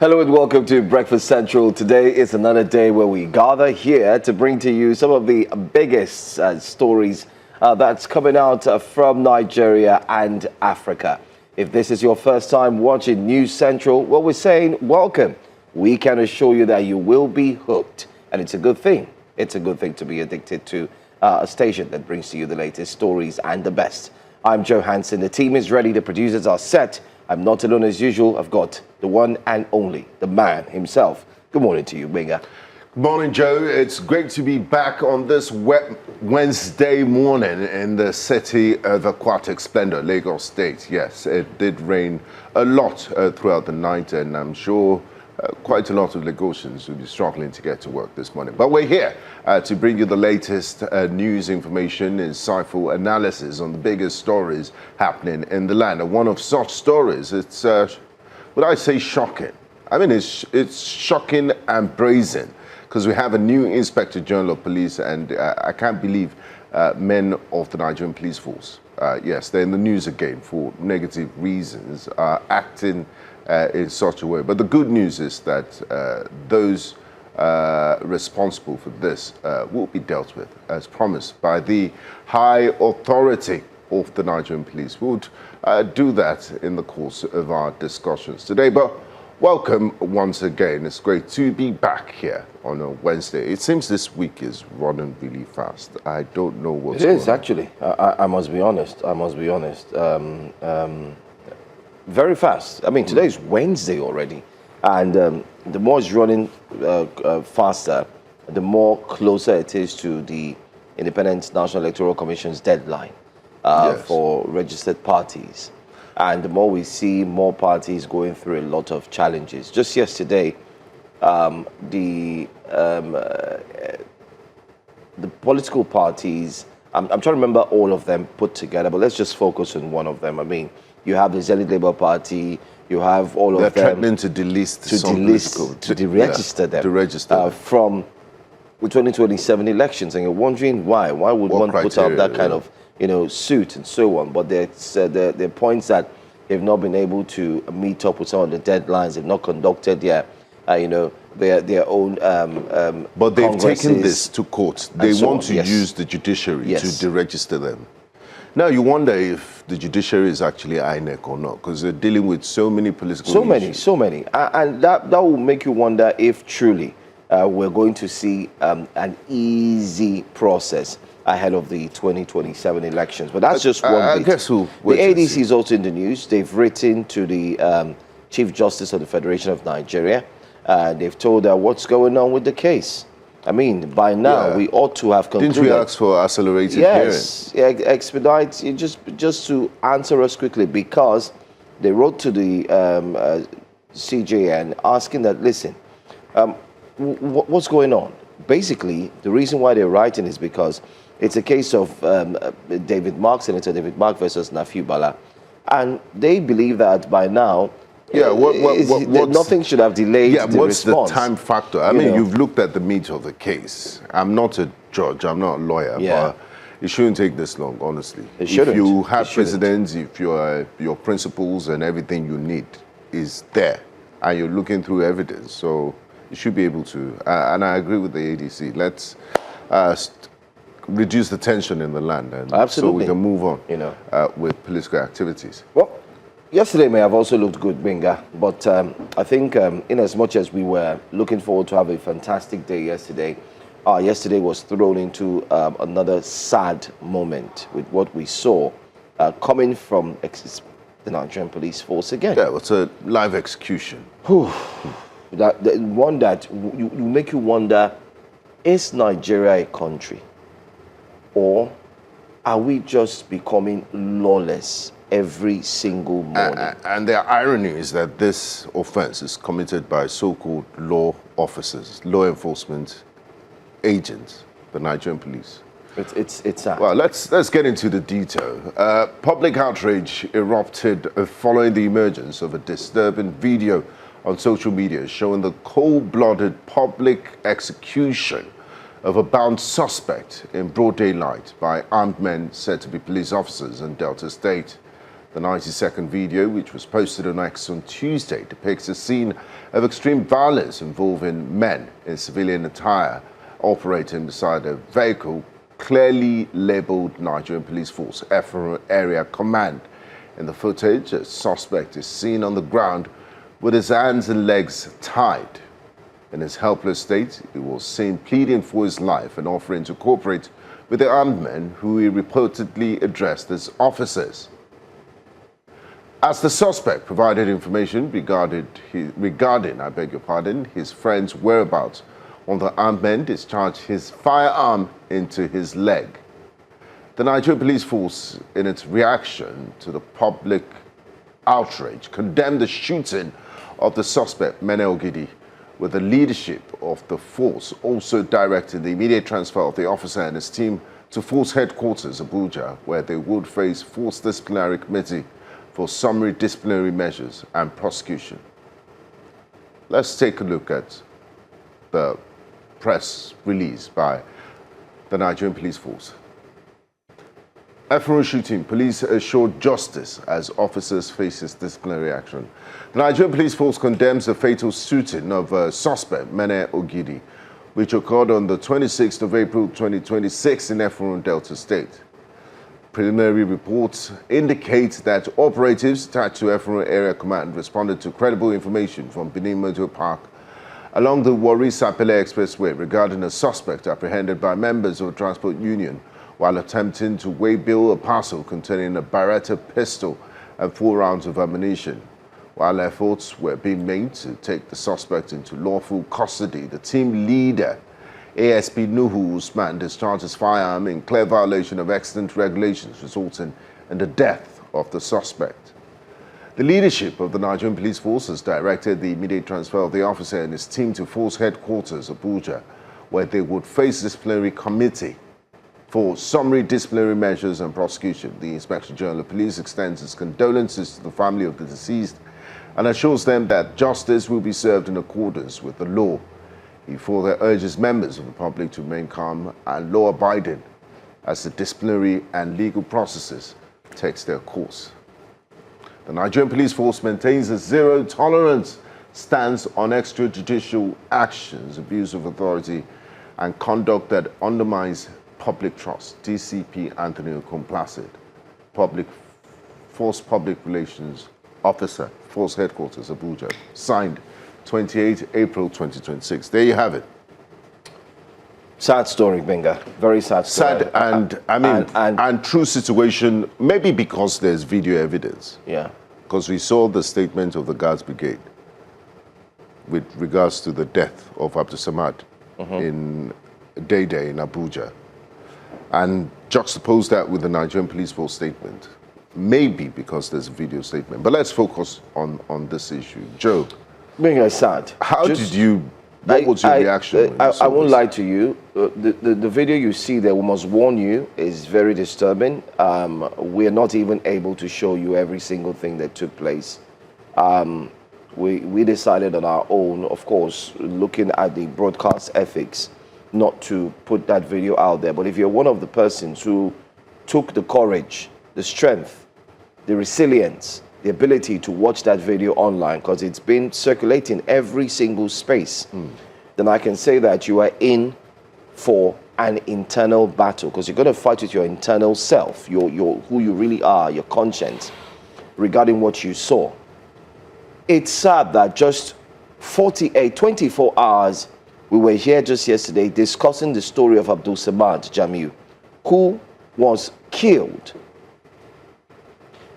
Hello and welcome to Breakfast Central. Today is another day where we gather here to bring to you some of the biggest stories that's coming out from Nigeria and Africa. If this is your first time watching News Central, well, we're saying welcome. We can assure you that you will be hooked, and it's a good thing. It's a good thing to be addicted to a station that brings to you the latest stories and the best. I'm Joe Hansen. The team is ready. The producers are set. I'm not alone as usual. I've got the one and only, the man himself. Good morning to you, Benga. Good morning, Joe. It's great to be back on this wet Wednesday morning in the city of aquatic splendor, Lagos State. Yes, it did rain a lot throughout the night, and I'm sure quite a lot of Lagosians will be struggling to get to work this morning. But we're here to bring you the latest news information, insightful analysis on the biggest stories happening in the land. And one of such stories, it's, would I say, shocking? I mean, it's shocking and brazen, because we have a new Inspector General of Police, and I can't believe men of the Nigerian police force, yes, they're in the news again for negative reasons, acting in such a way. But the good news is that those responsible for this will be dealt with, as promised by the high authority of the Nigerian police. We would do that in the course of our discussions today. But welcome once again. It's great to be back here on a Wednesday. It seems this week is running really fast. I don't know what's going on. It is, actually. I must be honest. Very fast. I mean, today is Wednesday already. And the more it's running faster, the more closer it is to the Independent National Electoral Commission's deadline for registered parties. And the more we see more parties going through a lot of challenges. Just yesterday, the political parties, I'm trying to remember all of them put together, but let's just focus on one of them. I mean, you have the Zenith Labour Party, you have all of them. They're threatening to delist to deregister them. To register from the 2027 elections, and you're wondering why. Why would one put out that kind of suit and so on? But there are points that they've not been able to meet up with some of the deadlines. They've not conducted their own. But they've taken this to court. They want to yes. use the judiciary Yes. to deregister them. Now you wonder if the judiciary is actually INEC or not, because they're dealing with so many political issues. So many, and that will make you wonder if truly we're going to see an easy process ahead of the 2027 elections. But that's just one bit. I guess the ADC is also in the news. They've written to the Chief Justice of the Federation of Nigeria. They've told her what's going on with the case. I mean, by now we ought to have concluded. Didn't we ask for accelerated hearing? Yes, expedite, just to answer us quickly, because they wrote to the CJN asking that, listen, what's going on? Basically, the reason why they're writing is because it's a case of David Mark, Senator David Mark versus Nafiu Bala, and they believe that by now, nothing should have delayed the what's response. the time factor? I mean, you've looked at the meat of the case. I'm not a judge, I'm not a lawyer, but it shouldn't take this long, honestly. It shouldn't. If you have precedents, if your principles and everything you need is there, and you're looking through evidence, so you should be able to. And I agree with the ADC. Let's reduce the tension in the land, and so we can move on with political activities. Well, yesterday may have also looked good, Benga, but I think in as much as we were looking forward to have a fantastic day yesterday, yesterday was thrown into another sad moment with what we saw coming from the Nigerian police force again. Yeah, it's a live execution. One that you make you wonder, is Nigeria a country? Or are we just becoming lawless every single morning? And the irony is that this offense is committed by so-called law officers, law enforcement agents, the Nigerian police. It's sad. Well, let's get into the detail. Public outrage erupted following the emergence of a disturbing video on social media showing the cold-blooded public execution of a bound suspect in broad daylight by armed men said to be police officers in Delta State. The 90-second video, which was posted on X on Tuesday, depicts a scene of extreme violence involving men in civilian attire operating beside a vehicle clearly labeled Nigerian Police Force Efron Area Command. In the footage, a suspect is seen on the ground with his hands and legs tied. In his helpless state, he was seen pleading for his life and offering to cooperate with the armed men who he reportedly addressed as officers. As the suspect provided information regarding his friend's whereabouts, one of the armed men discharged his firearm into his leg. The Nigerian Police Force, in its reaction to the public outrage, condemned the shooting of the suspect, Mene Ogidi, with the leadership of the force also directed the immediate transfer of the officer and his team to force headquarters, Abuja, where they would face force disciplinary committee for summary disciplinary measures and prosecution. Let's take a look at the press release by the Nigerian Police Force. Efron shooting, police assured justice as officers faces disciplinary action. The Nigerian Police Force condemns the fatal shooting of suspect Mene Ogidi, which occurred on the 26th of April 2026 in Efron, Delta State. Preliminary reports indicate that operatives attached to Efron Area Command responded to credible information from Benin Motor Park along the Warri-Sapele Expressway regarding a suspect apprehended by members of a transport union while attempting to waybill a parcel containing a Beretta pistol and 4 rounds of ammunition. While efforts were being made to take the suspect into lawful custody, the team leader, ASP Nuhu Usman, discharged his firearm in clear violation of accident regulations, resulting in the death of the suspect. The leadership of the Nigerian Police Force has directed the immediate transfer of the officer and his team to Force Headquarters, Abuja, where they would face disciplinary committee for summary disciplinary measures and prosecution. The Inspector General of Police extends its condolences to the family of the deceased and assures them that justice will be served in accordance with the law. He further urges members of the public to remain calm and law-abiding as the disciplinary and legal processes takes their course. The Nigerian Police Force maintains a zero-tolerance stance on extrajudicial actions, abuse of authority, and conduct that undermines public trust. DCP Anthony Okomplacid, Public Relations Officer, Force Headquarters, Abuja, signed 28 April 2026. There you have it. Sad story, Benga. Very sad story. Sad and true situation, maybe because there's video evidence. Yeah. Because we saw the statement of the Guards Brigade with regards to the death of Abdul Samad in Day in Abuja. And juxtapose that with the Nigerian Police Force statement. Maybe because there's a video statement. But let's focus on this issue. Joe. Benga is sad. What was your reaction? I won't lie to you. The video you see there, we must warn you, is very disturbing. We are not even able to show you every single thing that took place. We decided on our own, of course, looking at the broadcast ethics, not to put that video out there. But if you're one of the persons who took the courage, the strength, the resilience, the ability to watch that video online, because it's been circulating every single space, then I can say that you are in for an internal battle, because you're going to fight with your internal self, your who you really are, your conscience, regarding what you saw. It's sad that just 24 hours, we were here just yesterday discussing the story of Abdul Samad Jamil, who was killed.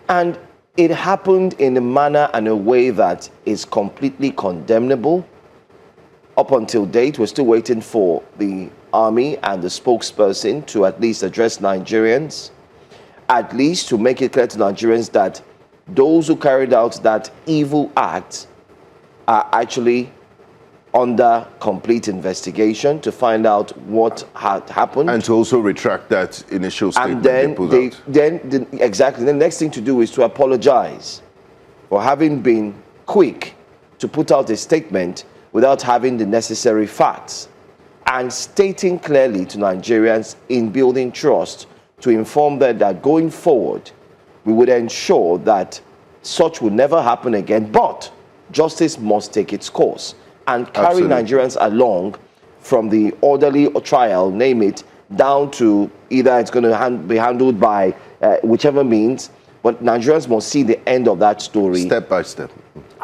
And it happened in a manner and a way that is completely condemnable. Up until date, we're still waiting for the army and the spokesperson to at least address Nigerians, at least to make it clear to Nigerians that those who carried out that evil act are actually under complete investigation to find out what had happened. And to also retract that initial statement. And then exactly, the next thing to do is to apologize for having been quick to put out a statement without having the necessary facts, and stating clearly to Nigerians in building trust to inform them that going forward, we would ensure that such will never happen again, but justice must take its course and carry Absolutely. Nigerians along from the orderly trial, name it, down to either it's going to be handled by whichever means, but Nigerians must see the end of that story. Step by step.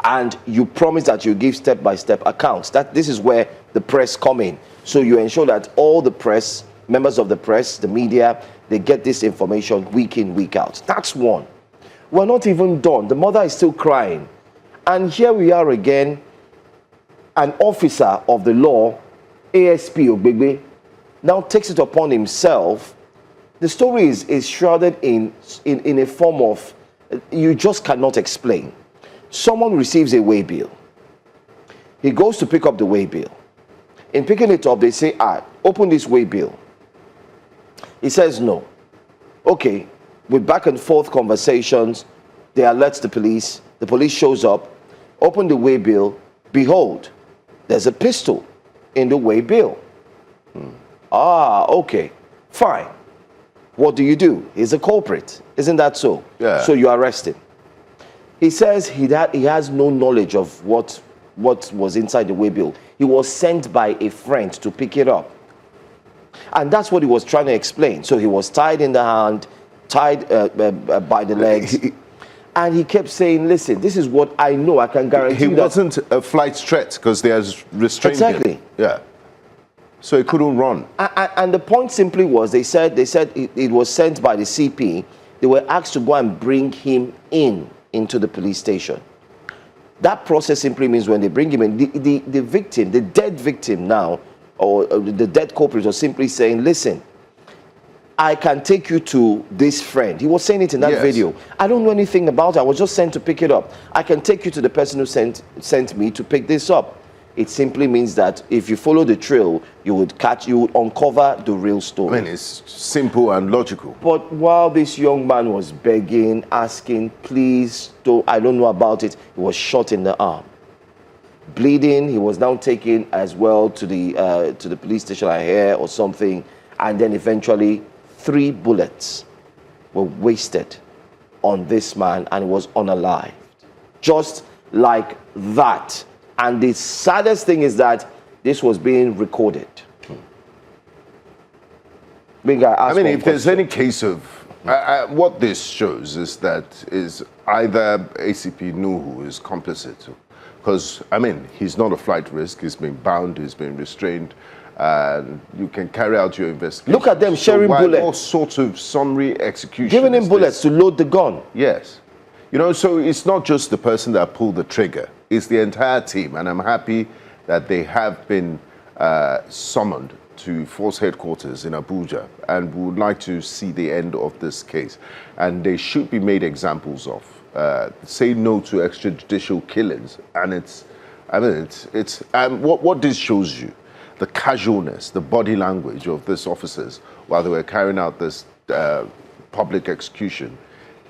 And you promise that you give step-by-step accounts. That this is where the press come in. So you ensure that all the press, members of the press, the media, they get this information week in, week out. That's one. We're not even done. The mother is still crying. And here we are again, an officer of the law, ASP Ogbegbe, now takes it upon himself. The story is shrouded in a form of, you just cannot explain. Someone receives a way bill. He goes to pick up the way bill. In picking it up, they say, open this way bill. He says no. Okay, with back and forth conversations, they alert the police. The police shows up, open the way bill. Behold, there's a pistol in the way bill. Okay, fine. What do you do? He's a culprit. Isn't that so? Yeah. So you arrest him. He says he has no knowledge of what was inside the way bill. He was sent by a friend to pick it up. And that's what he was trying to explain. So he was tied in the hand, tied by the legs. And he kept saying, listen, this is what I know. I can guarantee He wasn't a flight threat because they has restrained Exactly. him. Yeah. So he couldn't run. And the point simply was, they said it was sent by the CP. They were asked to go and bring him into the police station. That process simply means when they bring him in, the victim, the dead victim now, or the dead culprit was simply saying, listen, I can take you to this friend. He was saying it in that Yes. video. I don't know anything about it. I was just sent to pick it up. I can take you to the person who sent me to pick this up. It simply means that if you follow the trail, you would uncover the real story. I mean, it's simple and logical. But while this young man was begging, asking, please, I don't know about it, he was shot in the arm. Bleeding, he was now taken as well to the police station, I hear, or something. And then eventually, 3 bullets were wasted on this man and he was unalived. Just like that. And the saddest thing is that this was being recorded. I mean, if there's any case of what this shows is that either ACP Nuhu is complicit, because I mean he's not a flight risk. He's been bound. He's been restrained. And you can carry out your investigation. Look at them sharing bullets. All sorts of summary execution. Giving him bullets to load the gun. Yes. You know, so it's not just the person that pulled the trigger. It's the entire team. And I'm happy that they have been summoned to force headquarters in Abuja. And we would like to see the end of this case. And they should be made examples of. Say no to extrajudicial killings. And what this shows you, the casualness, the body language of these officers while they were carrying out this public execution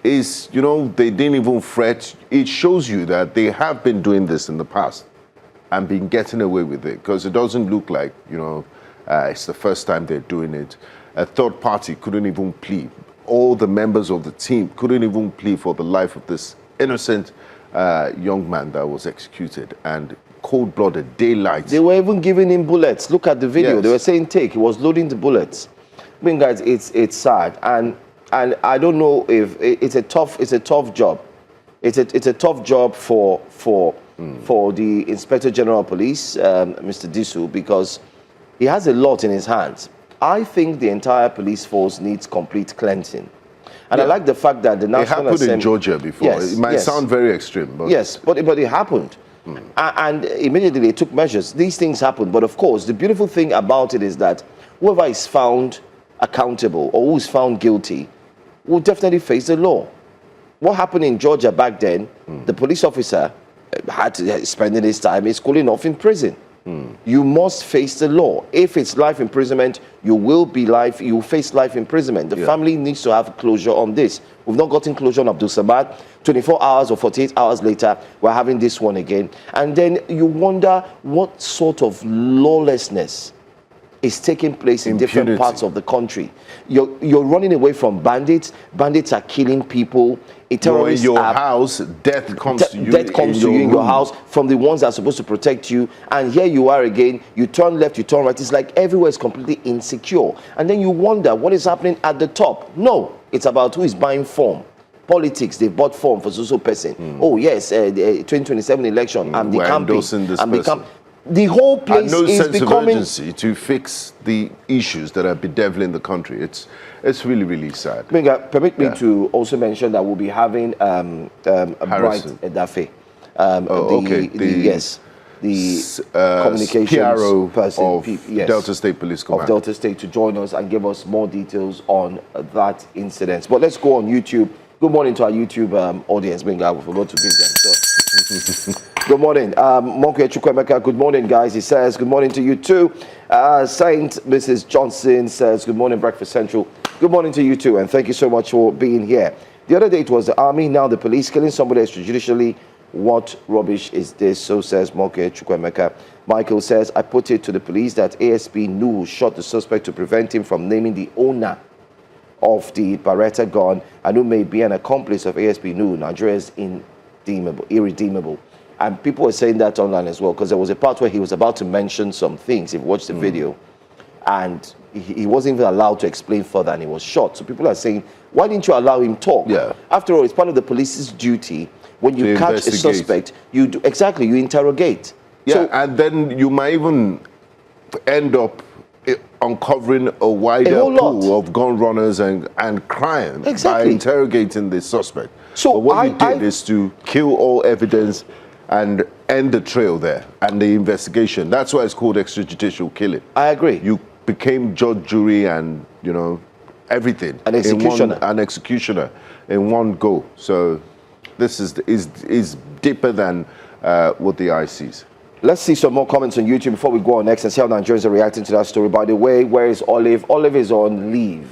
is, you know, they didn't even fret. It shows you that they have been doing this in the past and been getting away with it, because it doesn't look like, you know, it's the first time they're doing it. A third party couldn't even plead. All the members of the team couldn't even plead for the life of this innocent young man that was executed. And cold-blooded, daylight. They were even giving him bullets. Look at the video. Yes. They were saying take. He was loading the bullets. I mean, guys, it's sad, and I don't know if it's a tough job. It's a tough job for the Inspector General of Police, Mr. Disu, because he has a lot in his hands. I think the entire police force needs complete cleansing. And I like the fact that the National Assembly... It happened in Georgia before. Yes, it might sound very extreme, but... Yes, but it happened. And immediately they took measures. These things happen. But of course, the beautiful thing about it is that whoever is found accountable or who is found guilty will definitely face the law. What happened in Georgia back then, the police officer had to spend his time is cooling off in prison. You must face the law. If it's life imprisonment, you will face life imprisonment. The family needs to have closure on this. We've not gotten closure on Abdul Samad. 24 hours or 48 hours later, we're having this one again. And then you wonder what sort of lawlessness is taking place in Impunity. different parts of the country. You're running away from bandits. Bandits are killing people. Terrorists You're in your are, house, death comes to you. death comes to you in your room. house from the ones that are supposed to protect you, and here you are again. You turn left, you turn right. It's like everywhere is completely insecure, and then you wonder what is happening at the top. No, it's about who is buying form. Politics, they bought form for so person. Oh yes, the 2027 election. I'm the We're campaign. endorsing this I'm the person. The whole place And no is sense of becoming. urgency to fix the issues that are bedeviling the country. It's really, really sad. Benga, permit me to also mention that we'll be having a bright Harrison. Edafe. The communications PRO person of yes, Delta State Police Command. of Delta State to join us and give us more details on that incident. But let's go on YouTube. Good morning to our YouTube audience. Benga, we forgot to greet them. So. Good morning. Monke Chukwemeka, good morning, guys. He says, good morning to you too. Saint Mrs. Johnson says, good morning, Breakfast Central. Good morning to you too, and thank you so much for being here. The other day it was the army, now the police killing somebody extrajudicially. What rubbish is this? So says Monke Chukwemeka. Michael says, I put it to the police that ASP knew shot the suspect to prevent him from naming the owner of the Beretta gun and who may be an accomplice of ASP knew Nigeria is irredeemable. And people were saying that online as well, because there was a part where he was about to mention some things, if you watch the video, and he wasn't even allowed to explain further, and he was shot. So people are saying, why didn't you allow him talk? Yeah. After all, it's part of the police's duty. When you To catch a investigate. suspect, you do, exactly, you interrogate. Yeah, So, and then you might even end up uncovering a wider whole lot. pool of gun runners and crime by Exactly. interrogating the suspect. So but what you I- did is to kill all evidence and end the trail there and the investigation. That's why it's called extrajudicial killing. I agree. You became judge, jury, and everything. An executioner. An executioner in one go. So this is deeper than what the eye sees. Let's see some more comments on YouTube before we go on next and see how Nigerians are reacting to that story. By the way, where is Olive? Olive is on leave.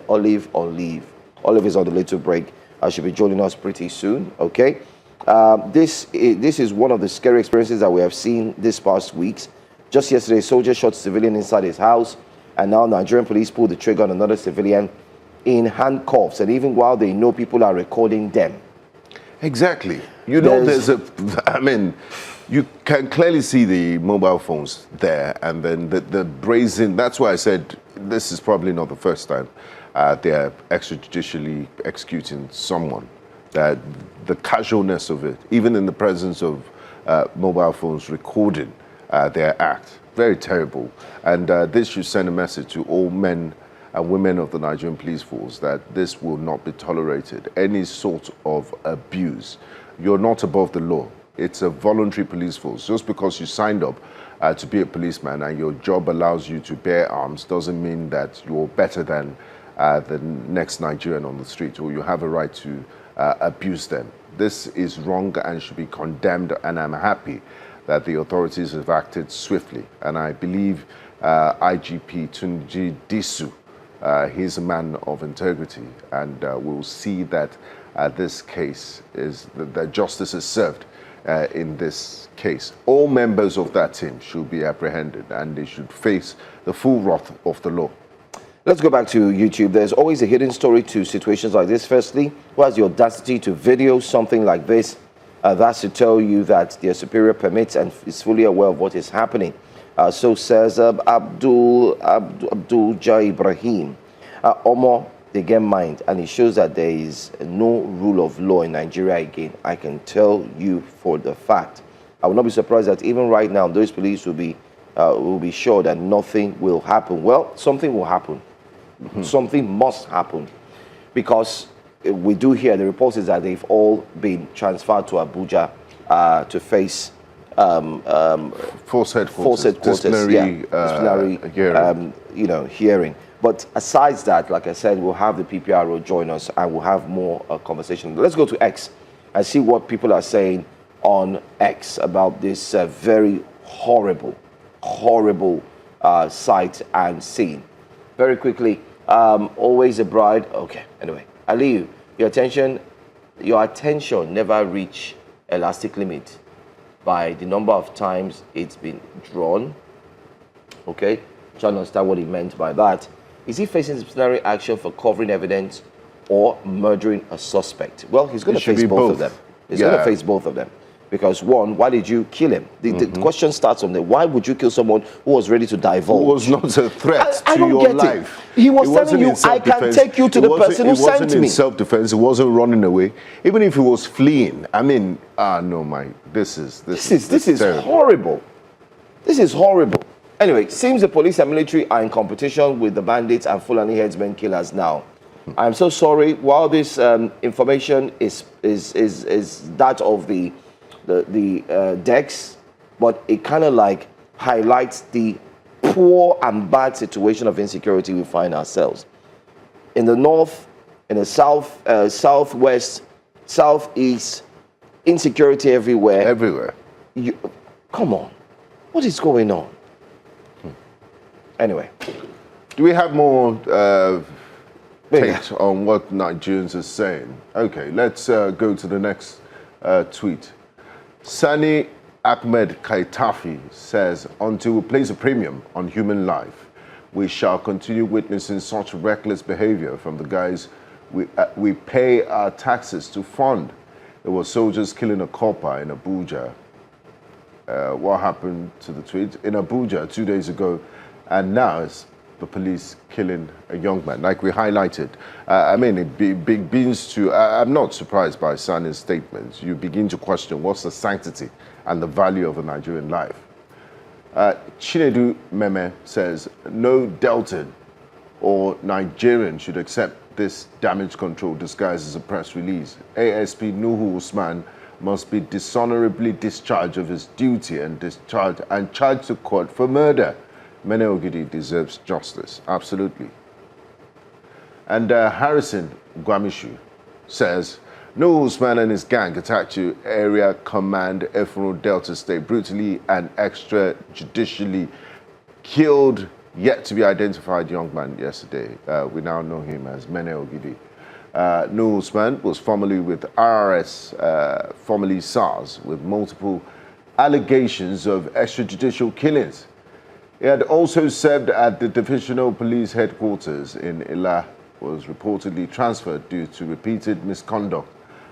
Olive on leave. Olive is on a little break. She'll be joining us pretty soon, okay? This is one of the scary experiences that we have seen this past weeks. Just yesterday, a soldier shot a civilian inside his house, and now Nigerian police pulled the trigger on another civilian in handcuffs, and even while they know people are recording them. Exactly. You can clearly see the mobile phones there, and then the brazen, that's why I said this is probably not the first time they're extrajudicially executing someone. That the casualness of it, even in the presence of mobile phones recording their act, very terrible. And this should send a message to all men and women of the Nigerian police force that this will not be tolerated. Any sort of abuse. You're not above the law. It's a voluntary police force. Just because you signed up to be a policeman and your job allows you to bear arms doesn't mean that you're better than the next Nigerian on the street, or you have a right to abuse them. This is wrong and should be condemned, and I'm happy that the authorities have acted swiftly. And I believe IGP Tunji Disu, he's a man of integrity, and we'll see that this case is, that justice is served in this case. All members of that team should be apprehended, and they should face the full wrath of the law. Let's go back to YouTube. There's always a hidden story to situations like this. Firstly, who has the audacity to video something like this? That's to tell you that their superior permits and is fully aware of what is happening. So says Abdul Jai Ibrahim. Omo, they get mind, and it shows that there is no rule of law in Nigeria again. I can tell you for the fact. I will not be surprised that even right now, those police will be sure that nothing will happen. Well, something will happen. Something must happen, because we do hear the reports is that they've all been transferred to Abuja to face Force headquarters, disciplinary hearing. hearing. But aside that, like I said, we'll have the PPRO join us and we'll have more conversation. Let's go to X and see what people are saying on X about this very horrible sight and scene. Very quickly, always a bride. Okay, anyway, Aliyu, your attention never reach elastic limit by the number of times it's been drawn. Okay, trying to understand what he meant by that. Is he facing disciplinary action for covering evidence or murdering a suspect? Well, he's going to face both of them. He's going to face both of them. Because one, why did you kill him? The question starts from there. Why would you kill someone who was ready to divulge? Who was not a threat to your life. He was telling you, I can take you to the person who sent me. It wasn't in self-defense. It wasn't running away. Even if he was fleeing. I mean, no, Mike, this is horrible. This is horrible. Anyway, seems the police and military are in competition with the bandits and Fulani headsmen killers now. I'm so sorry. While this information is that of the decks, but it kind of like highlights the poor and bad situation of insecurity we find ourselves. In the north, in the south, southwest, southeast, insecurity everywhere. Everywhere. Come on. What is going on? Anyway. Do we have more takes on what Nigerians are saying? Okay, let's go to the next tweet. Sani Ahmed Kaitafi says, until we place a premium on human life, we shall continue witnessing such reckless behavior from the guys we pay our taxes to fund. There were soldiers killing a copper in Abuja. What happened to the tweet? In Abuja 2 days ago, and now it's the police killing a young man, like we highlighted. I mean, it begins to, I'm not surprised by Sani's statements. You begin to question what's the sanctity and the value of a Nigerian life. Chinedu Meme says, no Deltan or Nigerian should accept this damage control disguised as a press release. ASP Nuhu Usman must be dishonorably discharged of his duty and charged to court for murder. Mene Ogidi deserves justice, absolutely. And Harrison Gwamishu says, Nuhu Usman and his gang attacked you, Area Command Efro Delta State, brutally and extrajudicially killed yet to be identified young man yesterday. We now know him as Mene Ogidi. Nuhu Usman was formerly with RRS, formerly SARS, with multiple allegations of extrajudicial killings. He had also served at the Divisional Police Headquarters in Ila, was reportedly transferred due to repeated misconduct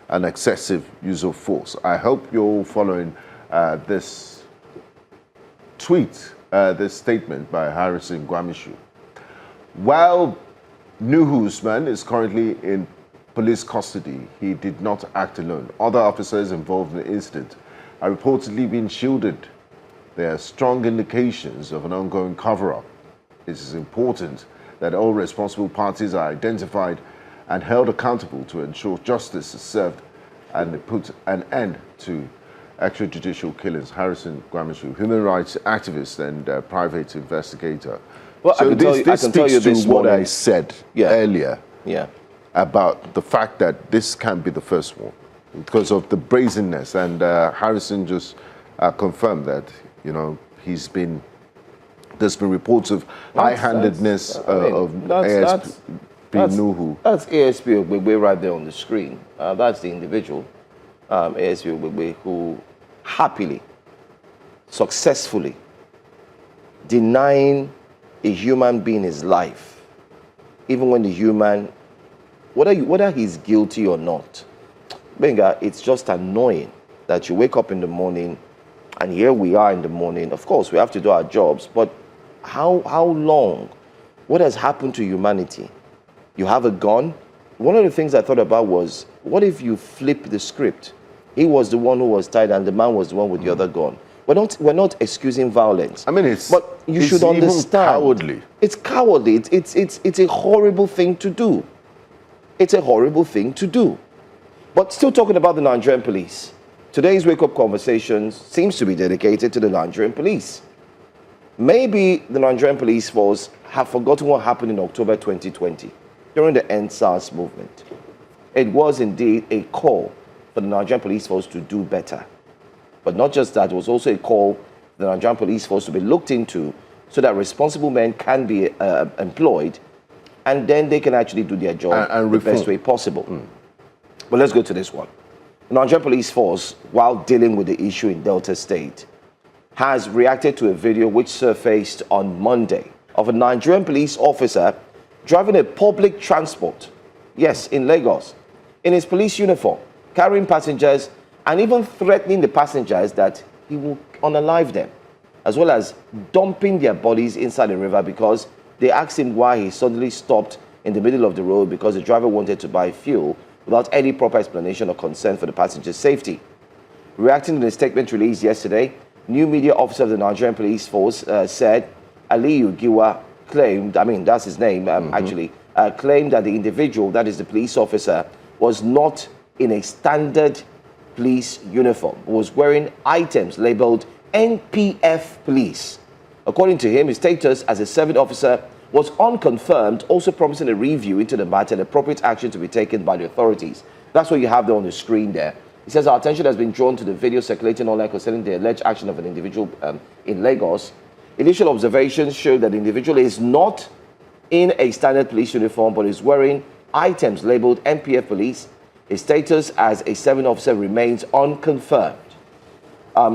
and excessive use of force. I hope you're all following this tweet, this statement by Harrison Gwamishu. While Nuhu Usman is currently in police custody, he did not act alone. Other officers involved in the incident are reportedly being shielded. There are strong indications of an ongoing cover-up. It is important that all responsible parties are identified and held accountable to ensure justice is served and put an end to extrajudicial killings. Harrison Gwamishu, human rights activist and private investigator. Well, so this speaks to what I said earlier about the fact that this can't be the first one because of the brazenness. And Harrison just confirmed that, you know, there's been reports of high-handedness of ASP Nuhu. That's ASP Ogbegbe right there on the screen. That's the individual, ASP Ogbegbe, who happily, successfully denying a human being his life, even when the human, whether he's guilty or not. Benga, it's just annoying that you wake up in the morning, and here we are in the morning. Of course, we have to do our jobs, but how long? What has happened to humanity? You have a gun. One of the things I thought about was, what if you flip the script? He was the one who was tied, and the man was the one with the other gun. We're not excusing violence. I mean, but you should understand. Cowardly. It's cowardly. It's a horrible thing to do. It's a horrible thing to do. But still talking about the Nigerian police. Today's wake-up conversation seems to be dedicated to the Nigerian police. Maybe the Nigerian police force have forgotten what happened in October 2020 during the End SARS movement. It was indeed a call for the Nigerian police force to do better. But not just that, it was also a call for the Nigerian police force to be looked into so that responsible men can be employed, and then they can actually do their job the best way possible. But let's go to this one. The Nigerian police force, while dealing with the issue in Delta State, has reacted to a video which surfaced on Monday of a Nigerian police officer driving a public transport, yes, in Lagos, in his police uniform, carrying passengers and even threatening the passengers that he will unalive them, as well as dumping their bodies inside the river because they asked him why he suddenly stopped in the middle of the road because the driver wanted to buy fuel without any proper explanation or concern for the passenger's safety. Reacting to the statement released yesterday, new media officer of the Nigerian Police Force said Aliyu Giwa claimed, that's his name claimed that the individual, that is the police officer, was not in a standard police uniform, was wearing items labeled NPF police. According to him, his status as a serving officer was unconfirmed, also promising a review into the matter and appropriate action to be taken by the authorities. That's what you have there on the screen there. He says our attention has been drawn to the video circulating online concerning the alleged action of an individual in Lagos. Initial observations show that the individual is not in a standard police uniform but is wearing items labeled NPF police. His status as a serving officer remains unconfirmed.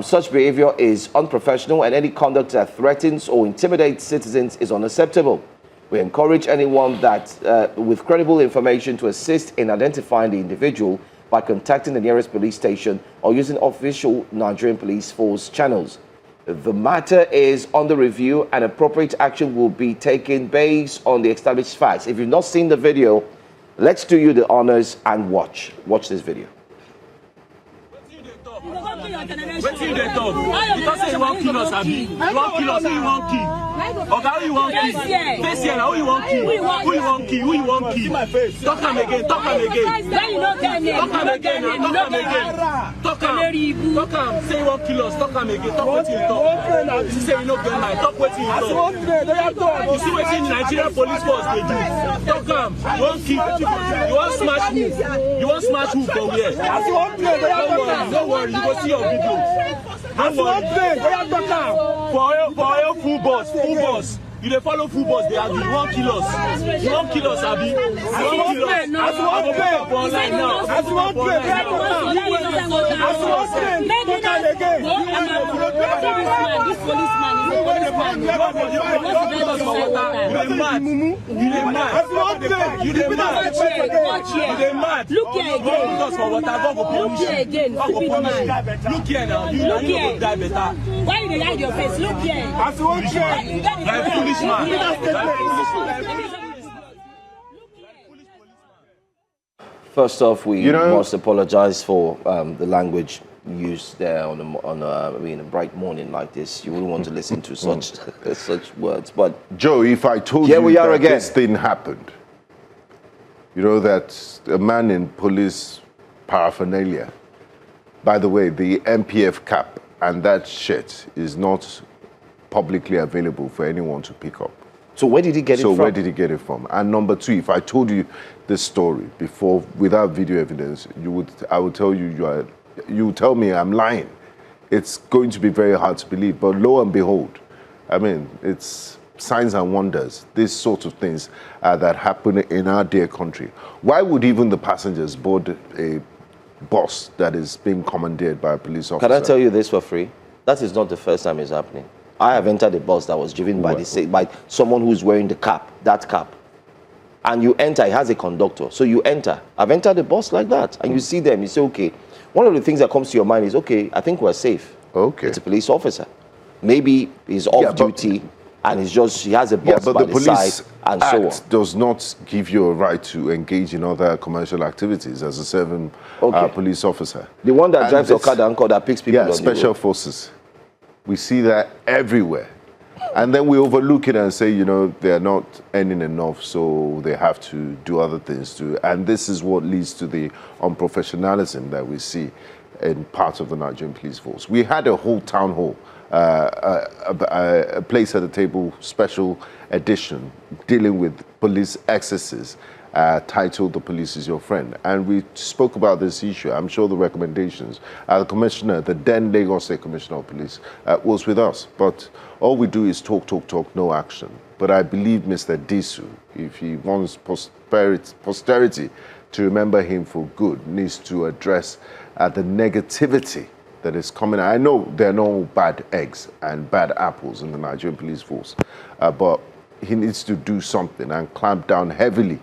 Such behavior is unprofessional and any conduct that threatens or intimidates citizens is unacceptable. We encourage anyone that with credible information to assist in identifying the individual by contacting the nearest police station or using official Nigerian Police Force channels. The matter is under review and appropriate action will be taken based on the established facts. If you've not seen the video, let's do you the honors and watch this video. Wetin dey talk? You talk say you wan kill us, abi? You wan kill us, who you wan kill? Oga, who you wan kill? Face here, now who you wan kill? Who you wan kill? Who you wan kill? Talk am again, talk am again. Talk am again, talk am again. Talk am. Say you wan kill us, talk am again. Talk wetin you talk. You say you no get mind, talk wetin you talk. You see wetin Nigerian police force dey do? Talk am. You wan kill? You wan smash who? You wan smash who for where? Don't worry, you go see your video. Don't worry. For your full boss. You dey follow full boss, they argue. You won't kill us. You won't kill us, abi. You won't kill us. As you won't play for online now. As you won't play. As you won't play. Talk am again. This policeman is a policeman. You dey mad. You dey mad. Look here again. Look here again. Look here now. You go die better. Why you dey hide your face? Look here. As you won't play. First off, we must apologize for the language used there on a bright morning like this. You wouldn't want to listen to such words. But Joe, if I told you that this thing happened, you know that a man in police paraphernalia, by the way, the MPF cap and that shit is not publicly available for anyone to pick up. So where did he get it from? So where did he get it from? And number two, if I told you this story before without video evidence, I would tell you you tell me I'm lying. It's going to be very hard to believe. But lo and behold, I mean, it's signs and wonders, these sorts of things that happen in our dear country. Why would even the passengers board a bus that is being commandeered by a police officer? Can I tell you this for free? That is not the first time it's happening. I have entered a bus that was driven by someone who's wearing that cap. And you enter, it has a conductor. So you enter. I've entered a bus like that. And you see them, you say, okay. One of the things that comes to your mind is, okay, I think we're safe. Okay. It's a police officer. Maybe he's off duty and he has a bus by the side and so on. Does not give you a right to engage in other commercial activities as a serving police officer. The one that drives Okada and that picks people on the road. Special forces. We see that everywhere. And then we overlook it and say, you know, they're not earning enough, so they have to do other things too. And this is what leads to the unprofessionalism that we see in parts of the Nigerian police force. We had a whole town hall, a place at the table special edition dealing with police excesses, titled "The Police Is Your Friend," and we spoke about this issue. I'm sure the recommendations. The commissioner, the then Lagos State Commissioner of Police, was with us. But all we do is talk, no action. But I believe Mr. Disu, if he wants posterity to remember him for good, needs to address the negativity that is coming. I know there are no bad eggs and bad apples in the Nigerian police force, but he needs to do something and clamp down heavily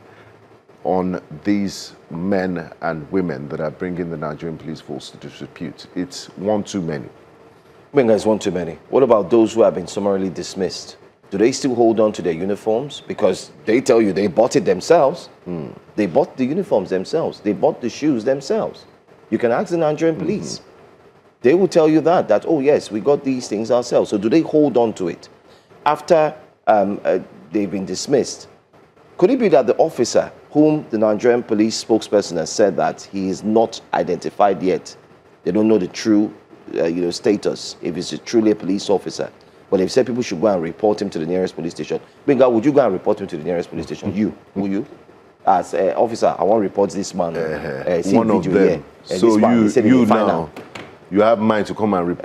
on these men and women that are bringing the Nigerian police force to disrepute. It's one too many. Benga is one too many. What about those who have been summarily dismissed? Do they still hold on to their uniforms? Because they tell you they bought it themselves. They bought the uniforms themselves. They bought the shoes themselves. You can ask the Nigerian police. They will tell you that, oh yes, we got these things ourselves. So do they hold on to it? After they've been dismissed, could it be that the officer whom the Nigerian police spokesperson has said that he is not identified yet, they don't know the true status, if he's truly a police officer, but they've said people should go and report him to the nearest police station. Benga, would you go and report him to the nearest police station? You? Will you? As officer, I want to report this man. One of them. So you now, you have mind to come and report.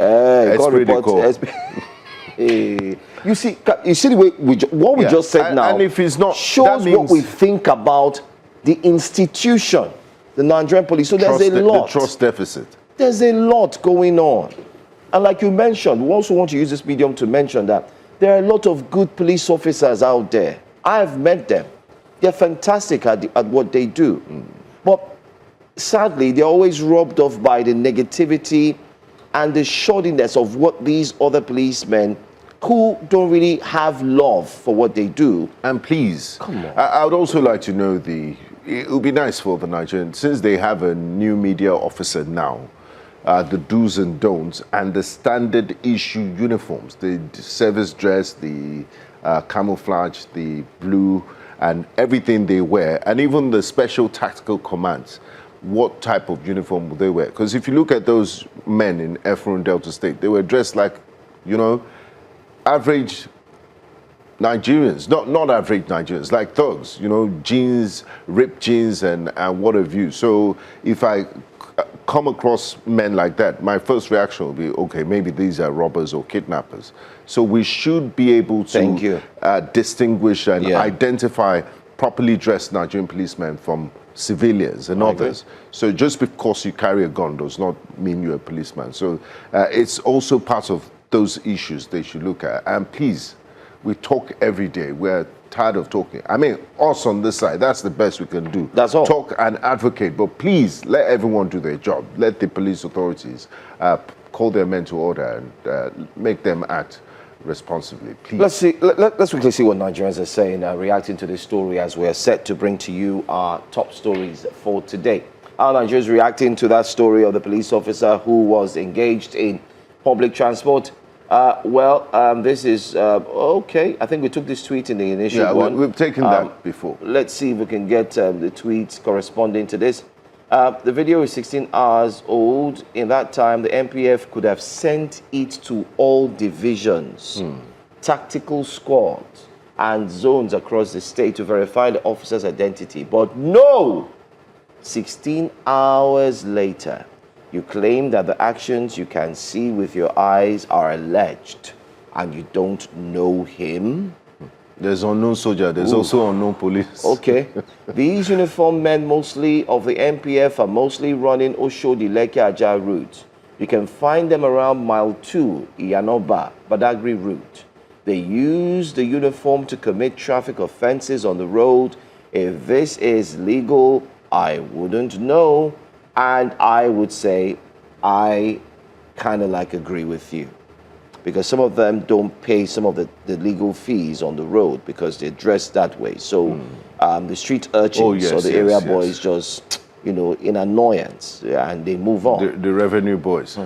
You see the way what we just said now. And if it's not, shows what we think about the institution, the Nigerian police. So there's a lot. The trust deficit. There's a lot going on. And like you mentioned, we also want to use this medium to mention that there are a lot of good police officers out there. I've met them. They're fantastic at what they do. But sadly, they're always robbed off by the negativity and the shoddiness of what these other policemen who don't really have love for what they do. And please, come on. I would also like to know it would be nice for the Nigerians, since they have a new media officer now, the do's and don'ts and the standard issue uniforms, the service dress, the camouflage, the blue, and everything they wear, and even the special tactical commands. What type of uniform will they wear? Because if you look at those men in Efron Delta State, they were dressed like, average Nigerians, not average Nigerians, like thugs, jeans, ripped jeans, and what have you. So if I come across men like that, my first reaction will be, okay, maybe these are robbers or kidnappers. So we should be able to distinguish and identify properly dressed Nigerian policemen from civilians and others. So just because you carry a gun does not mean you're a policeman. So it's also part of those issues they should look at. And please, we talk every day. We're tired of talking. I mean, us on this side, that's the best we can do. That's all. Talk and advocate, but please let everyone do their job. Let the police authorities call their men to order and make them act responsibly. Please. Let's quickly see what Nigerians are saying, reacting to this story as we're set to bring to you our top stories for today. Our Nigerians reacting to that story of the police officer who was engaged in public transport. This is okay. I think we took this tweet in the initial one. We've taken that before. Let's see if we can get the tweets corresponding to this. The video is 16 hours old. In that time, the MPF could have sent it to all divisions, tactical squads, and zones across the state to verify the officer's identity. But no! 16 hours later, you claim that the actions you can see with your eyes are alleged, and you don't know him? There's unknown soldier, there's also unknown police. Okay. These uniformed men, mostly of the MPF, are mostly running Oshodi-Lekki-Ajah route. You can find them around mile 2, Iyanoba, Badagry route. They use the uniform to commit traffic offenses on the road. If this is legal, I wouldn't know. And I would say I kind of agree with you, because some of them don't pay some of the legal fees on the road because they're dressed that way. So the street urchins or the area boys just, in annoyance, and they move on. The revenue boys.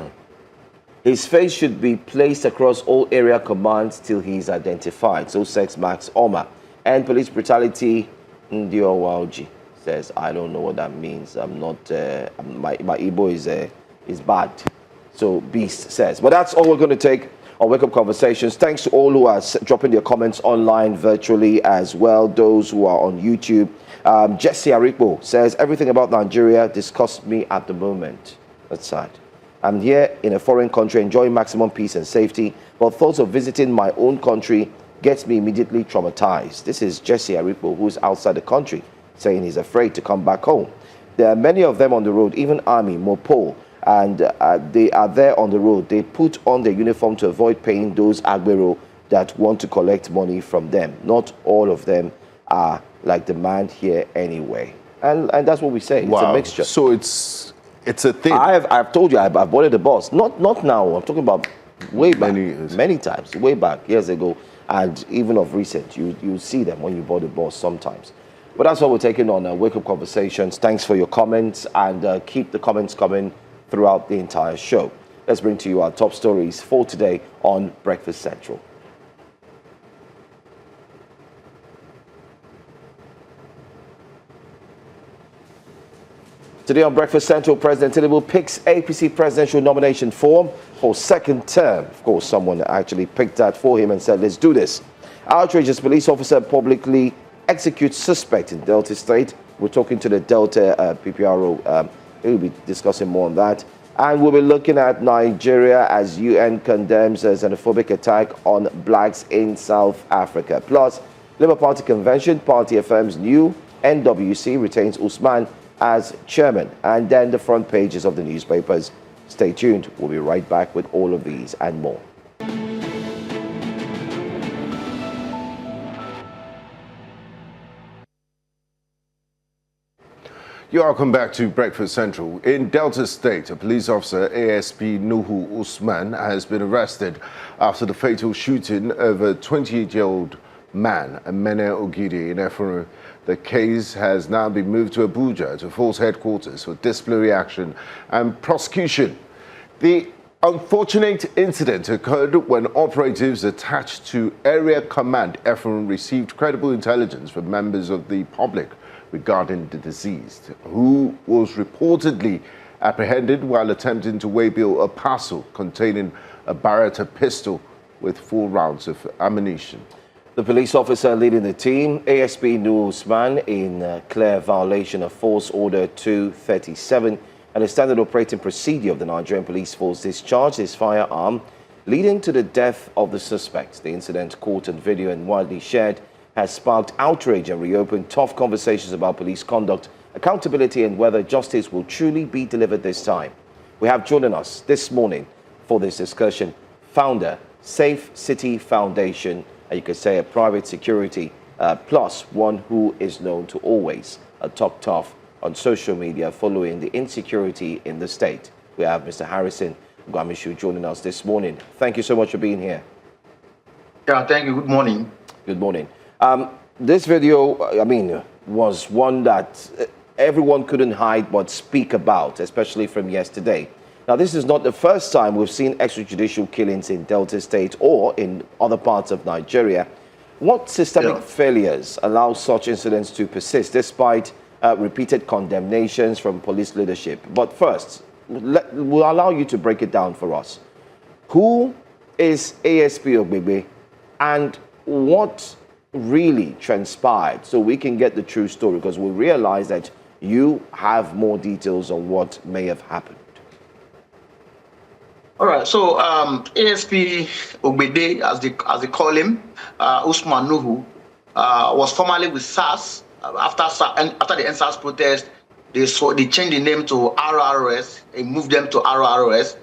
His face should be placed across all area commands till he is identified. So Sex Max Oma. And police brutality, Ndio Wauji says, I don't know what that means. I'm not, my Igbo is bad. So Beast says. But that's all we're going to take on Wake Up Conversations. Thanks to all who are dropping their comments online, virtually as well, those who are on YouTube. Jesse Arikbo says, everything about Nigeria disgusts me at the moment. That's sad. I'm here in a foreign country enjoying maximum peace and safety, but thoughts of visiting my own country gets me immediately traumatized. This is Jesse Arikbo, who's outside the country, saying he's afraid to come back home. There are many of them on the road, even Army, Mopo, and they are there on the road. They put on their uniform to avoid paying those Agbero that want to collect money from them. Not all of them are like the man here anyway. And that's what we say. It's a mixture. So it's a thing. I've told you I've boarded the bus. Not now. I'm talking about way back, many times, way back years ago, and even of recent. You see them when you board the bus sometimes. But that's what we're taking on Wake Up Conversations. Thanks for your comments, and keep the comments coming throughout the entire show. Let's bring to you our top stories for today on Breakfast Central. Today on Breakfast Central, President Tinubu picks APC presidential nomination form for second term. Of course, someone actually picked that for him and said, let's do this. Outrageous police officer publicly executes suspect in Delta State. We're talking to the Delta PPRO. We'll be discussing more on that. And we'll be looking at Nigeria as UN condemns a xenophobic attack on blacks in South Africa. Plus, Labour Party convention, party affirms new NWC retains Usman as chairman, and then the front pages of the newspapers. Stay tuned. We'll be right back with all of these and more. Welcome back to Breakfast Central. In Delta State, a police officer, ASP Nuhu Usman, has been arrested after the fatal shooting of a 28-year-old man, Mene Ogidi, in Efuru. The case has now been moved to Abuja, to force headquarters for disciplinary action and prosecution. The unfortunate incident occurred when operatives attached to Area Command Efuru received credible intelligence from members of the public regarding the deceased, who was reportedly apprehended while attempting to waybill a parcel containing a Beretta pistol with 4 rounds of ammunition. The police officer leading the team, ASP Nuhu Usman, in clear violation of Force Order 237 and the standard operating procedure of the Nigerian Police Force, discharged his firearm, leading to the death of the suspect. The incident, caught on video and widely shared, has sparked outrage and reopened tough conversations about police conduct, accountability, and whether justice will truly be delivered this time. We have joining us this morning for this discussion, founder, Safe City Foundation, and you could say a private security, plus one who is known to always talk tough on social media following the insecurity in the state. We have Mr. Harrison Gwamishu joining us this morning. Thank you so much for being here. Yeah, thank you. Good morning. Good morning. This video, was one that everyone couldn't hide but speak about, especially from yesterday. Now, this is not the first time we've seen extrajudicial killings in Delta State or in other parts of Nigeria. What systemic failures allow such incidents to persist despite repeated condemnations from police leadership? But first, we'll allow you to break it down for us. Who is ASP Ogbegbe, and what really transpired, so we can get the true story, because we realize that you have more details on what may have happened. All right, so ASP Ogbede, as they call him, Usman Nuhu, was formerly with SARS. After the NSAS protest, they changed the name to RRS. He moved them to RRS,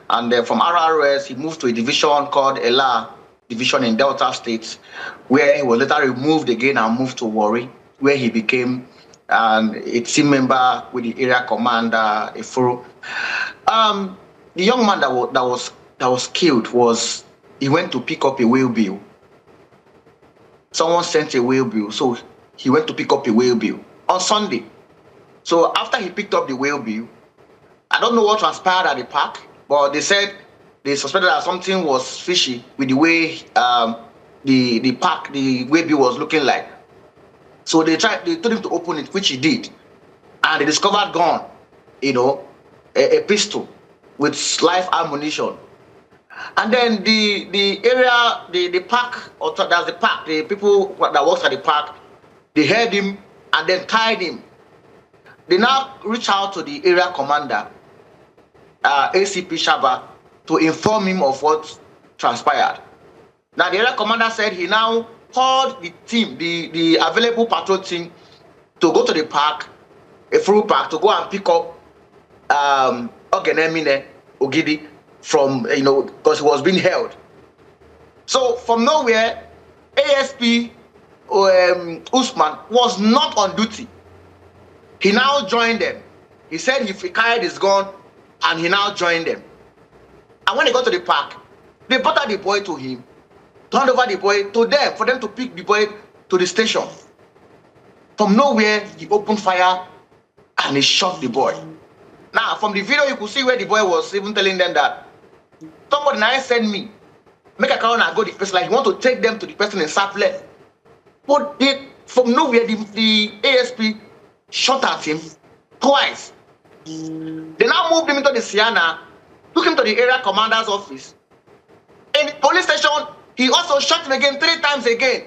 and then from RRS he moved to a division called Ela Division in Delta State, where he was later removed again and moved to Warri, where he became a team member with the area commander Efuru. The young man that was killed he went to pick up a whale bill. Someone sent a whale bill, so he went to pick up a whale bill on Sunday. So after he picked up the whale bill, I don't know what transpired at the park, but they said they suspected that something was fishy with the way the whale bill was looking like. So they told him to open it, which he did, and they discovered gun, a pistol with live ammunition. And then the area, the park, or that's the park, the people that works at the park, they heard him and then tied him. They now reached out to the area commander, ACP Shaba, to inform him of what transpired. Now the area commander said he now called the team, the available patrol team, to go to the park, a Efuru Park, to go and pick up Ogenemine Ogidi from, because he was being held. So from nowhere, ASP Usman was not on duty. He now joined them. He said he carried his gun and he now joined them. And when they got to the park, they brought out the boy to him, turned over the boy to them for them to pick the boy to the station. From nowhere, he opened fire and he shot the boy. Now, from the video, you could see where the boy was even telling them that somebody now send me, make a call and go to the person, like you want to take them to the person in Saple. But from nowhere, the ASP shot at him twice. They now moved him into the Siena, took him to the area commander's office. In the police station, he also shot him again 3 times again.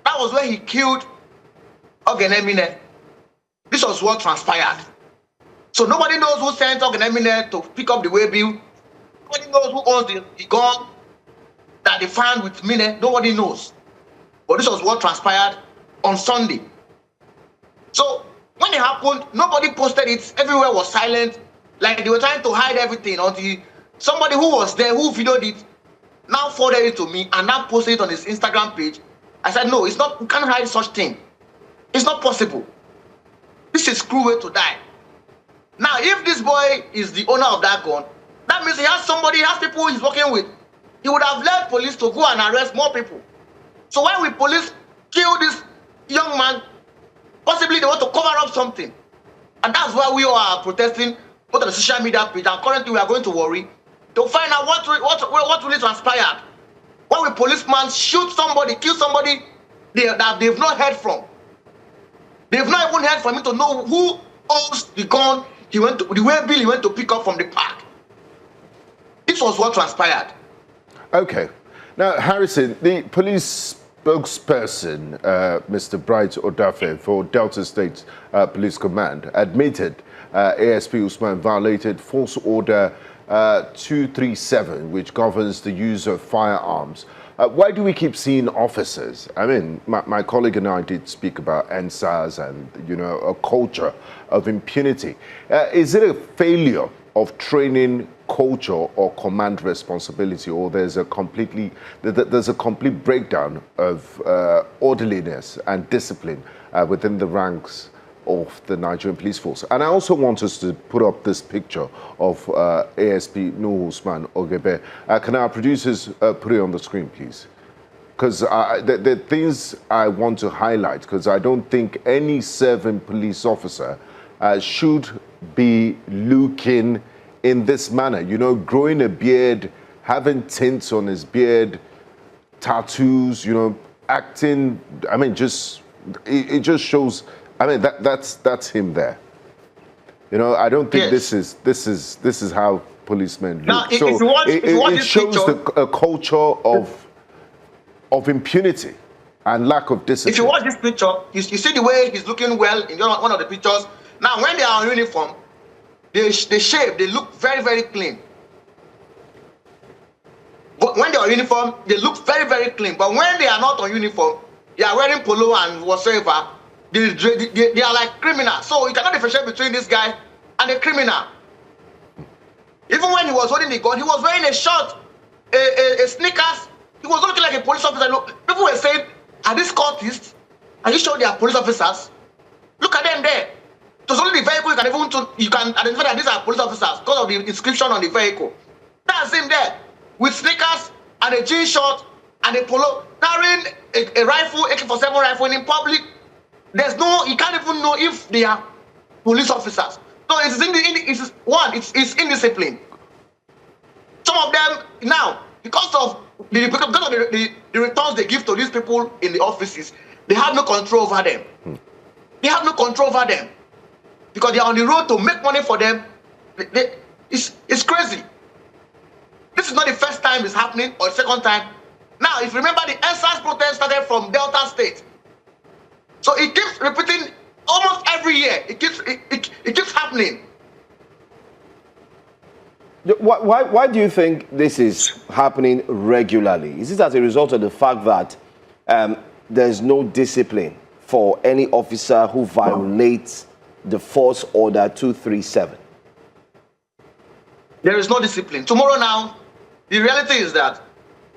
That was where he killed Ogenemine. This was what transpired. So nobody knows who sent Ogenemine to pick up the way bill. Nobody knows who owns the gun that they found with Mine. Nobody knows. But this was what transpired on Sunday. So when it happened, nobody posted it. Everywhere was silent. Like they were trying to hide everything until somebody who was there, who videoed it, now forwarded it to me and now posted it on his Instagram page. I said, no, it's not, you can't hide such thing. It's not possible. This is cruel way to die. Now, if this boy is the owner of that gun, that means he has somebody, he has people he's working with. He would have led police to go and arrest more people. So why will police kill this young man? Possibly they want to cover up something. And that's why we all are protesting both on the social media page, and currently we are going to worry to find out what really transpired. Why will policemen shoot somebody, kill somebody that they've not heard from? They've not even heard from him to know who owns the gun the way Bill he went to pick up from the park. This was what transpired. Okay. Now, Harrison, the police spokesperson, Mr. Bright Odafe for Delta State Police Command, admitted ASP Usman violated Force Order 237, which governs the use of firearms. Why do we keep seeing officers? I mean, my colleague and I did speak about NSAS and, you know, a culture of impunity. Is it a failure of training culture or command responsibility, or there's a complete breakdown of orderliness and discipline within the ranks of the Nigerian police force? And I also want us to put up this picture of ASP Nuhu Usman Ogebe. Can our producers put it on the screen, please? Because the things I want to highlight, because I don't think any serving police officer should be looking in this manner. You know, growing a beard, having tints on his beard, tattoos, you know, acting, I mean, it just shows. I mean, that's him there. You know, I don't think this is how policemen look. Now, so it shows a culture of impunity and lack of discipline. If you watch this picture, you see the way he's looking well in one of the pictures. Now, when they are in uniform, they shave, they look very, very clean. But when they are in uniform, they look very, very clean. But when they are not on uniform, they are wearing polo and whatsoever. They are like criminals. So you cannot differentiate between this guy and a criminal. Even when he was holding the gun, he was wearing a shirt, a sneakers. He was looking like a police officer. Look, people were saying, are these cultists? Are you sure they are police officers? Look at them there. It was only the vehicle you can identify that these are police officers because of the inscription on the vehicle. That's him there with sneakers and a jean shirt and a polo, carrying a rifle, AK-47 rifle in public. You can't even know if they are police officers. So it's indiscipline. Some of them now, because of the returns they give to these people in the offices, they have no control over them. They have no control over them because they are on the road to make money for them. It's crazy. This is not the first time it's happening or the second time. Now, if you remember, the NSAS protest started from Delta State. So it keeps repeating almost every year. It keeps happening. Why do you think this is happening regularly? Is it as a result of the fact that there's no discipline for any officer who violates the Force Order 237? There is no discipline. Tomorrow now, the reality is that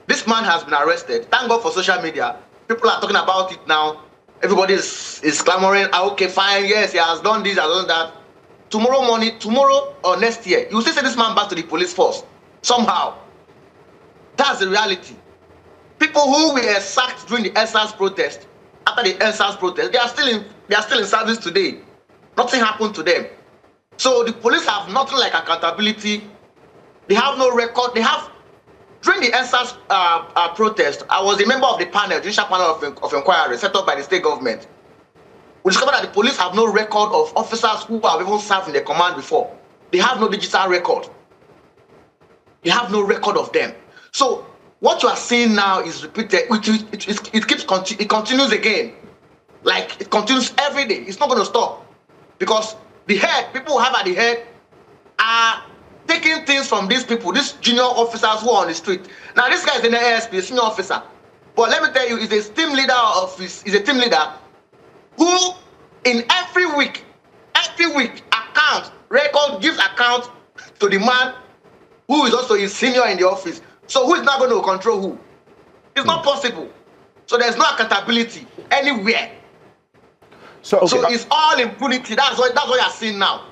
This man has been arrested. Thank God for social media. People are talking about it now. Everybody is clamoring, okay, fine, yes, he has done this, he has done that. Tomorrow or next year, you will still send this man back to the police force. Somehow. That's the reality. People who were sacked during the NSAS protest, after the NSAS protest, they are still in service today. Nothing happened to them. So the police have nothing like accountability. They have no record. During the NSAS protest, I was a member of the panel, judicial panel of inquiry set up by the state government. We discovered that the police have no record of officers who have even served in the command before. They have no digital record. They have no record of them. So what you are seeing now is repeated. It continues again. Like it continues every day. It's not going to stop because the head, people who have at the head, are taking things from these people, these junior officers who are on the street. Now this guy is an ASP, a senior officer, but let me tell you, he's a team leader who in every week gives account to the man who is also his senior in the office. So who is not going to control who? It's not possible. So there's no accountability anywhere. So it's all impunity. That's what you're seeing now.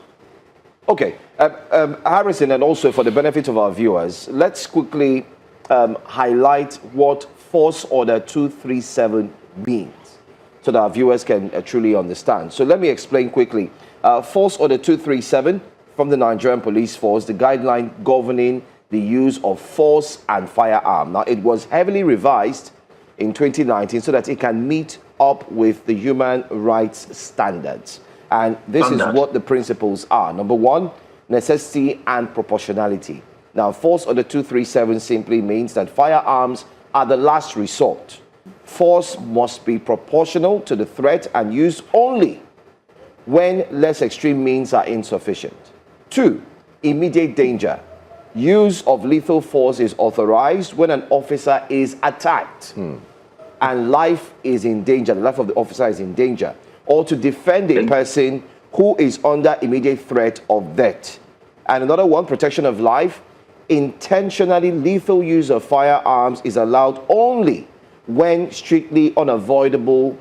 Okay, Harrison, and also for the benefit of our viewers, let's quickly highlight what Force Order 237 means so that our viewers can truly understand. So let me explain quickly. Force Order 237 from the Nigerian Police Force, the guideline governing the use of force and firearm. Now, it was heavily revised in 2019 so that it can meet up with the human rights standards. And this is what the principles are. Number one, necessity and proportionality. Now, Force Order 237 simply means that firearms are the last resort. Force must be proportional to the threat and used only when less extreme means are insufficient. Two, immediate danger. Use of lethal force is authorized when an officer is attacked and life is in danger, the life of the officer is in danger, or to defend a person who is under immediate threat of death. And another one, protection of life. Intentionally lethal use of firearms is allowed only when strictly unavoidable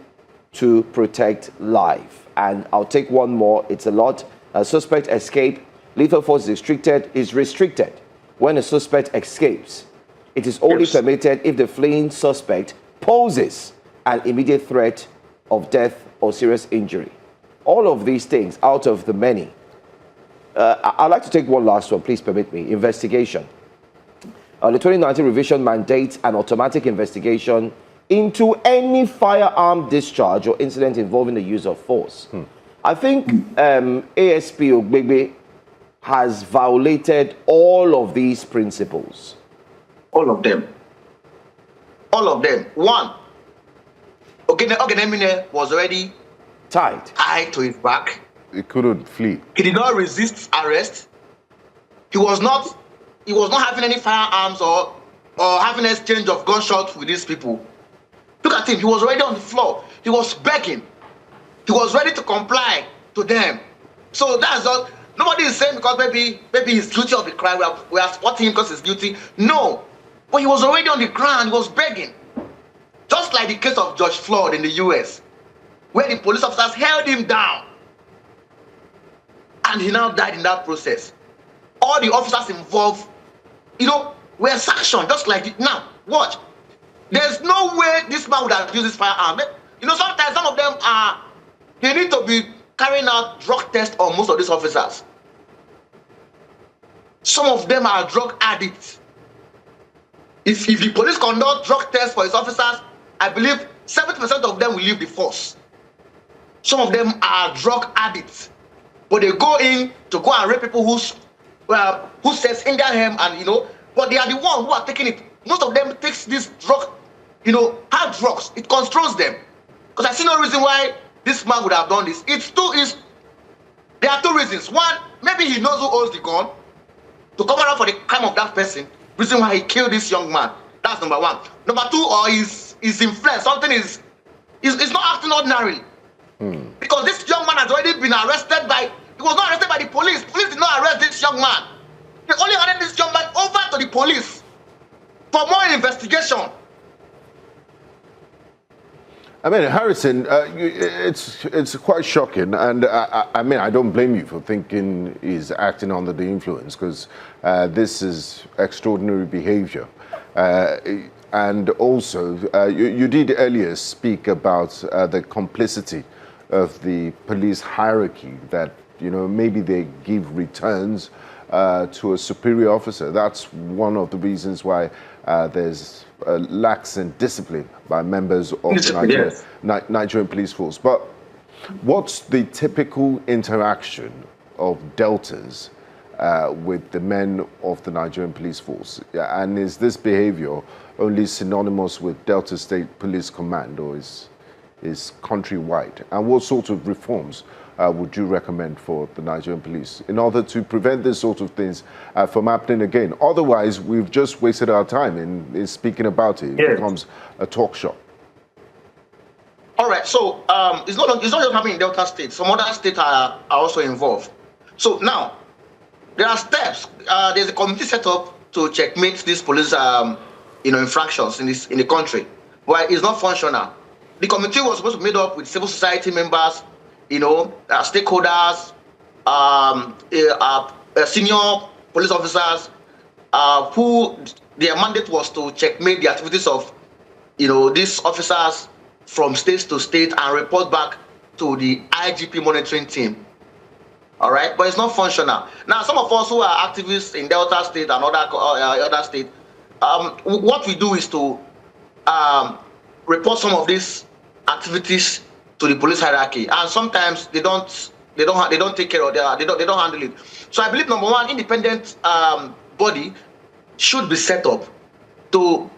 to protect life. And I'll take one more, it's a lot. A suspect escape, lethal force is restricted when a suspect escapes. It is only permitted if the fleeing suspect poses an immediate threat of death or serious injury. All of these things out of the many. I'd like to take one last one, please permit me. Investigation. The 2019 revision mandates an automatic investigation into any firearm discharge or incident involving the use of force. I think ASP Ogbegbe has violated all of these principles. All of them. All of them. One, Ogenemine was already tied to his back. He couldn't flee. He did not resist arrest. He was not having any firearms or having exchange of gunshots with these people. Look at him. He was already on the floor. He was begging. He was ready to comply to them. So that's all. Nobody is saying because maybe he's guilty of the crime. We are supporting him because he's guilty. No. But he was already on the ground. He was begging. Just like the case of George Floyd in the US, where the police officers held him down. And he now died in that process. All the officers involved, were sanctioned. Just like it. Now, watch. There's no way this man would have used his firearm. Sometimes some of them they need to be carrying out drug tests on most of these officers. Some of them are drug addicts. If the police conduct drug tests for its officers, I believe 70% of them will leave the force. Some of them are drug addicts, but they go in to go and rape people who says in their hem and but they are the ones who are taking it. Most of them takes this drug, hard drugs. It controls them. Because I see no reason why this man would have done this. There are two reasons. One, maybe he knows who owns the gun to cover up for the crime of that person. Reason why he killed this young man. That's number one. Number two, or he's influenced. Something is not acting ordinarily. Because this young man has already been arrested he was not arrested by the police. Police did not arrest this young man. They only handed this young man over to the police. for more investigation. I mean, Harrison, it's quite shocking, and I mean, I don't blame you for thinking he's acting under the influence, because this is extraordinary behavior. And also, you did earlier speak about the complicity of the police hierarchy, that, you know, maybe they give returns to a superior officer. That's one of the reasons why there's lax in discipline by members of the Nigerian police force. But what's the typical interaction of Deltas with the men of the Nigerian police force? And is this behavior only synonymous with Delta State Police Command, or is countrywide? And what sort of reforms would you recommend for the Nigerian police in order to prevent this sort of things from happening again? Otherwise, we've just wasted our time in speaking about it. It becomes a talk show. All right, so it's not just happening in Delta State. Some other states are also involved. So now, there are steps. There's a committee set up to checkmate these police infractions in the country, but it's not functional. The committee was supposed to be made up with civil society members, stakeholders, senior police officers, who their mandate was to checkmate the activities of, these officers from state to state and report back to the IGP monitoring team. All right, but it's not functional. Now, some of us who are activists in Delta State and other states, what we do is to report some of these activities to the police hierarchy, and sometimes they don't take care of they don't handle it. So I believe, number one, independent body should be set up to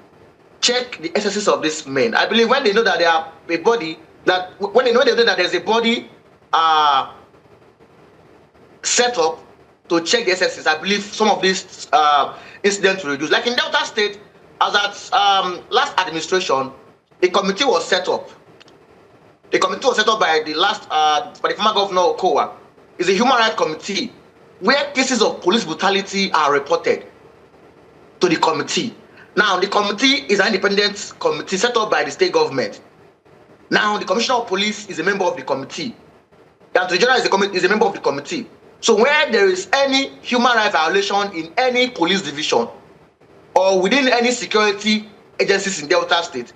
check the excesses of these men. I believe when they know that they are a body, when they know that there's a body set up to check the excesses, I believe some of these incidents will reduce. Like in Delta State, as at last administration, a committee was set up. The committee was set up by the former governor Okowa. It's a human rights committee where cases of police brutality are reported to the committee. Now, the committee is an independent committee set up by the state government. Now, the commissioner of police is a member of the committee. The attorney general is a member of the committee. So where there is any human rights violation in any police division or within any security agencies in Delta State,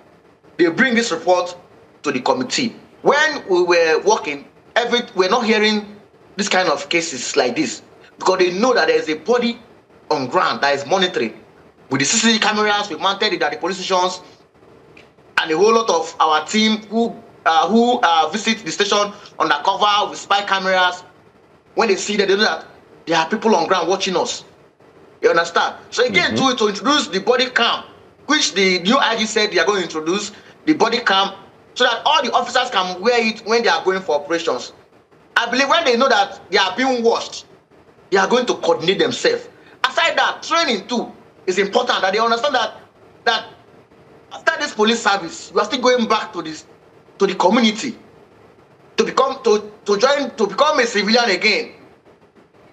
they bring this report to the committee. When we were working, we're not hearing this kind of cases like this, because they know that there is a body on ground that is monitoring. With the CCTV cameras we mounted at the police stations, and a whole lot of our team who visit the station undercover with spy cameras. When they see that, they know that there are people on ground watching us. You understand? So again, to introduce the body cam, which the new IG said they are going to introduce the body cam, so that all the officers can wear it when they are going for operations. I believe when they know that they are being watched, they are going to coordinate themselves. Aside that, training too is important, that they understand that after this police service, you are still going back to the community to become a civilian again.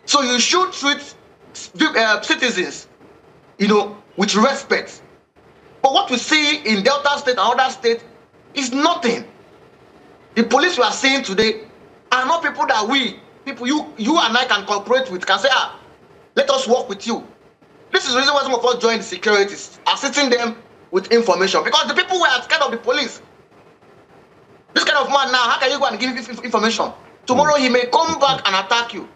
So you should treat citizens, with respect. But what we see in Delta State and other states is nothing. The police we are seeing today are not people that you and I can cooperate with, can say, let us work with you. This is the reason why some of us join the securities, assisting them with information, because the people were scared of the police. This kind of man now, how can you go and give information? Tomorrow he may come back and attack you.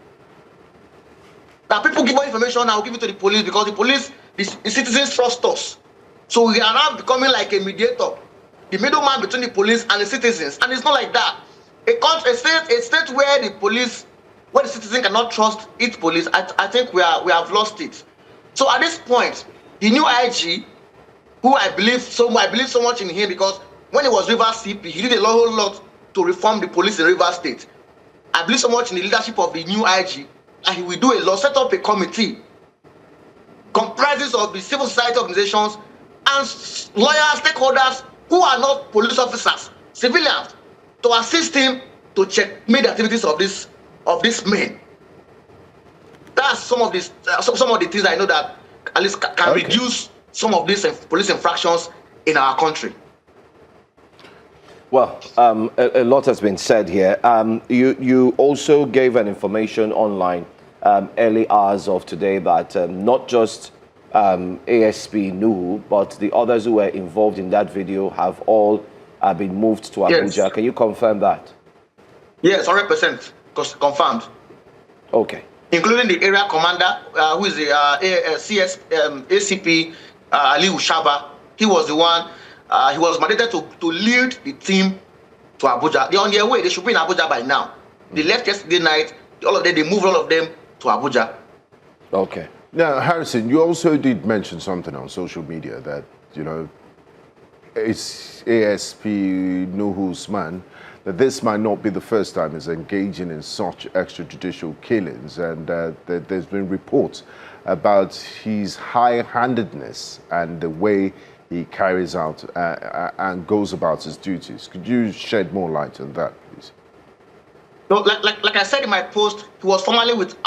That people give us information, I will give it to the police, because the police, the citizens trust us. So we are now becoming like a mediator, the middleman between the police and the citizens. And it's not like that. A state where the citizen cannot trust its police, I think we have lost it. So at this point, the new IG, who I believe so much in him, because when he was Rivers CP, he did a whole lot to reform the police in Rivers State. I believe so much in the leadership of the new IG, and he will do a lot, set up a committee comprises of the civil society organizations and lawyers, stakeholders who are not police officers, civilians, to assist him to checkmate the activities of these men. That's some of the things I know that at least can reduce some of these police infractions in our country. Well, a lot has been said here. You also gave an information online early hours of today that not just ASP Nuhu, but the others who were involved in that video have all been moved to Abuja. Yes. Can you confirm that? Yes, 100% confirmed. Okay. Including the area commander, who is the ACP Ali Ushaba. He was the one. He was mandated to lead the team to Abuja. They're on their way. They should be in Abuja by now. They left yesterday night. They moved all of them to Abuja. Okay. Now, Harrison, you also did mention something on social media that, it's ASP Nuhu's man, that this might not be the first time he's engaging in such extrajudicial killings, and there's been reports about his high-handedness and the way he carries out and goes about his duties. Could you shed more light on that, please? No, like I said in my post, he was formerly with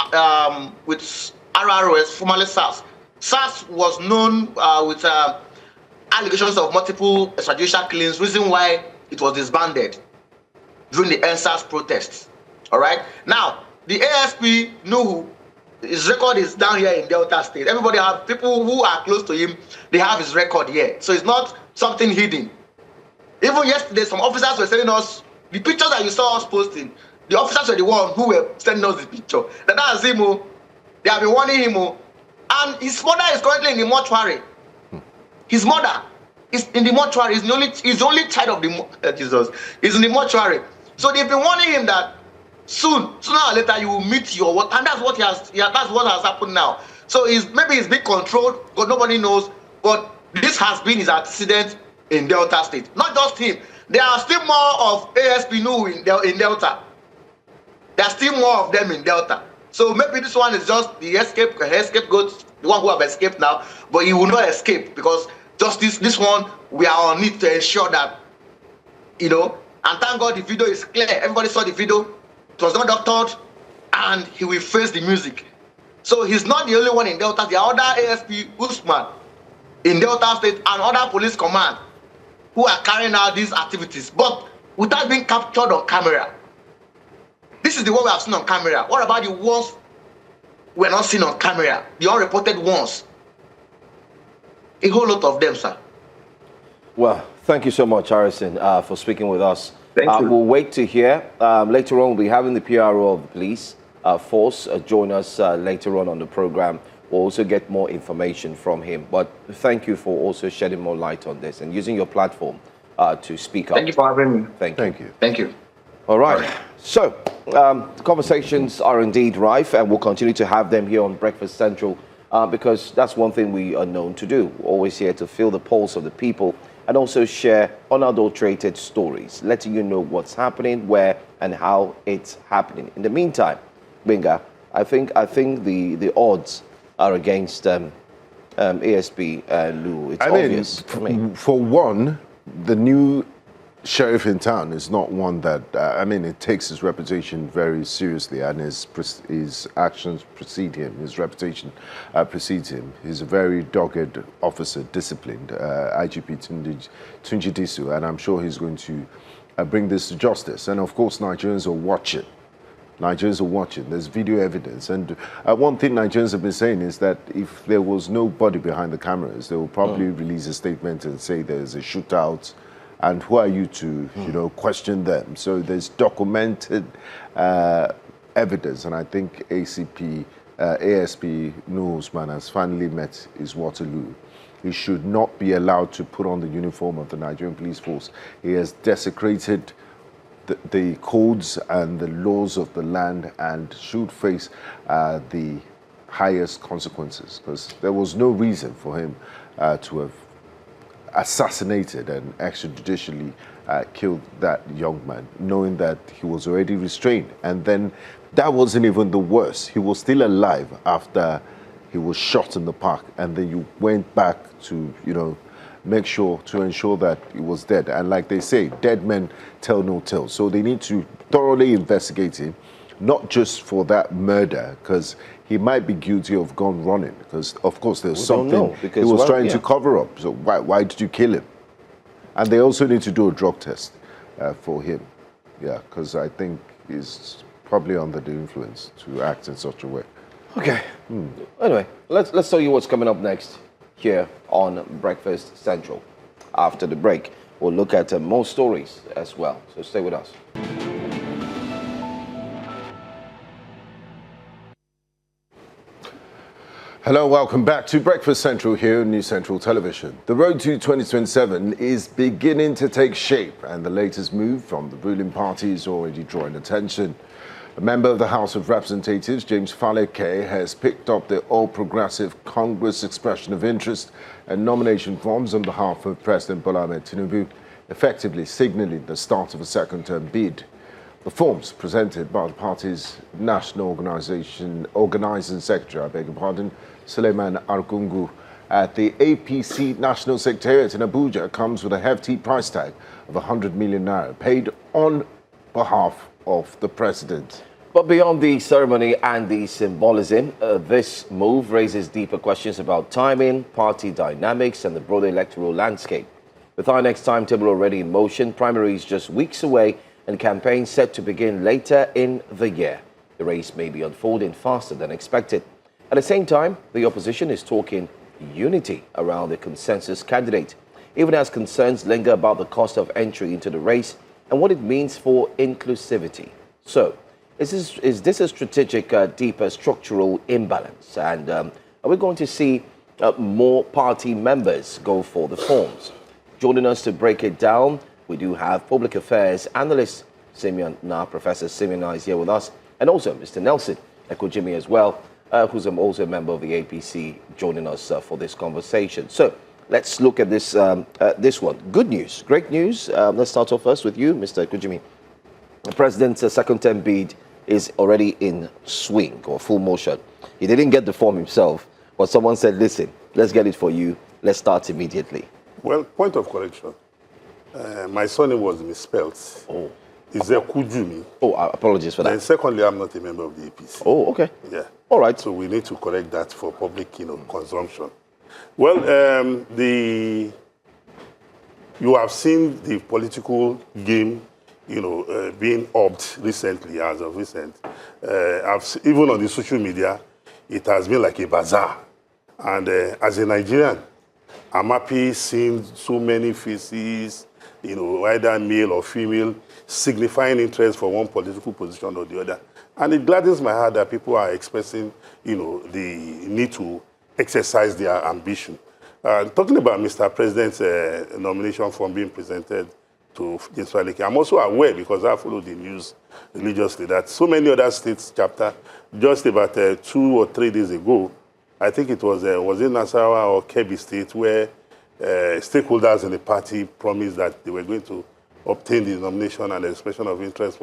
RROS, formerly SARS. SARS was known with allegations of multiple extrajudicial killings, reason why it was disbanded during the NSAS protests. All right. Now, the ASP Nuhu, his record is down here in Delta State. Everybody have people who are close to him. They have his record here, so it's not something hidden. Even yesterday, some officers were sending us the pictures that you saw us posting. The officers were the one who were sending us the picture. That's him. They have been warning him. And his mother is currently in the mortuary. His mother is in the mortuary. He's the only child of the Jesus. He's in the mortuary. So they've been warning him that sooner or later you will meet your work, and that's what has happened now. So maybe he's being controlled, because nobody knows. But this has been his accident in Delta State. Not just him. There are still more of ASP Nuhu in Delta. There are still more of them in Delta. So maybe this one is just the scapegoat, the one who have escaped now, but he will not escape, because just this one, we are on it to ensure that, and thank God the video is clear. Everybody saw the video. It was not doctored, and he will face the music. So he's not the only one in Delta. There are other ASP Usman in Delta State and other police command who are carrying out these activities, but without being captured on camera. This is the one we have seen on camera. What about the ones we're not seen on camera? The unreported ones? A whole lot of them, sir. Well, thank you so much, Harrison, for speaking with us. Thank you. We'll wait to hear. Later on, we'll be having the PRO of the police force join us later on the program. We'll also get more information from him. But thank you for also shedding more light on this and using your platform to speak up. Thank you for having me. Thank you. Thank you. All right. So, conversations are indeed rife, and we'll continue to have them here on Breakfast Central because that's one thing we are known to do. We're always here to feel the pulse of the people and also share unadulterated stories, letting you know what's happening, where, and how it's happening. In the meantime, Benga, I think the odds are against ASP Lou. It's obvious for me. For one, the new sheriff in town is not one that, it takes his reputation very seriously, and his actions precede him, his reputation precedes him. He's a very dogged officer, disciplined, IGP Tunji Disu, and I'm sure he's going to bring this to justice. And of course, Nigerians are watching. There's video evidence. And one thing Nigerians have been saying is that if there was nobody behind the cameras, they will probably release a statement and say there's a shootout. And who are you to, question them? So there's documented evidence, and I think ASP Nuhu's man has finally met his Waterloo. He should not be allowed to put on the uniform of the Nigerian police force. He has desecrated the codes and the laws of the land and should face the highest consequences, because there was no reason for him to have assassinated and extrajudicially killed that young man, knowing that he was already restrained. And then that wasn't even the worst. He was still alive after he was shot in the park, and then you went back to, ensure that he was dead. And like they say, dead men tell no tales. So they need to thoroughly investigate him, not just for that murder, because he might be guilty of gun running, because of course there's something he was trying to cover up. So why did you kill him? And they also need to do a drug test for him. Yeah, because I think he's probably under the influence to act in such a way. Okay. Anyway, let's tell you what's coming up next here on Breakfast Central. After the break, we'll look at more stories as well. So stay with us. Hello, welcome back to Breakfast Central here on New Central Television. The road to 2027 is beginning to take shape, and the latest move from the ruling party is already drawing attention. A member of the House of Representatives, James Faleke, has picked up the All Progressive Congress expression of interest and nomination forms on behalf of President Bola Ahmed Tinubu, effectively signaling the start of a second-term bid. The forms presented by the party's national organizing secretary, Suleiman Argungu, at the APC National Secretariat in Abuja comes with a hefty price tag of 100 million naira paid on behalf of the president. But beyond the ceremony and the symbolism, this move raises deeper questions about timing, party dynamics, and the broader electoral landscape. With our next timetable already in motion, primaries just weeks away, and campaigns set to begin later in the year, the race may be unfolding faster than expected. At the same time, the opposition is talking unity around the consensus candidate, even as concerns linger about the cost of entry into the race and what it means for inclusivity. So, is this a strategic, deeper structural imbalance? And are we going to see more party members go for the forms? Joining us to break it down, we do have public affairs analyst Professor Simeon is here with us, and also Mr. Nelson Ekojimi as well, who's also a member of the APC, joining us for this conversation. So let's look at this this one. Good news, great news. Let's start off first with you, Mr. Ekojimi. The president's second-term bid is already in swing or full motion. He didn't get the form himself, but someone said, "Listen, let's get it for you. Let's start immediately." Well, point of correction. My surname was misspelled. Oh. It's Kujumi. Oh, apologies for that. And secondly, I'm not a member of the APC. Oh, okay. Yeah. All right. So we need to correct that for public, consumption. Well, you have seen the political game, being upped recently, as of recent. Even on the social media, it has been like a bazaar. And as a Nigerian, I'm happy seeing so many faces, either male or female, signifying interest for one political position or the other. And it gladdens my heart that people are expressing, the need to exercise their ambition. Talking about Mr. President's nomination form being presented to James Faleke, I'm also aware, because I follow the news religiously, that so many other states chapter, just about 2 or 3 days ago, I think it was in Nasarawa or Kebbi State, where stakeholders in the party promised that they were going to obtain the nomination and expression of interest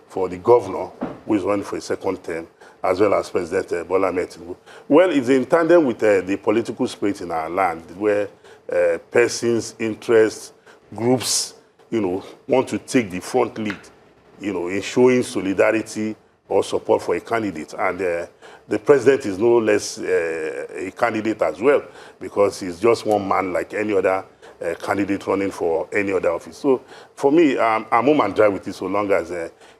for the governor, who is running for a second term, as well as President Bola Ahmed Tinubu. Well, it's in tandem with the political spirit in our land, where persons, interests, groups, want to take the front lead, in showing solidarity or support for a candidate. And the president is no less a candidate as well, because he's just one man like any other candidate running for any other office. So for me, I'm home and dry with it, so long as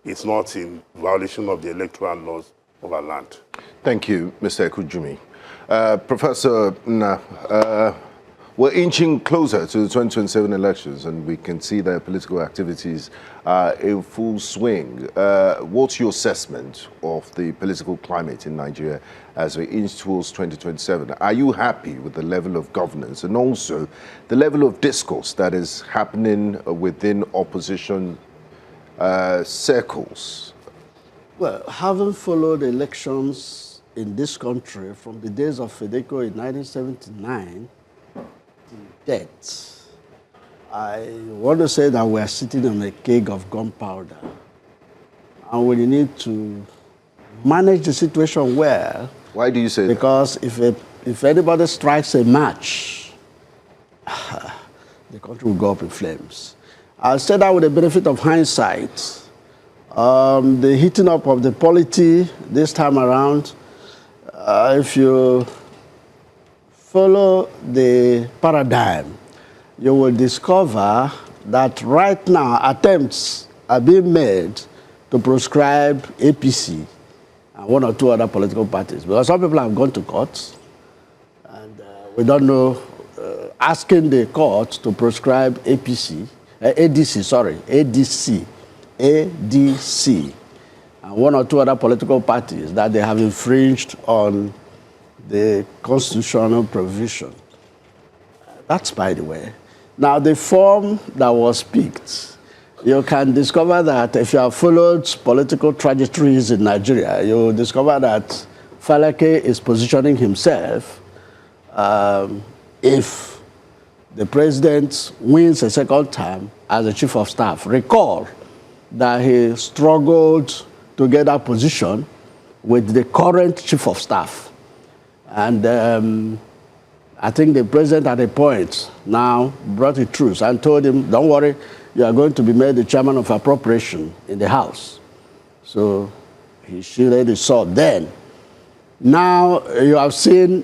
it's not in violation of the electoral laws of our land. Thank you, Mr. Ekujumi. Professor, we're inching closer to the 2027 elections, and we can see that political activities are in full swing. What's your assessment of the political climate in Nigeria as we inch towards 2027? Are you happy with the level of governance and also the level of discourse that is happening within opposition circles? Well, having followed elections in this country from the days of Fedeco in 1979 to date, I want to say that we are sitting on a keg of gunpowder. And we need to manage the situation well. Why do you say that? Because if anybody strikes a match, the country will go up in flames. I'll say that with the benefit of hindsight. The heating up of the polity this time around, if you follow the paradigm, you will discover that right now attempts are being made to proscribe APC and one or two other political parties. Because some people have gone to court, and we don't know, asking the court to proscribe ADC, and one or two other political parties that they have infringed on the constitutional provision. That's by the way. Now, the form that was picked, you can discover that if you have followed political trajectories in Nigeria, you will discover that Falake is positioning himself if the president wins a second term as the chief of staff. Recall that he struggled to get that position with the current chief of staff. And I think the president at a point now brought a truce and told him, don't worry, you are going to be made the chairman of appropriation in the House. So he shielded his sword then. Now you have seen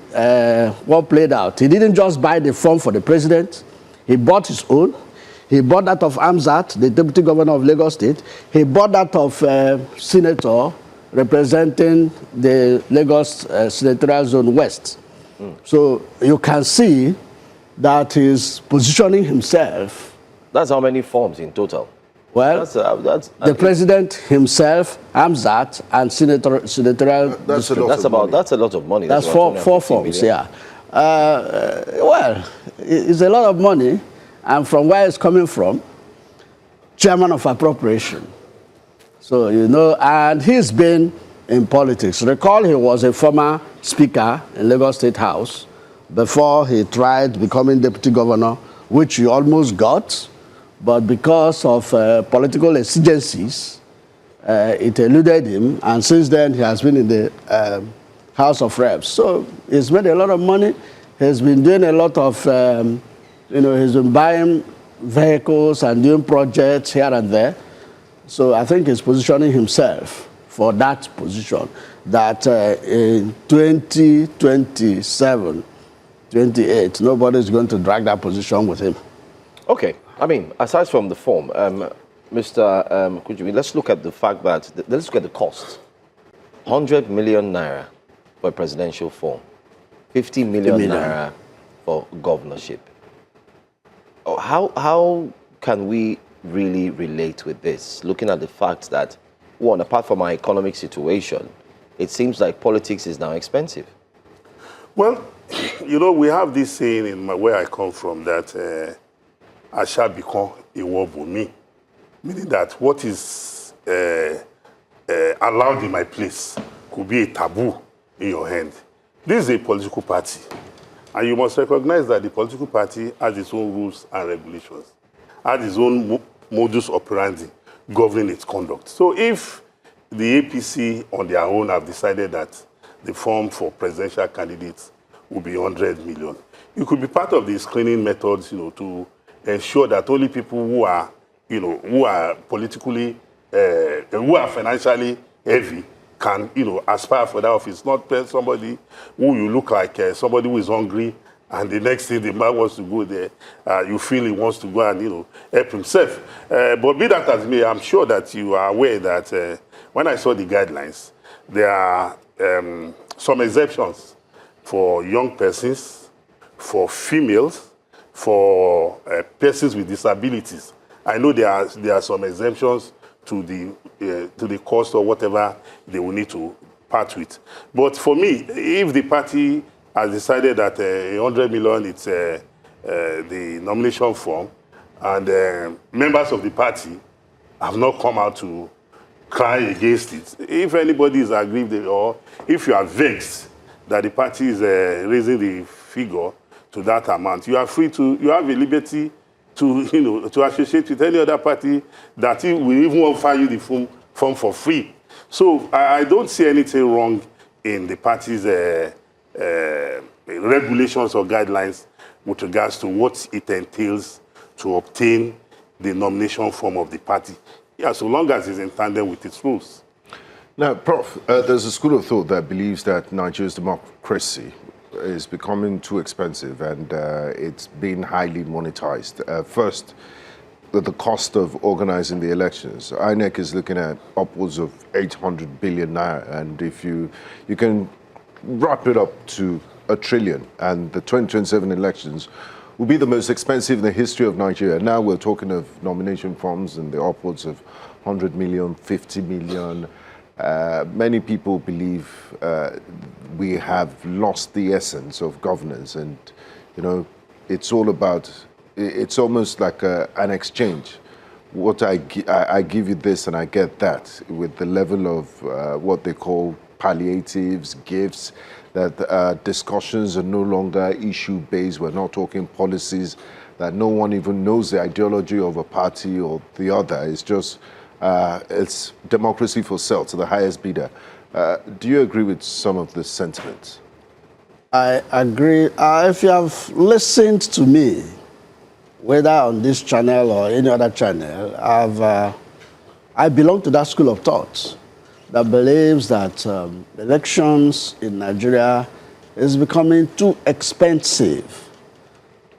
what played out. He didn't just buy the form for the president. He bought his own. He bought that of Amzat, the deputy governor of Lagos State. He bought that of senator representing the Lagos Senatorial Zone West. So you can see that he's positioning himself. That's how many forms in total? Well, that's the president himself, Amzat, and senatorial. That's a lot of money. That's four forms, yeah. Well, it's a lot of money, and from where it's coming from, chairman of appropriation. So, you know, and he's been in politics. Recall he was a former speaker in Lagos State House before he tried becoming deputy governor, which he almost got. But because of political exigencies, it eluded him, and since then he has been in the House of Reps. So he's made a lot of money. He's been doing a lot of, he's been buying vehicles and doing projects here and there. So I think he's positioning himself for that position, that in 2027, 28, nobody's going to drag that position with him. Okay. I mean, aside from the form, Mr. Kujumi, let's look at the fact that, let's look at the cost. 100 million naira for a presidential form, 50 million naira for governorship. How can we really relate with this, looking at the fact that, one, apart from our economic situation, it seems like politics is now expensive? Well, you know, we have this saying in where I come from that I shall become a wobumi, meaning that what is allowed in my place could be a taboo in your hand. This is a political party, and you must recognize that the political party has its own rules and regulations, has its own modus operandi governing its conduct. So if the APC on their own have decided that the form for presidential candidates will be 100 million, you could be part of the screening methods, you know, to ensure that only people who are, you know, who are politically, who are financially heavy can, you know, aspire for that office. Not somebody who you look like somebody who is hungry, and the next thing the man wants to go there, you feel he wants to go and, you know, help himself. But be that as may, I'm sure that you are aware that when I saw the guidelines, there are some exceptions for young persons, for females, for persons with disabilities. I know there are some exemptions to the cost or whatever they will need to part with. But for me, if the party has decided that 100 million is the nomination form, and members of the party have not come out to cry against it, if anybody is aggrieved or if you are vexed that the party is raising the figure to that amount, you are free to, you have a liberty to, you know, to associate with any other party that will even offer you the form for free. So I don't see anything wrong in the party's regulations or guidelines with regards to what it entails to obtain the nomination form of the party. Yeah, so long as it's in tandem with its rules. Now, Prof, there's a school of thought that believes that Nigeria's democracy is becoming too expensive and it's being highly monetized. First, the cost of organizing the elections. INEC is looking at upwards of 800 billion naira, and if you can wrap it up to $1 trillion, and the 2027 elections will be the most expensive in the history of Nigeria. Now we're talking of nomination forms in the upwards of 100 million, 50 million. Many people believe we have lost the essence of governance, and it's all about. It's almost like an exchange. What I give you this and I get that, with the level of what they call palliatives, gifts. That discussions are no longer issue-based. We're not talking policies. That no one even knows the ideology of a party or the other. It's just. It's democracy for sale to the highest bidder. Do you agree with some of the sentiments? I agree. If you have listened to me, whether on this channel or any other channel, I belong to that school of thought that believes that elections in Nigeria is becoming too expensive,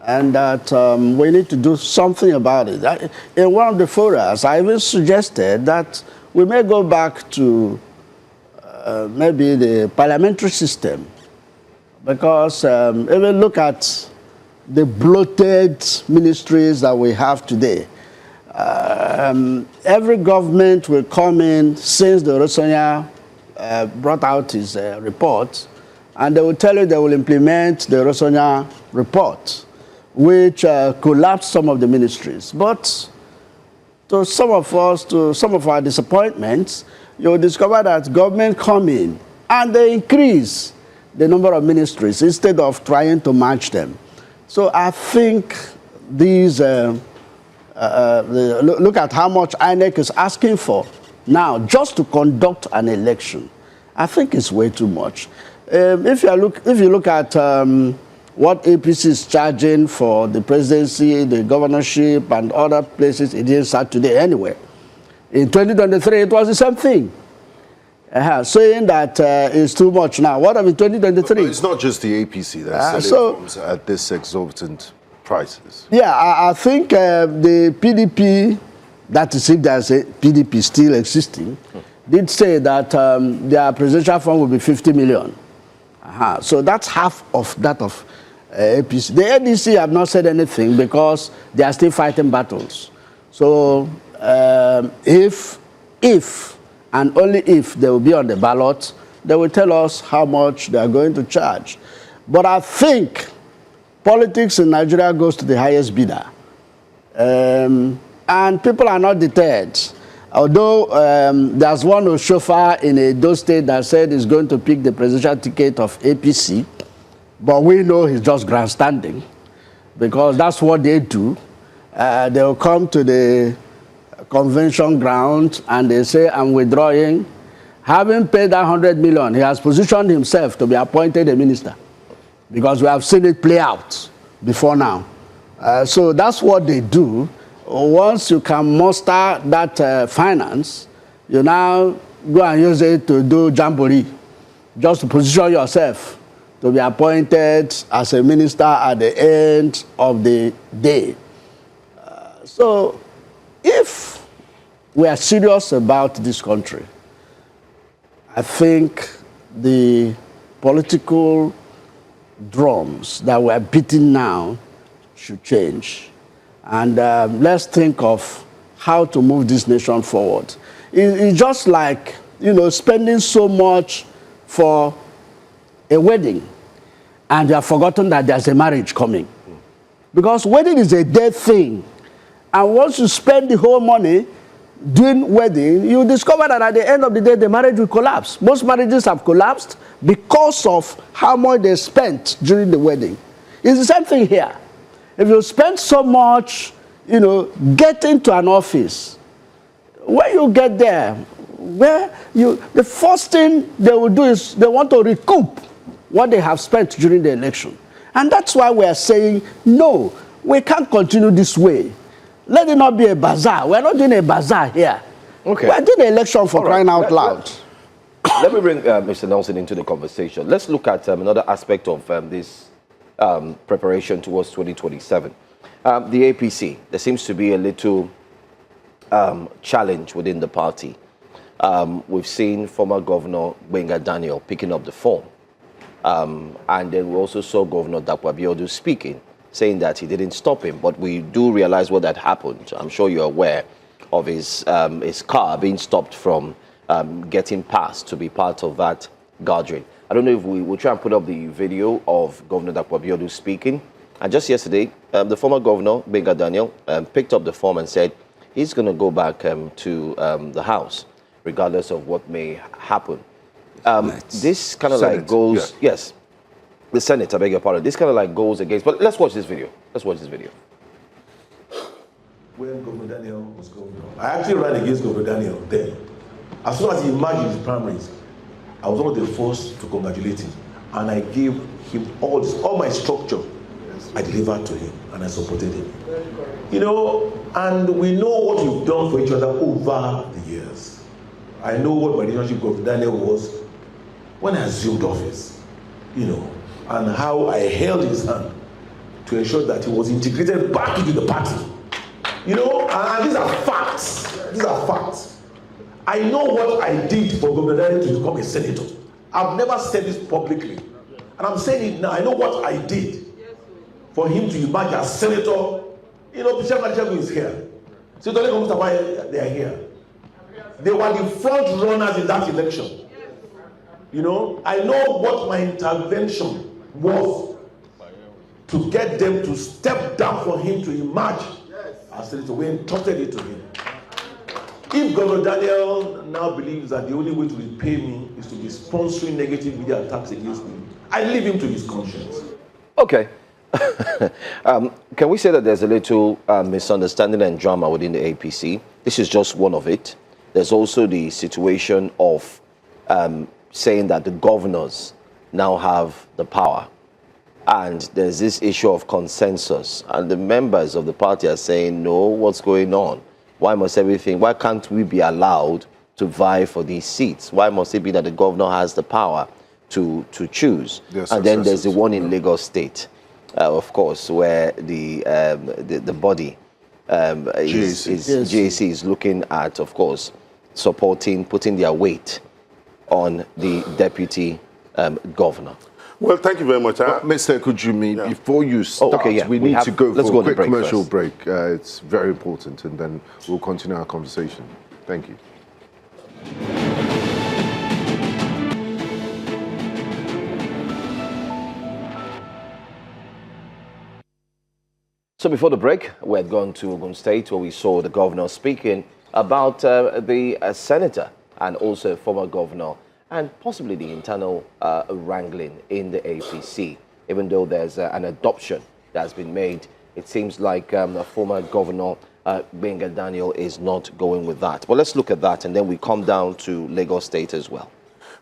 and that we need to do something about it. In one of the forums, I even suggested that we may go back to maybe the parliamentary system, because if we look at the bloated ministries that we have today, every government will come in since the Rosonya brought out his report, and they will tell you they will implement the Rosonya report, which collapsed some of the ministries. But to some of us, to some of our disappointments, you'll discover that government come in and they increase the number of ministries instead of trying to match them. So I think these, look at how much INEC is asking for now just to conduct an election. I think it's way too much. If you look at what APC is charging for the presidency, the governorship, and other places, it didn't start today anyway. In 2023, it was the same thing. Saying that it's too much now. What of in 2023? But it's not just the APC that's selling forms at this exorbitant prices. Yeah, I think the PDP, that is if there's a PDP still existing, did say that their presidential fund will be 50 million. So that's half of that of APC. The ADC have not said anything because they are still fighting battles. So if and only if they will be on the ballot, they will tell us how much they are going to charge. But I think politics in Nigeria goes to the highest bidder. And people are not deterred. Although there's one chauffeur in Edo State that said he's going to pick the presidential ticket of APC, but we know he's just grandstanding, because that's what they do. They'll come to the convention ground and they say, I'm withdrawing. Having paid that 100 million, he has positioned himself to be appointed a minister, because we have seen it play out before now. So that's what they do. Once you can muster that finance, you now go and use it to do jamboree, just to position yourself to be appointed as a minister at the end of the day. So if we are serious about this country, I think the political drums that we're beating now should change. And let's think of how to move this nation forward. It's just like, spending so much for a wedding, and you have forgotten that there's a marriage coming. Because wedding is a dead thing. And once you spend the whole money doing wedding, you discover that at the end of the day, the marriage will collapse. Most marriages have collapsed because of how much they spent during the wedding. It's the same thing here. If you spend so much, getting to an office, when you get there, the first thing they will do is they want to recoup what they have spent during the election. And that's why we are saying, no, we can't continue this way. Let it not be a bazaar. We're not doing a bazaar here. Okay. We're doing the election for crying out loud. Let me bring Mr. Nelson into the conversation. Let's look at another aspect of this preparation towards 2027. The APC, there seems to be a little challenge within the party. We've seen former Governor Gbenga Daniel picking up the phone. And then we also saw Governor Dapo Abiodun speaking, saying that he didn't stop him. But we do realize what had happened. I'm sure you're aware of his car being stopped from getting past to be part of that gathering. I don't know if we will try and put up the video of Governor Dapo Abiodun speaking. And just yesterday, the former governor, Gbenga Daniel, picked up the phone and said he's going to go back to the House, regardless of what may happen. This kind of like goes, yes, the Senate, I beg your pardon. This kind of like goes against, but let's watch this video. Let's watch this video. When Governor Daniel was governor, I actually ran against Governor Daniel then. As soon as he emerged in his primaries, I was one of the first to congratulate him. And I gave him all my structure. I delivered to him and I supported him. You know, and we know what we've done for each other over the years. I know what my relationship with Daniel was when I assumed office, you know, and how I held his hand to ensure that he was integrated back into the party. You know, and these are facts. These are facts. I know what I did for Governor Daniel to become a senator. I've never said this publicly. And I'm saying it now. I know what I did for him to emerge as senator. You know, Chairman is here. Senator Mustafa, they are here. They were the front runners in that election. You know, I know what my intervention was to get them to step down for him to emerge as senator. We entrusted it to him. If Governor Daniel now believes that the only way to repay me is to be sponsoring negative media attacks against me, I leave him to his conscience. Okay. Can we say that there's a little misunderstanding and drama within the APC? This is just one of it. There's also the situation of saying that the governors now have the power. And there's this issue of consensus. And the members of the party are saying, no, what's going on? Why can't we be allowed to vie for these seats? Why must it be that the governor has the power to choose? Yes, and then there's the one in Lagos State, of course, where the body GAC is looking at, of course, putting their weight on the deputy governor. Well, thank you very much. Mr. Kujumi, before you start, we need to go for a quick commercial break. It's very important, and then we'll continue our conversation. Thank you. So before the break, we had gone to Ogun State, where we saw the governor speaking about the senator and also a former governor, and possibly the internal wrangling in the APC. Even though there's an adoption that's been made, it seems like the former governor, Gbenga Daniel, is not going with that. But let's look at that, and then we come down to Lagos State as well.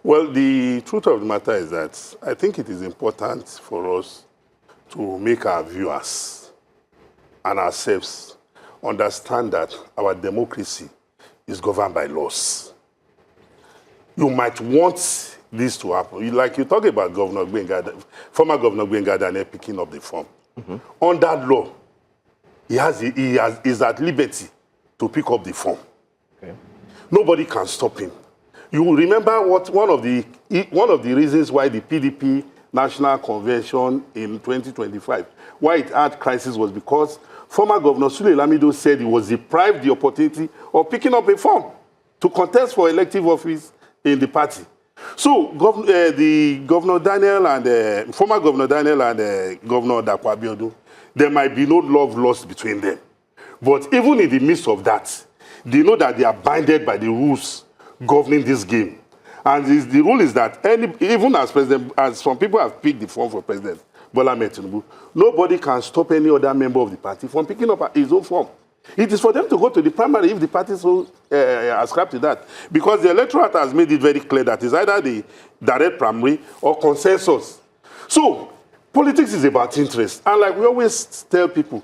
Well, the truth of the matter is that I think it is important for us to make our viewers and ourselves understand that our democracy is governed by laws. You might want this to happen. Like you talk about former Governor Gbenga Daniel picking up the phone. Mm-hmm. Under law, he is at liberty to pick up the phone. Okay. Nobody can stop him. You will remember one of the reasons why the PDP National Convention in 2025, why it had crisis, was because former Governor Sule Lamido said he was deprived the opportunity of picking up a phone to contest for elective office in the party. So the Governor Daniel and former Governor Daniel and Governor Dapo Abiodun, there might be no love lost between them. But even in the midst of that, they know that they are binded by the rules governing this game. And the rule is that even as some people have picked the phone for President Bola Ahmed Tinubu, nobody can stop any other member of the party from picking up his own form. It is for them to go to the primary if the party so ascribe to that. Because the electorate has made it very clear that it's either the direct primary or consensus. So, politics is about interest. And like we always tell people,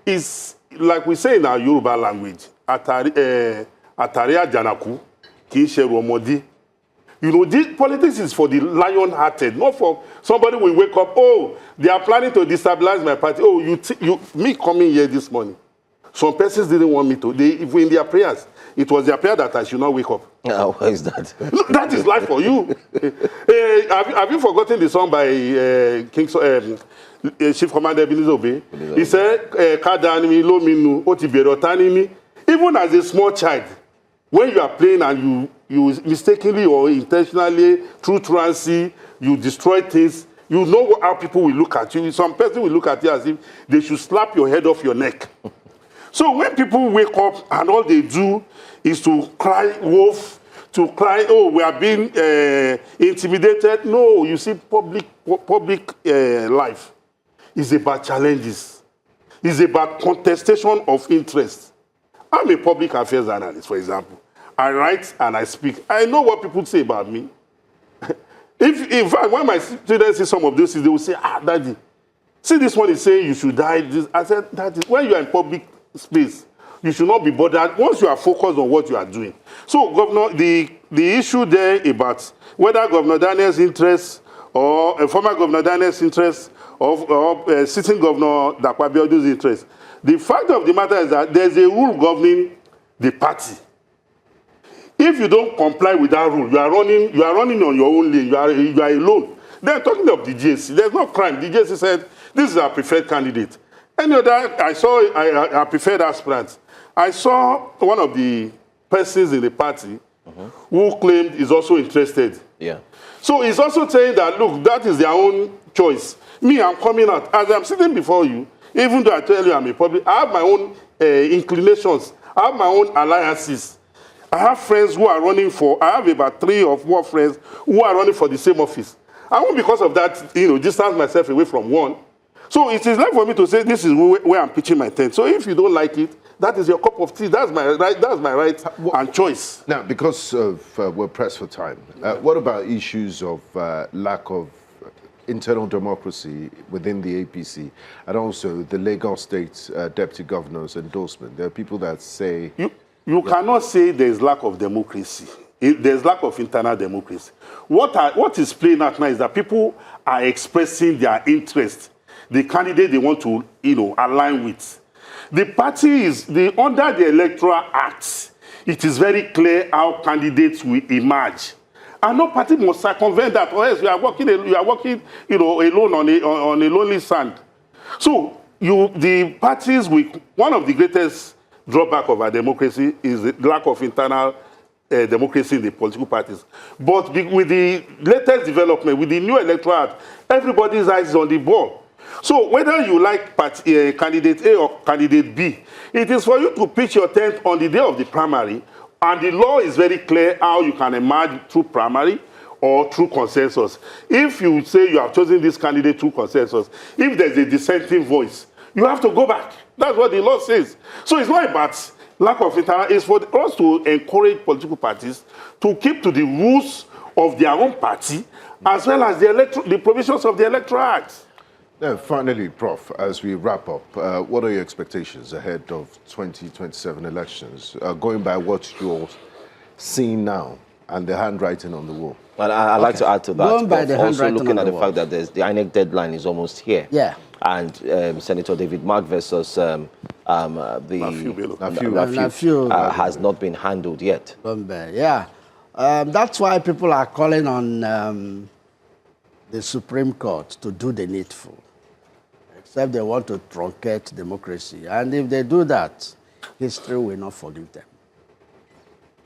it's like we say in our Yoruba language, àtàrí àjànàkú kì í ṣẹrù ọmọdé. You know, this politics is for the lion-hearted, not for somebody will wake up, oh, they are planning to destabilize my party. Oh, me coming here this morning. Some persons didn't want me to. In their prayers, it was their prayer that I should not wake up. Why is that? Look, that is life for you. Have you forgotten the song by Chief Commander Bilizobe? He said, even as a small child, when you are playing and you mistakenly or intentionally, through truancy, you destroy things, you know how people will look at you. Some person will look at you as if they should slap your head off your neck. So when people wake up and all they do is to cry wolf, to cry, oh, we are being intimidated. No, you see, public life is about challenges. It's about contestation of interest. I'm a public affairs analyst, for example. I write and I speak. I know what people say about me. In fact, when my students see some of those things, they will say, Daddy, see this one is saying you should die. I said, Daddy, when you are in public space, you should not be bothered once you are focused on what you are doing. So, Governor, the issue there about whether Governor Daniel's interest or former Governor Daniel's interest or sitting Governor Dapo Abiodun's interest, the fact of the matter is that there's a rule governing the party. If you don't comply with that rule, you are running on your own lane. You are alone. Then talking of the GSC, there's no crime. The GSC said this is our preferred candidate. Any other, I saw I preferred aspirants. I saw one of the persons in the party who claimed he's also interested. Yeah. So he's also saying that, look, that is their own choice. Me, I'm coming out. As I'm sitting before you, even though I tell you I'm a public, I have my own inclinations. I have my own alliances. I have friends who are running for, I have about 3 or 4 friends who are running for the same office. I won't, because of that, distance myself away from one. So it is not for me to say this is where I'm pitching my tent. So if you don't like it, that is your cup of tea. That's my right and choice. Now, because we're pressed for time, what about issues of lack of internal democracy within the APC and also the Lagos State Deputy Governor's endorsement? There are people that say... You cannot say there's lack of democracy. There's lack of internal democracy. What is playing out now is that people are expressing their interest, the candidate they want to, align with. The party is under the Electoral Act. It is very clear how candidates will emerge, and no party must circumvent that, or else you are working, alone on a lonely sand. So the parties with one of the greatest drawback of our democracy is the lack of internal democracy in the political parties. But with the latest development, with the new electoral act, everybody's eyes is on the ball. So whether you like candidate A or candidate B, it is for you to pitch your tent on the day of the primary, and the law is very clear how you can emerge through primary or through consensus. If you say you have chosen this candidate through consensus, if there's a dissenting voice, you have to go back. That's what the law says. So it's not about lack of internal. It's for us to encourage political parties to keep to the rules of their own party, as well as the provisions of the Electoral Act. Now, finally, Prof, as we wrap up, what are your expectations ahead of 2027 elections, going by what you're seeing now and the handwriting on the wall? Well, I'd like to add to that. Going by the also looking on at the the fact that the INEC deadline is almost here. Yeah. And Senator David Mark versus the Nafiu has not been handled yet. Yeah. That's why people are calling on the Supreme Court to do the needful, except they want to truncate democracy. And if they do that, history will not forgive them.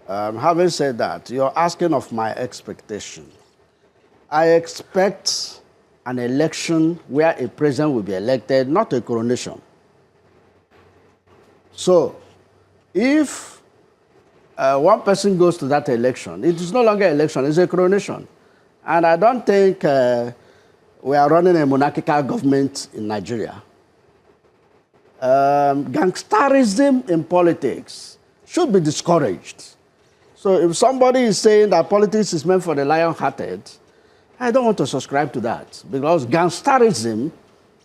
Having said that, you're asking of my expectation. I expect an election where a president will be elected, not a coronation. So, if one person goes to that election, it is no longer an election, it's a coronation. And I don't think we are running a monarchical government in Nigeria. Gangsterism in politics should be discouraged. So if somebody is saying that politics is meant for the lion-hearted, I don't want to subscribe to that, because gangsterism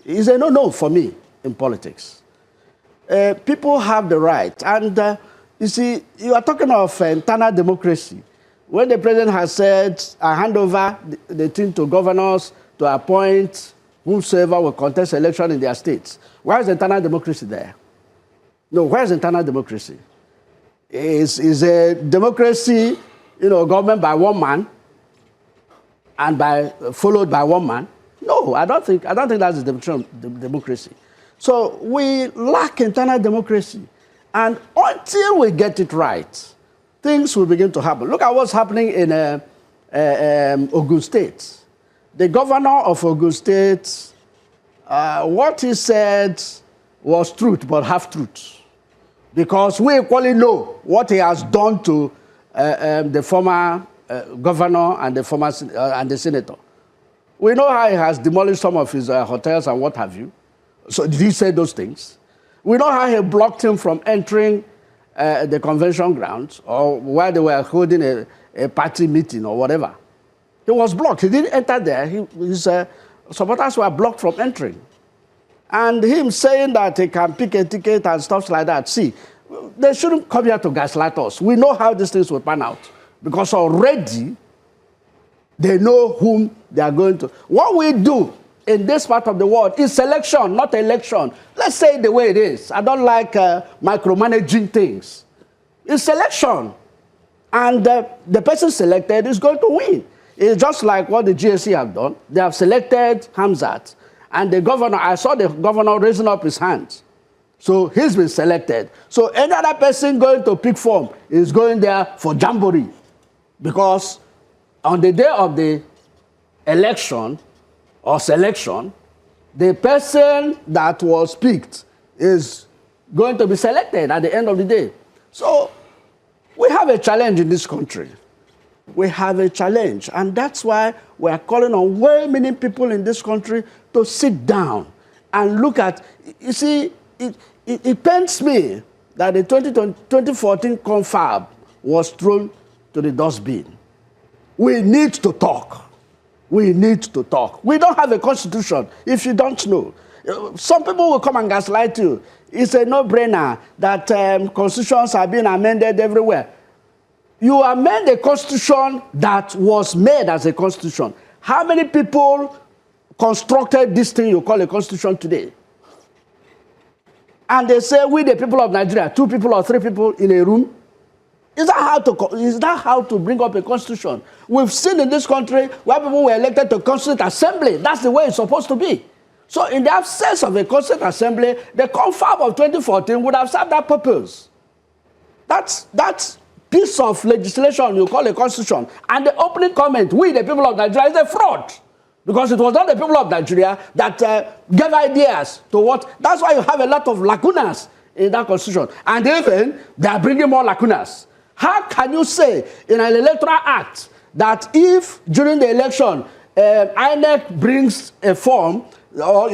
is a no-no for me in politics. People have the right, and You see, you are talking of internal democracy. When the president has said, I hand over the thing to governors to appoint whomsoever will contest election in their states, where is internal democracy there? No, where is internal democracy? Is a democracy, government by one man and followed by one man? No, I don't think that's the definition of democracy. So we lack internal democracy. And until we get it right, things will begin to happen. Look at what's happening in Ogun State. The governor of Ogun State, what he said was truth, but half-truth. Because we equally know what he has done to the former governor and the senator. We know how he has demolished some of his hotels and what have you. So did he say those things? We know how he blocked him from entering the convention grounds or while they were holding a party meeting or whatever. He was blocked. He didn't enter there. His supporters were blocked from entering. And him saying that he can pick a ticket and stuff like that. See, they shouldn't come here to gaslight us. We know how these things will pan out. Because already, they know whom they are going to. What we do in this part of the world is selection, not election. Let's say it the way it is. I don't like micromanaging things. It's selection. And the person selected is going to win. It's just like what the GSC have done. They have selected Hamzat. And the governor, I saw the governor raising up his hands. So he's been selected. So any other person going to pick form is going there for jamboree. Because on the day of the election or selection, the person that was picked is going to be selected at the end of the day. So we have a challenge in this country. We have a challenge. And that's why we are calling on well-meaning people in this country to sit down and look at, you see, it pains me that the 2014 confab was thrown to the dustbin. We need to talk. We need to talk. We don't have a constitution, if you don't know. Some people will come and gaslight you. It's a no-brainer that constitutions are being amended everywhere. You amend a constitution that was made as a constitution. How many people constructed this thing you call a constitution today? And they say, we the people of Nigeria, 2 people or 3 people in a room. Is that how to bring up a constitution? We've seen in this country where people were elected to Constituent Assembly. That's the way it's supposed to be. So in the absence of a Constituent Assembly, the confab of 2014 would have served that purpose. That's piece of legislation you call a constitution. And the opening comment, we the people of Nigeria, is a fraud. Because it was not the people of Nigeria that gave ideas to what. That's why you have a lot of lacunas in that constitution. And even they are bringing more lacunas. How can you say in an electoral act that if during the election INEC brings a form, or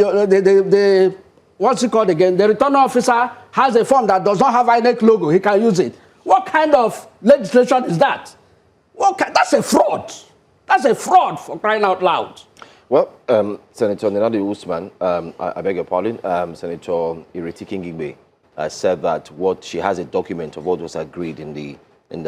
what's it called again? The returning officer has a form that does not have INEC logo, he can use it. What kind of legislation is that? That's a fraud. That's a fraud, for crying out loud. Well, Senator Nenadi Usman, I beg your pardon, Senator Ireti Kingigbe said that she has a document of what was agreed in the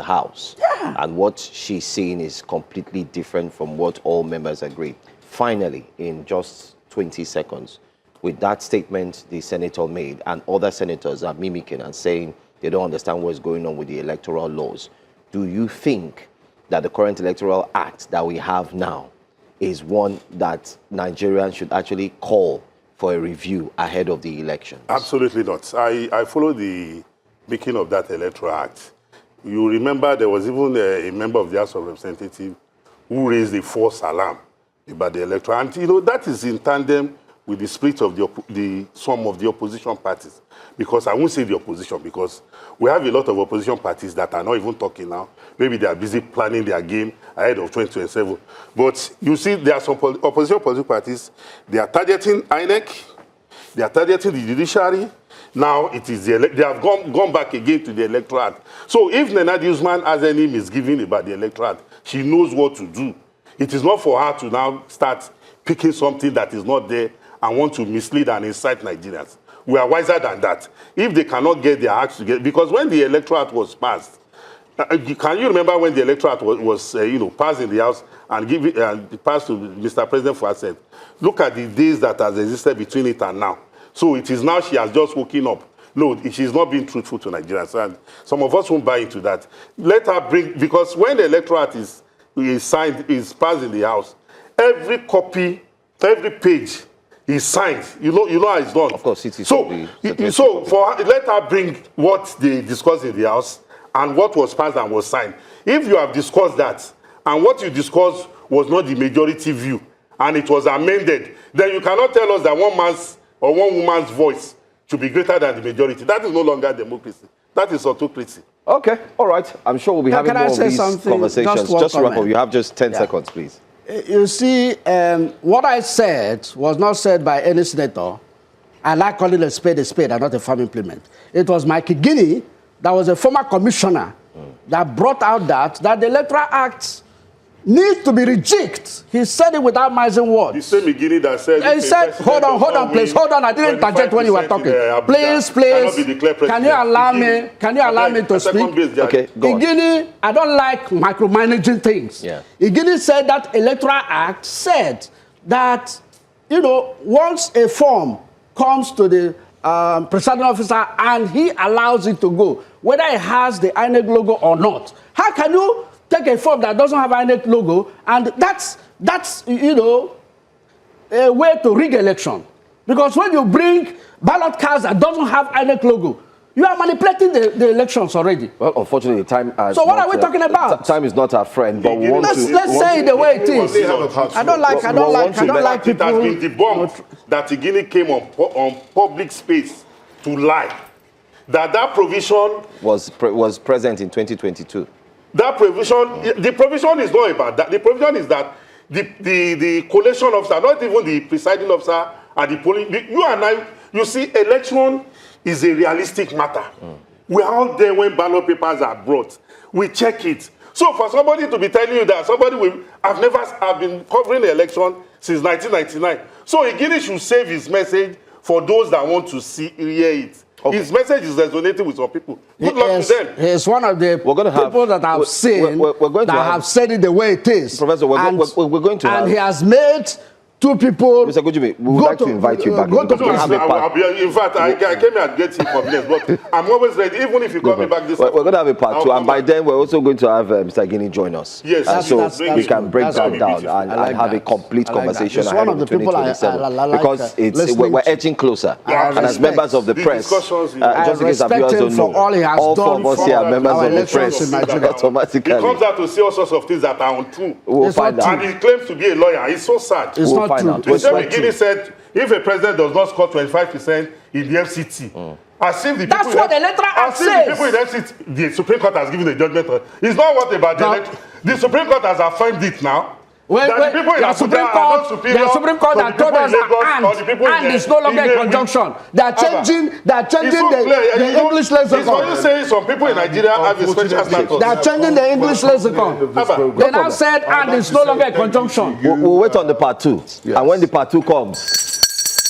House. Yeah. And what she's seeing is completely different from what all members agreed. Finally, in just 20 seconds, with that statement the senator made, and other senators are mimicking and saying they don't understand what's going on with the electoral laws, do you think that the current electoral act that we have now is one that Nigerians should actually call for a review ahead of the elections? Absolutely not. I follow the making of that electoral act. You remember there was even a member of the House of Representatives who raised a false alarm about the electoral. And that is in tandem with the split of some of the opposition parties. Because I won't say the opposition, because we have a lot of opposition parties that are not even talking now. Maybe they are busy planning their game ahead of 2027. But you see, there are some opposition political parties, they are targeting INEC, they are targeting the judiciary. Now it is they have gone back again to the electoral act. So if Nenadi Usman has any misgiving about the electoral act, she knows what to do. It is not for her to now start picking something that is not there and want to mislead and incite Nigerians. we are wiser than that. If they cannot get their acts together, because when the Electoral Act was passed, can you remember when the Electoral Act was passed in the House and passed to Mr. President for assent? Look at the days that has existed between it and now. So it is now she has just woken up. No, she's not being truthful to Nigerians. And some of us won't buy into that. Let her bring, because when the Electoral Act is passed in the House, every copy, every page is signed. You know how it's done. Of course, it is. So let her bring what they discussed in the House and what was passed and was signed. If you have discussed that, and what you discussed was not the majority view, and it was amended, then you cannot tell us that one man's or one woman's voice should be greater than the majority. That is no longer democracy. That is autocracy. Okay, all right. I'm sure we'll be having more of these conversations. Just wrap up. You have just 10 seconds, please. You see, what I said was not said by any senator. I like calling a spade and not a farm implement. It was Mike Guinea, that was a former commissioner, that brought out that the Electoral Act needs to be rejected. He said it without mincing words. The same McGinney that said... He said, hold on, please. Hold on. I didn't interject when you were talking. Please. Can you allow me to speak? Okay, go on. McGinney, I don't like micromanaging things. Yeah. McGinney said that Electoral Act said that, once a form comes to the presiding officer and he allows it to go, whether it has the INEC logo or not, how can you take a form that doesn't have INEC logo, and that's a way to rig election? Because when you bring ballot cards that doesn't have INEC logo, you are manipulating the elections already. Well, unfortunately, time has So what are we talking about? Time is not our friend, but we want let's say it the way it is. I don't like people. It has been debunked that Guinea came on public space to lie. That provision was present in 2022. That provision, the provision is not about that. The provision is that the collation officer, not even the presiding officer, and the polling. You and I, you see, election is a realistic matter. We are out there when ballot papers are brought. We check it. So for somebody to be telling you that I've been covering the election since 1999. So Guinea should save his message for those that want to hear it. Okay. His message is resonating with some people. Good luck to them. He's one of the people that I've seen that have said it the way it is. Professor, we're going to and he has made two people. Mr. Gujimi, we would like to invite you back. In fact, I came here to get inconvenience, but I'm always ready, even if you call me back this We're going to have a part two, and by then we're also going to have Mr. Guinea join us. Yes, so we can break that down and have a complete conversation. It's one of the people I like because we're edging closer. And as members of the press, just in case our viewers don't know, all four of us here are members of the press. Automatically. He comes out to say all sorts of things that are untrue. We'll find out. And he claims to be a lawyer. It's so sad. We'll find out. Mr. McGinney said, if a president does not score 25% in the FCT, as if the that's people what the Electoral Act says. The people in the FCT, the Supreme Court has given a judgment on. It's not what about the electoral. The Supreme Court has affirmed it now. The Supreme Court has told us that and is no longer in conjunction. They are changing the English lexicon. It's what you say some people in Nigeria have a special status. They are changing the English lexicon. They now said and is no longer in conjunction. We'll wait on the part two. And when the part two comes,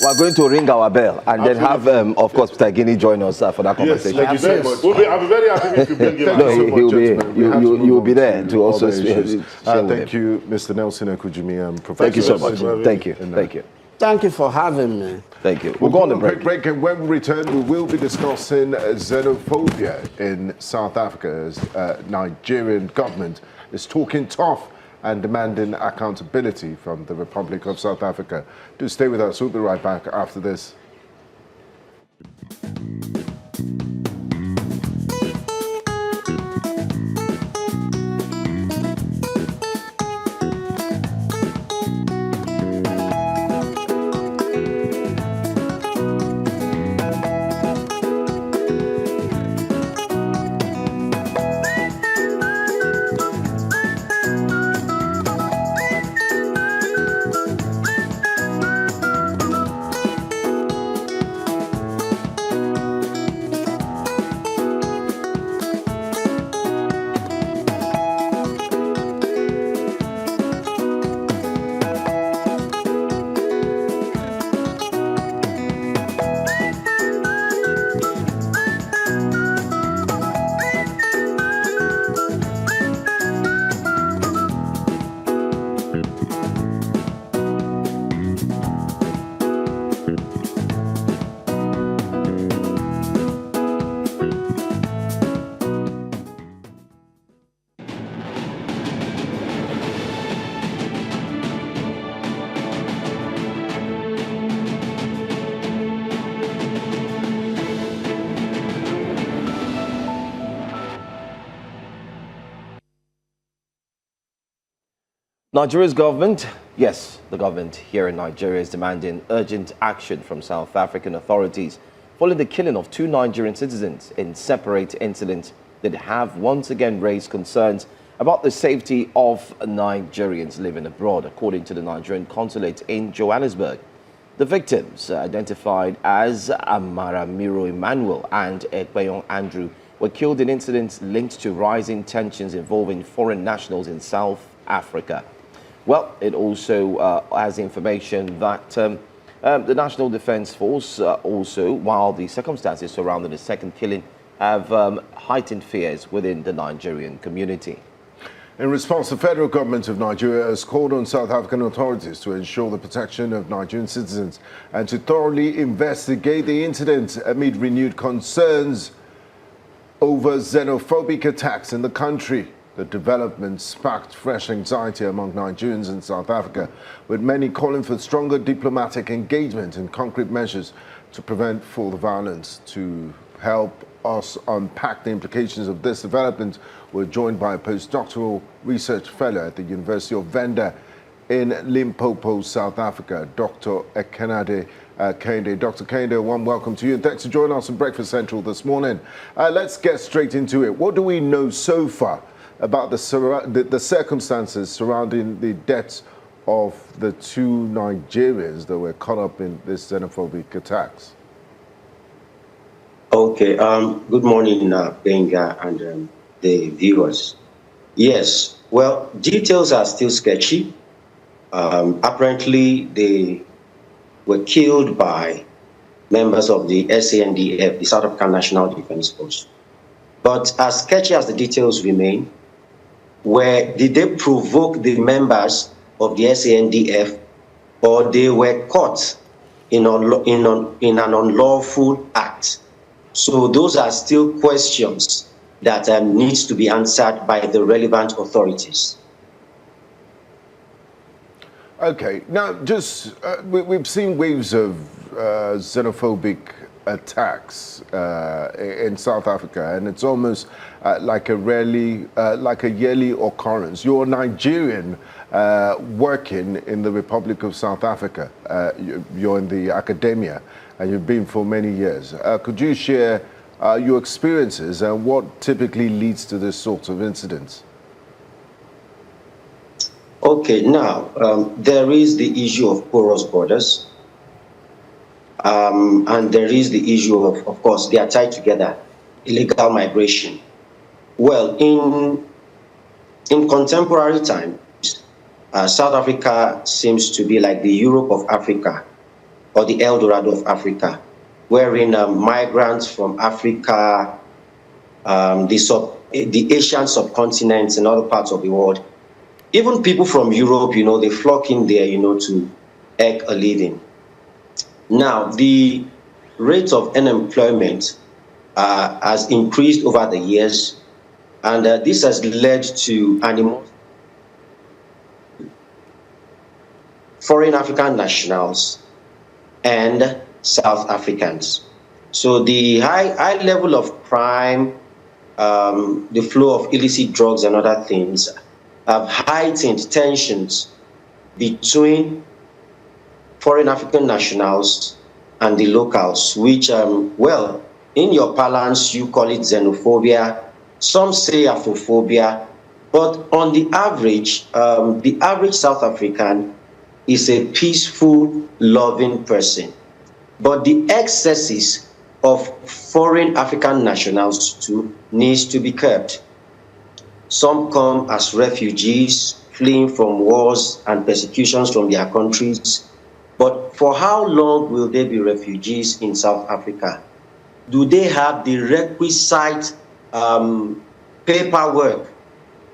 we are going to ring our bell and then have, of course, Mr. Guinea join us for that conversation. Yes, thank you so much. I'll be very happy if you bring him. No, he'll be there to also speak. Thank you, Mr. Nelson Ekujimi, Professor. Thank you so much. Thank you. Thank you for having me. Thank you. We'll go on the break. And when we return, we will be discussing xenophobia in South Africa as Nigerian government is talking tough and demanding accountability from the Republic of South Africa. Do stay with us. We'll be right back after this. Nigeria's government, yes, the government here in Nigeria is demanding urgent action from South African authorities following the killing of 2 Nigerian citizens in separate incidents that have once again raised concerns about the safety of Nigerians living abroad, according to the Nigerian consulate in Johannesburg. The victims, identified as Amaramiro Emmanuel and Ekpeyon Andrew, were killed in incidents linked to rising tensions involving foreign nationals in South Africa. Well, it also has information that the National Defence Force also, while the circumstances surrounding the second killing have heightened fears within the Nigerian community. In response, the federal government of Nigeria has called on South African authorities to ensure the protection of Nigerian citizens and to thoroughly investigate the incident amid renewed concerns over xenophobic attacks in the country. The development sparked fresh anxiety among Nigerians in South Africa, with many calling for stronger diplomatic engagement and concrete measures to prevent further violence. To help us unpack the implications of this development, we're joined by a postdoctoral research fellow at the University of Venda in Limpopo, South Africa, Dr. Ekenade Kende. Dr. Kende, a warm welcome to you, and thanks for joining us on Breakfast Central this morning. Let's get straight into it. What do we know so far about the circumstances surrounding the deaths of the 2 Nigerians that were caught up in this xenophobic attacks? Okay, good morning, Benga and the viewers. Yes, well, details are still sketchy. Apparently, they were killed by members of the SANDF, the South African National Defence Force. But as sketchy as the details remain, did they provoke the members of the SANDF, or they were caught in an unlawful act? So those are still questions that needs to be answered by the relevant authorities. Okay, now just we've seen waves of xenophobic attacks in South Africa, and it's almost like a yearly occurrence. You're a Nigerian working in the Republic of South Africa. You're in the academia, and you've been for many years. Could you share your experiences and what typically leads to this sort of incidents? Okay, now, there is the issue of porous borders, and there is the issue of course, they are tied together, illegal migration. Well, in contemporary times, South Africa seems to be like the Europe of Africa, or the El Dorado of Africa, wherein migrants from Africa, the Asian subcontinent and other parts of the world, even people from Europe, they flock in there, to eke a living. Now, the rate of unemployment has increased over the years, and this has led to foreign African nationals and South Africans. So the high level of crime, the flow of illicit drugs and other things have heightened tensions between foreign African nationals and the locals, which, well, in your parlance, you call it xenophobia. Some say Afrophobia, but on the average South African is a peaceful, loving person. But the excesses of foreign African nationals too needs to be curbed. Some come as refugees, fleeing from wars and persecutions from their countries. But for how long will they be refugees in South Africa? Do they have the requisite paperwork?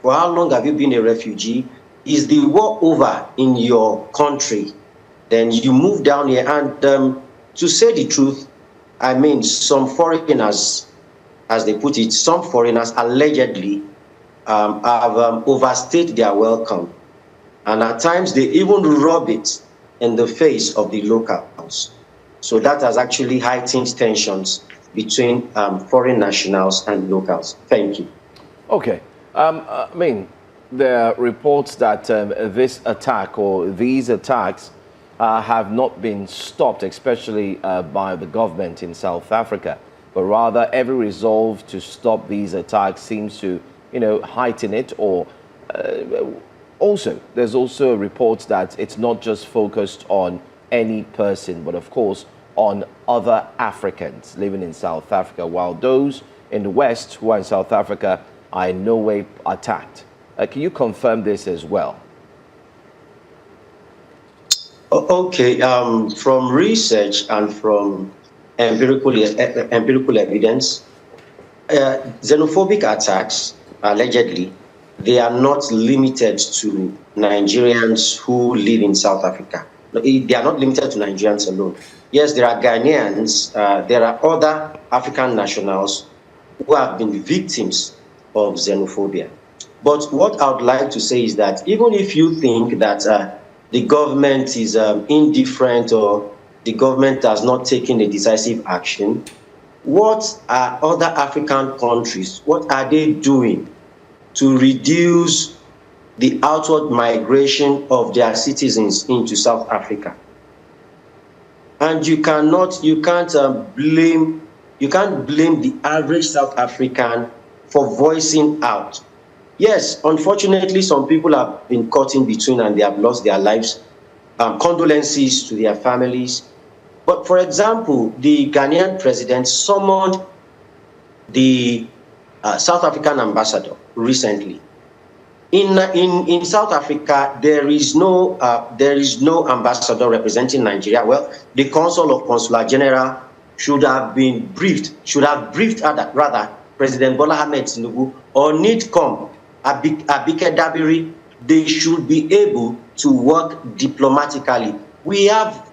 For how long have you been a refugee? Is the war over in your country? Then you move down here, and to say the truth, I mean, some foreigners, as they put it, some foreigners allegedly have overstayed their welcome. And at times they even rub it in the face of the locals. So that has actually heightened tensions between foreign nationals and locals. Thank you. Okay. I mean, there are reports that this attack or these attacks have not been stopped, especially by the government in South Africa, but rather every resolve to stop these attacks seems to, heighten it. Or also, there's also reports that it's not just focused on any person, but of course on other Africans living in South Africa, while those in the West who are in South Africa are in no way attacked. Can you confirm this as well? Okay, from research and from empirical evidence, xenophobic attacks, allegedly, they are not limited to Nigerians who live in South Africa. They are not limited to Nigerians alone. Yes, there are Ghanaians, there are other African nationals who have been victims of xenophobia. But what I would like to say is that even if you think that the government is indifferent or the government has not taken a decisive action, what are other African countries, what are they doing to reduce the outward migration of their citizens into South Africa? And you can't blame the average South African for voicing out. Yes, unfortunately, some people have been caught in between and they have lost their lives. Condolences to their families. But for example, the Ghanaian president summoned the South African ambassador recently. In South Africa, there is no ambassador representing Nigeria. Well, the consul of consular general should have briefed President Bola Ahmed Tinubu or NIDCOM, Abike Dabiri. They should be able to work diplomatically. We have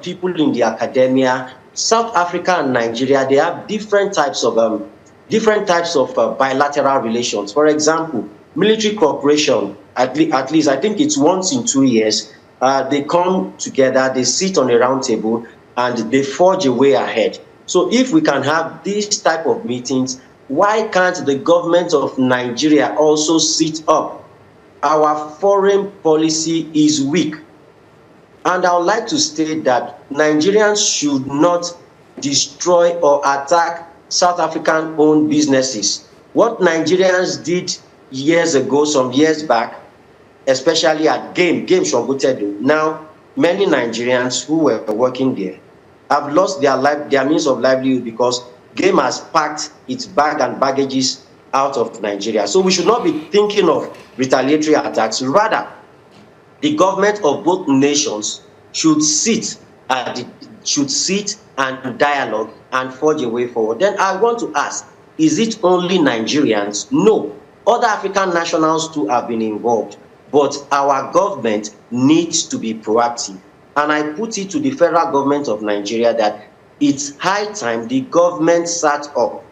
people in the academia. South Africa and Nigeria, they have different types of bilateral relations. For example, military cooperation, at least I think it's once in 2 years, they come together, they sit on a round table, and they forge a way ahead. So if we can have these type of meetings, why can't the government of Nigeria also sit up? Our foreign policy is weak. And I would like to state that Nigerians should not destroy or attack South African-owned businesses. What Nigerians did years ago, some years back, especially at Game Shombutedo, now many Nigerians who were working there have lost their means of livelihood because Game has packed its bag and baggages out of Nigeria. So we should not be thinking of retaliatory attacks. Rather, the government of both nations should sit and dialogue and forge a way forward. Then I want to ask, is it only Nigerians? No. Other African nationals too have been involved, but our government needs to be proactive. And I put it to the federal government of Nigeria that it's high time the government sat up.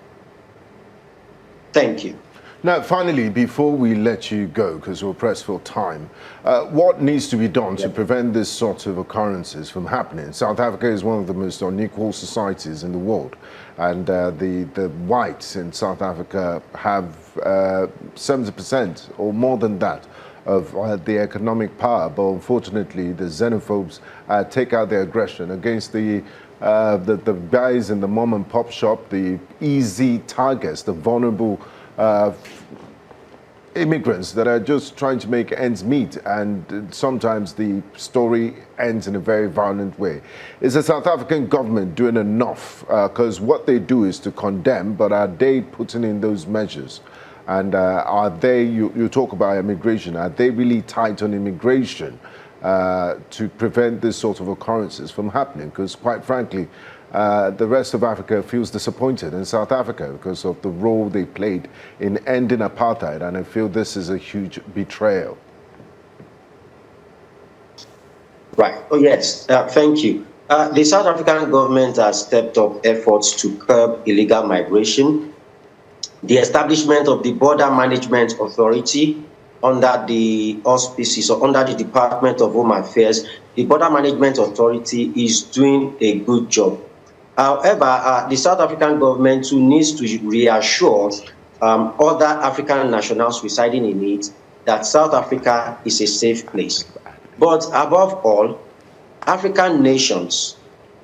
Thank you. Now, finally, before we let you go, because we're pressed for time, what needs to be done to prevent this sort of occurrences from happening? South Africa is one of the most unequal societies in the world, and the whites in South Africa have 70% or more than that of the economic power, but unfortunately, the xenophobes take out their aggression against the guys in the mom and pop shop, the easy targets, the vulnerable immigrants that are just trying to make ends meet, and sometimes the story ends in a very violent way. Is the South African government doing enough? Because what they do is to condemn, but are they putting in those measures? And are they, you talk about immigration, are they really tight on immigration to prevent this sort of occurrences from happening? Because quite frankly, the rest of Africa feels disappointed in South Africa because of the role they played in ending apartheid, and I feel this is a huge betrayal. Right. Oh, yes. Thank you. The South African government has stepped up efforts to curb illegal migration. The establishment of the Border Management Authority under the auspices or under the Department of Home Affairs, the Border Management Authority is doing a good job. However, the South African government too needs to reassure other African nationals residing in it that South Africa is a safe place. But above all, African nations,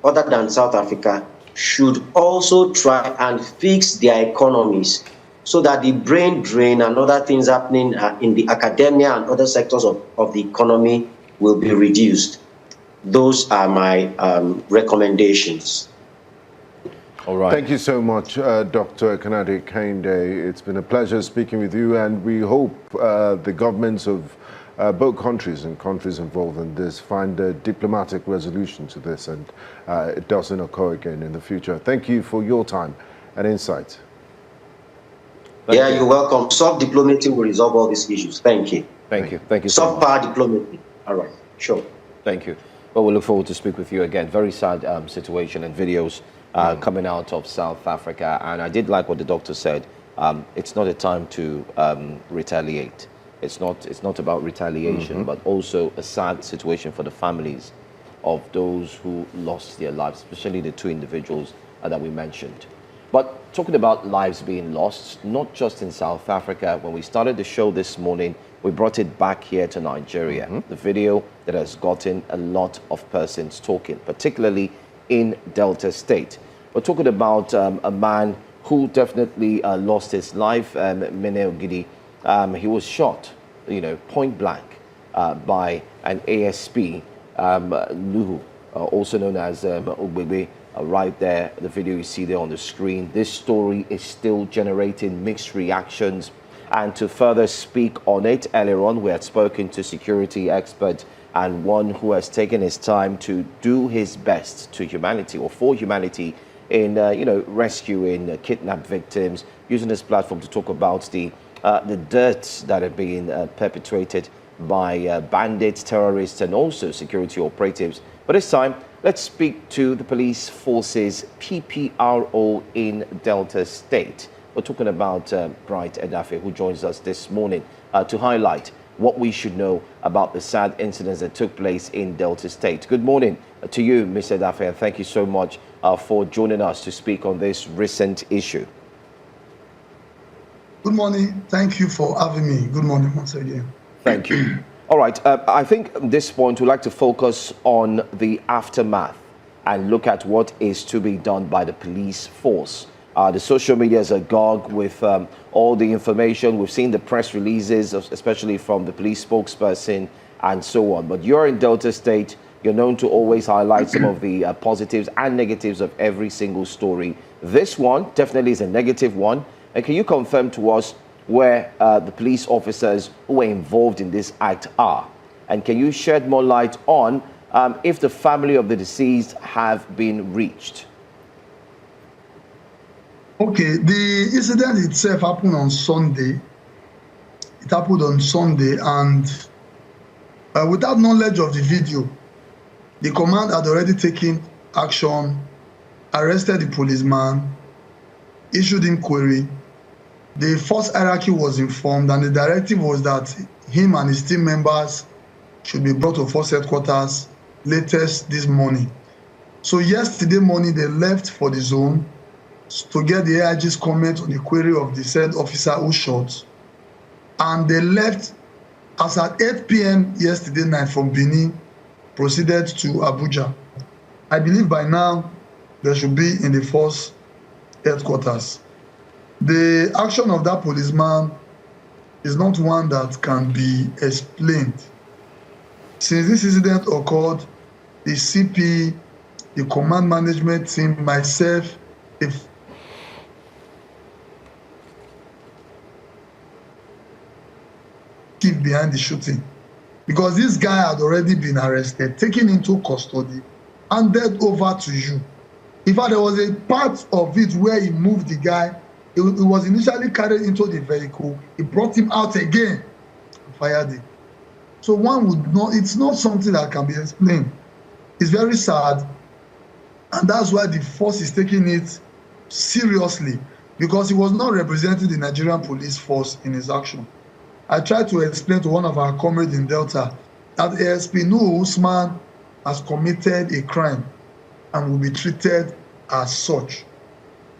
other than South Africa, should also try and fix their economies so that the brain drain and other things happening in the academia and other sectors of the economy will be reduced. Those are my recommendations. All right. Thank you so much, Dr. Kanade Kehinde. It's been a pleasure speaking with you, and we hope the governments of both countries and countries involved in this find a diplomatic resolution to this, and it doesn't occur again in the future. Thank you for your time and insight. You're welcome. Soft diplomacy will resolve all these issues. Thank you. Thank you. Thank you so much. Soft power diplomacy. All right. Sure. Thank you. Well, we look forward to speak with you again. Very sad situation and videos coming out of South Africa. And I did like what the doctor said. It's not a time to retaliate. It's not about retaliation, but also a sad situation for the families of those who lost their lives, especially the two individuals that we mentioned. But talking about lives being lost, not just in South Africa, when we started the show this morning, we brought it back here to Nigeria. The video that has gotten a lot of persons talking, particularly in Delta State. We're talking about a man who definitely lost his life, Mene Ogidi. He was shot, point blank, by an ASP, Nuhu, also known as Ogbebe. Right there, the video you see there on the screen. This story is still generating mixed reactions. And to further speak on it, earlier on, we had spoken to security expert and one who has taken his time to do his best to humanity or for humanity in, rescuing kidnapped victims, using this platform to talk about the dirt that are being perpetrated by bandits, terrorists, and also security operatives. But this time, let's speak to the police forces PPRO in Delta State. We're talking about Bright Edafe, who joins us this morning to highlight what we should know about the sad incidents that took place in Delta State. Good morning to you, Mr. Edafe, and thank you so much for joining us to speak on this recent issue. Good morning. Thank you for having me. Good morning once again. Thank you. All right. I think at this point we'd like to focus on the aftermath and look at what is to be done by the police force. The social media is agog with all the information. We've seen the press releases, especially from the police spokesperson and so on. But you're in Delta State. You're known to always highlight some of the positives and negatives of every single story. This one definitely is a negative one. And can you confirm to us where the police officers who were involved in this act are? And can you shed more light on if the family of the deceased have been reached? Okay, the incident itself happened on Sunday. It happened on Sunday, and without knowledge of the video, the command had already taken action, arrested the policeman, issued inquiry. The force hierarchy was informed, and the directive was that him and his team members should be brought to force headquarters latest this morning. So yesterday morning, they left for the zone to get the AIG's comment on the query of the said officer who shot. And they left as at 8 p.m. yesterday night from Benin, proceeded to Abuja. I believe by now they should be in the force headquarters. The action of that policeman is not one that can be explained. Since this incident occurred, the CP, the command management team, myself, if keep behind the shooting, because this guy had already been arrested, taken into custody, handed over to you. In fact, there was a part of it where he moved the guy. It was initially carried into the vehicle. He brought him out again and fired it. So one would know it's not something that can be explained. It's very sad, and that's why the force is taking it seriously, because he was not representing the Nigerian police force in his action. I tried to explain to one of our comrades in Delta that ASP Nuhu Usman has committed a crime and will be treated as such.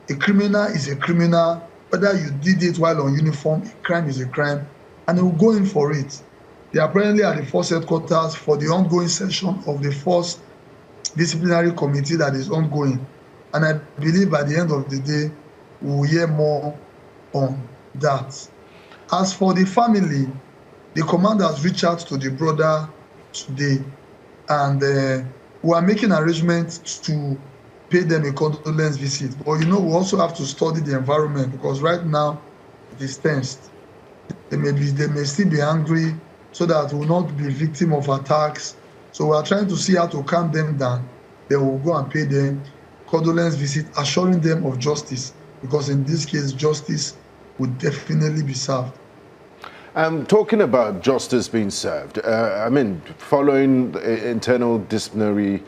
A criminal is a criminal. Whether you did it while on uniform, a crime is a crime, and they will go in for it. They are apparently at the force headquarters for the ongoing session of the force disciplinary committee that is ongoing. And I believe by the end of the day, we will hear more on that. As for the family, the command has reached out to the brother today, and we are making arrangements to pay them a condolence visit. But you know, we also have to study the environment, because right now it is tensed. They may still be angry, so that we will not be victim of attacks. So we are trying to see how to calm them down. Then we'll go and pay them condolence visit, assuring them of justice, because in this case, justice would definitely be served. Talking about justice being served, I mean, following the internal disciplinary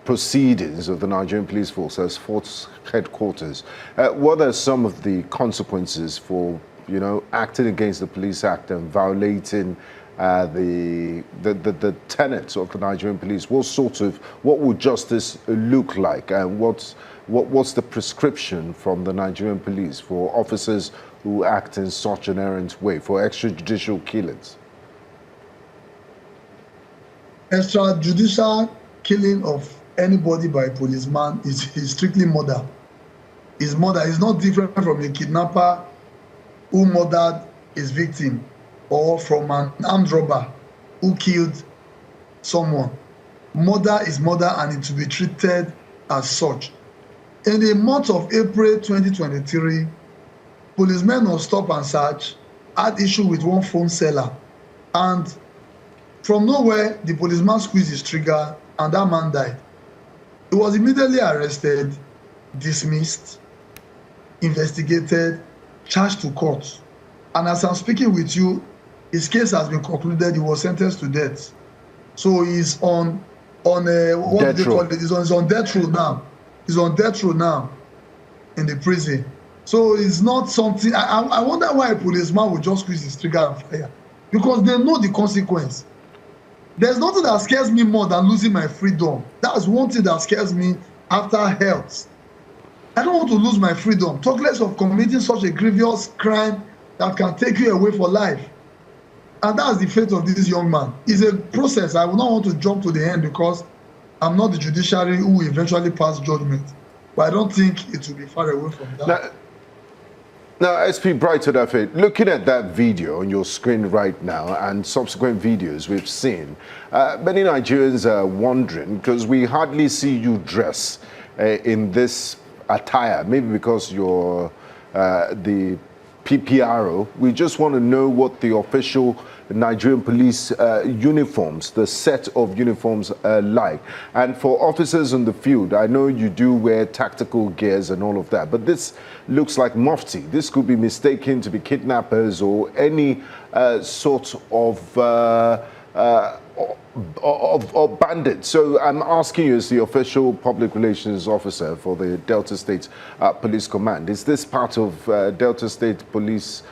proceedings of the Nigerian Police Force as force headquarters, what are some of the consequences for, you know, acting against the Police Act and violating the tenets of the Nigerian police? What would justice look like, and what's the prescription from the Nigerian police for officers who act in such an errant way, for extrajudicial killings? Extrajudicial killing of anybody by a policeman is strictly murder. Murder is not different from a kidnapper who murdered his victim, or from an armed robber who killed someone. Murder is murder, and it will be treated as such. In the month of April 2023, policemen on stop and search had issue with one phone seller, and from nowhere the policeman squeezed his trigger and that man died. He was immediately arrested, dismissed, investigated, charged to court, and as I'm speaking with you, his case has been concluded. He was sentenced to death. So he's on what do they call it? He's on death row now. He's on death row now in the prison. So it's not something. I wonder why a policeman would just squeeze his trigger and fire, because they know the consequence. There's nothing that scares me more than losing my freedom. That's one thing that scares me after health. I don't want to lose my freedom. Talk less of committing such a grievous crime that can take you away for life. And that's the fate of this young man. It's a process. I would not want to jump to the end, because I'm not the judiciary who will eventually pass judgment. But I don't think it will be far away from that. Now, SP Brighton, looking at that video on your screen right now and subsequent videos we've seen, many Nigerians are wondering, because we hardly see you dress in this attire, maybe because you're the PPRO. We just want to know what the official Nigerian police uniforms, the set of uniforms are like. And for officers in the field, I know you do wear tactical gears and all of that, but this looks like mufti. This could be mistaken to be kidnappers or any sort of bandits. So I'm asking you, as the official public relations officer for the Delta State Police Command, is this part of Delta State Police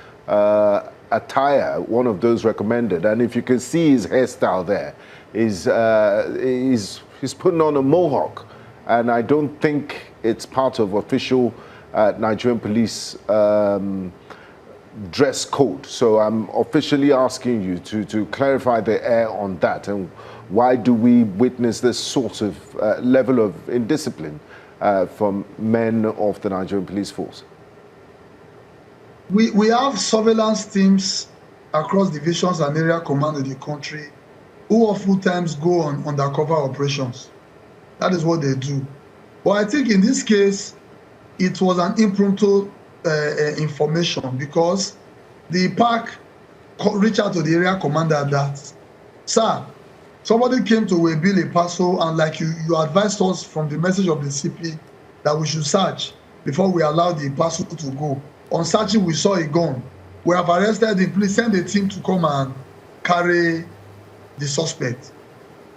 attire, one of those recommended? And if you can see his hairstyle there, he's putting on a mohawk, and I don't think it's part of official Nigerian police dress code. So I'm officially asking you to clarify the air on that, and why do we witness this sort of level of indiscipline from men of the Nigerian police force? We have surveillance teams across divisions and area command in the country who oftentimes go on undercover operations. That is what they do. But I think in this case, it was an impromptu information, because the park reached out to the area commander that, sir, somebody came to Webil a parcel, and like you advised us from the message of the CP that we should search before we allow the parcel to go. On searching, we saw a gun. We have arrested him. Please send a team to come and carry the suspect.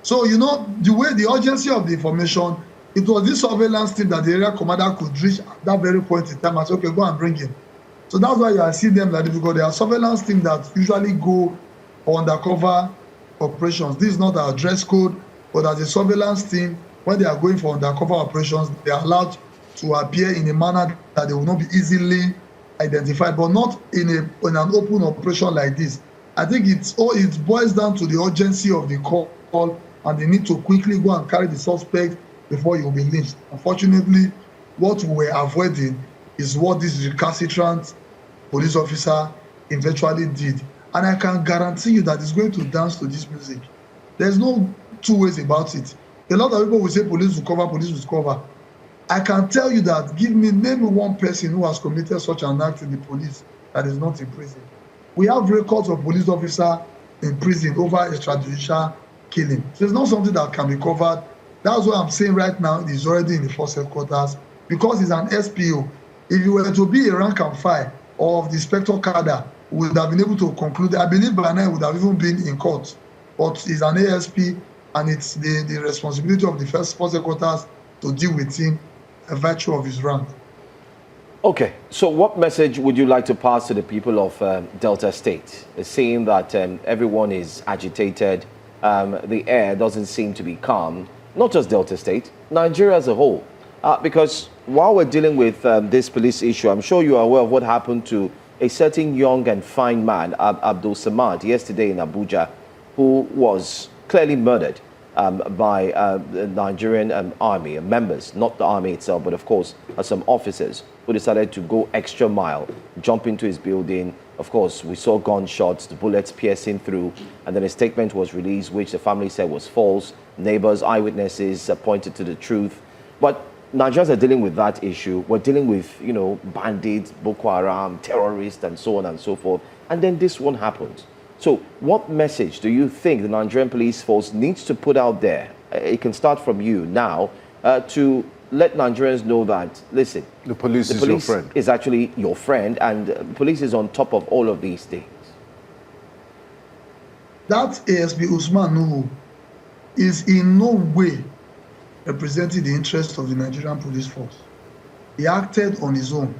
So, you know, the way, the urgency of the information, it was this surveillance team that the area commander could reach at that very point in time and say, okay, go and bring him. So that's why you are seeing them like this, because they are surveillance team that usually go for undercover operations. This is not our dress code, but as a surveillance team, when they are going for undercover operations, they are allowed to appear in a manner that they will not be easily identified, but not in an open operation like this. I think it boils down to the urgency of the call and the need to quickly go and carry the suspect before he will be lynched. Unfortunately, what we were avoiding is what this recalcitrant police officer eventually did. And I can guarantee you that he's going to dance to this music. There's no two ways about it. A lot of people will say police will cover, police will cover. I can tell you that, name one person who has committed such an act in the police that is not in prison. We have records of police officers in prison over extrajudicial killing. So it's not something that can be covered. That's what I'm saying right now. He's already in the force headquarters because he's an SPO. If you were to be a rank and file of the Inspector Cadre, we would have been able to conclude. I believe by now he would have even been in court. But he's an ASP, and it's the responsibility of the first force headquarters to deal with him by virtue of his rank. Okay, so what message would you like to pass to the people of Delta State? Seeing that everyone is agitated, the air doesn't seem to be calm, not just Delta State, Nigeria as a whole. Because while we're dealing with this police issue, I'm sure you are aware of what happened to a certain young and fine man, Abdul Samad, yesterday in Abuja, who was clearly murdered by the Nigerian army members, not the army itself, but of course some officers who decided to go extra mile, jump into his building. Of course, we saw gunshots, the bullets piercing through, and then a statement was released, which the family said was false. Neighbors, eyewitnesses pointed to the truth. But Nigerians are dealing with that issue. We're dealing with, bandits, Boko Haram, terrorists, and so on and so forth. And then this one happens. So what message do you think the Nigerian police force needs to put out there? It can start from you now to let Nigerians know that, listen, the police is your friend. Is actually your friend, and police is on top of all of these things. That ASP Usman Nuhu is in no way representing the interest of the Nigerian police force. He acted on his own.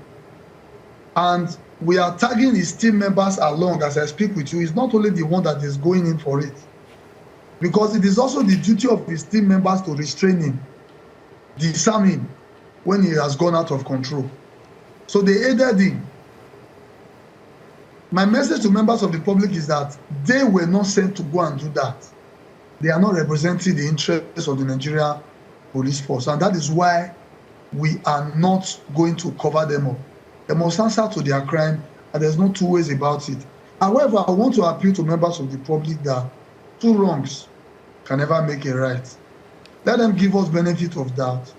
And we are tagging his team members along as I speak with you. He's not only the one that is going in for it, because it is also the duty of his team members to restrain him, disarm him when he has gone out of control. So they aided him. My message to members of the public is that they were not sent to go and do that. They are not representing the interests of the Nigerian police force, and that is why we are not going to cover them up. They must answer to their crime, and there's no two ways about it. However, I want to appeal to members of the public that two wrongs can never make a right. Let them give us benefit of doubt.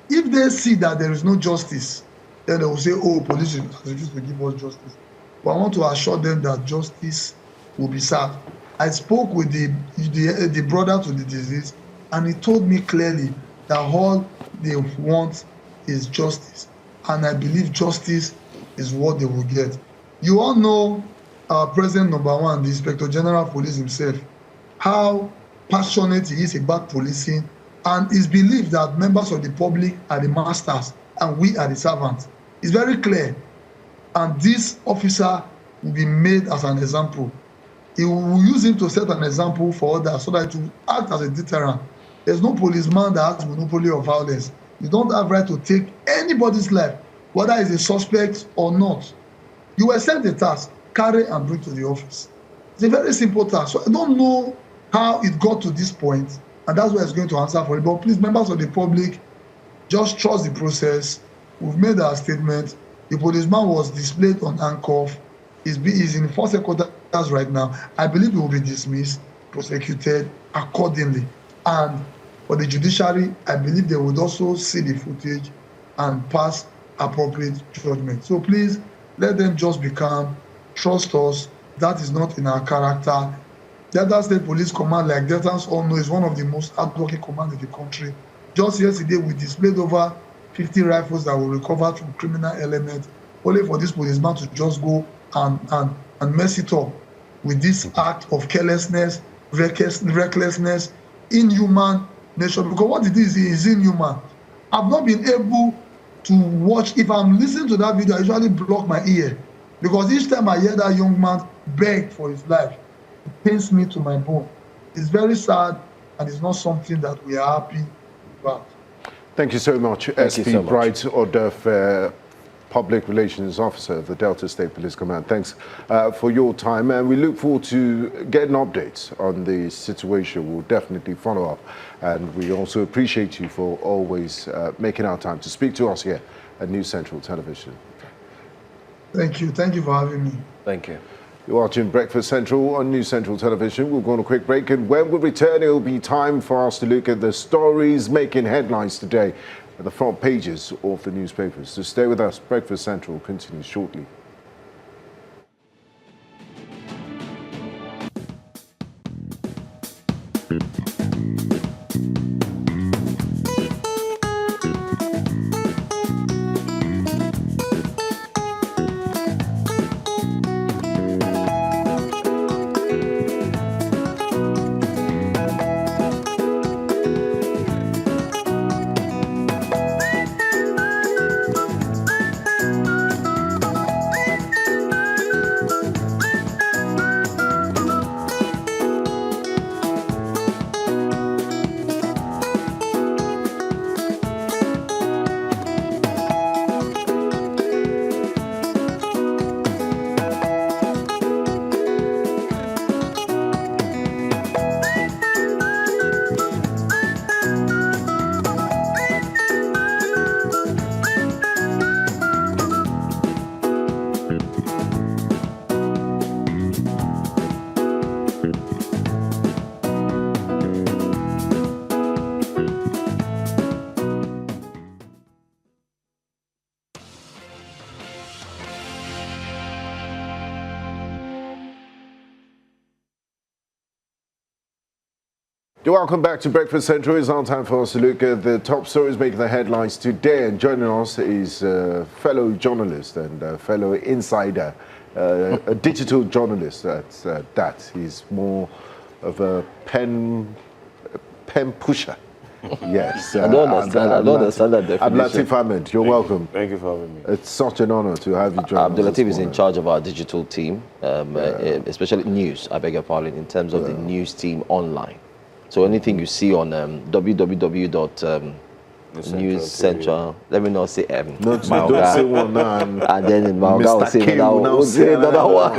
If they see that there is no justice, then they will say, oh, police is refused to give us justice. But I want to assure them that justice will be served. I spoke with the brother to the deceased, and he told me clearly that all they want is justice. And I believe justice is what they will get. You all know our President #1, the Inspector General of Police himself, how passionate he is about policing, and it's believed that members of the public are the masters and we are the servants. It's very clear. And this officer will be made as an example. He will use him to set an example for others so that it will act as a deterrent. There's no policeman that has monopoly of violence. You don't have right to take anybody's life, whether it's a suspect or not. You were sent a task, carry and bring to the office. It's a very simple task. So I don't know how it got to this point, and that's why it's going to answer for it. But please, members of the public, just trust the process. We've made our statement. The policeman was displayed on handcuff. He's in force headquarters right now. I believe he will be dismissed, prosecuted accordingly. And for the judiciary, I believe they would also see the footage and pass appropriate judgment. So please, let them just be calm. Trust us. That is not in our character. Delta State Police Command, like Deltans all know, is one of the most hardworking commands in the country. Just yesterday, we displayed over 50 rifles that were recovered from criminal elements, only for this policeman to just go and mess it up with this act of carelessness, recklessness, inhuman nature. Because what it is inhuman. I've not been able to watch. If I'm listening to that video, I usually block my ear, because each time I hear that young man beg for his life, it pains me to my bone. It's very sad, and it's not something that we are happy about. Thank you so much, SP Bright Odef. Public Relations Officer of the Delta State Police Command. Thanks for your time, and we look forward to getting updates on the situation. We'll definitely follow up, and we also appreciate you for always making our time to speak to us here at News Central Television. Thank you. Thank you for having me. Thank you. You're watching Breakfast Central on News Central Television. We'll go on a quick break, and when we return, it'll be time for us to look at the stories making headlines today at the front pages of the newspapers. So stay with us. Breakfast Central continues shortly. Welcome back to Breakfast Central. It's now time for us to look at the top stories making the headlines today. And joining us is a fellow journalist and a fellow insider, a digital journalist. That he's more of a pen pusher. Yes. I don't understand that definition. Abdulatif Ahmed, you're welcome. Thank you for having me. It's such an honor to have you join us. Abdulatif is in charge of our digital team, especially news, I beg your pardon, in terms of the news team online. So anything you see on www.News Central, let me not say don't say one now. And then in Mauga will say another one.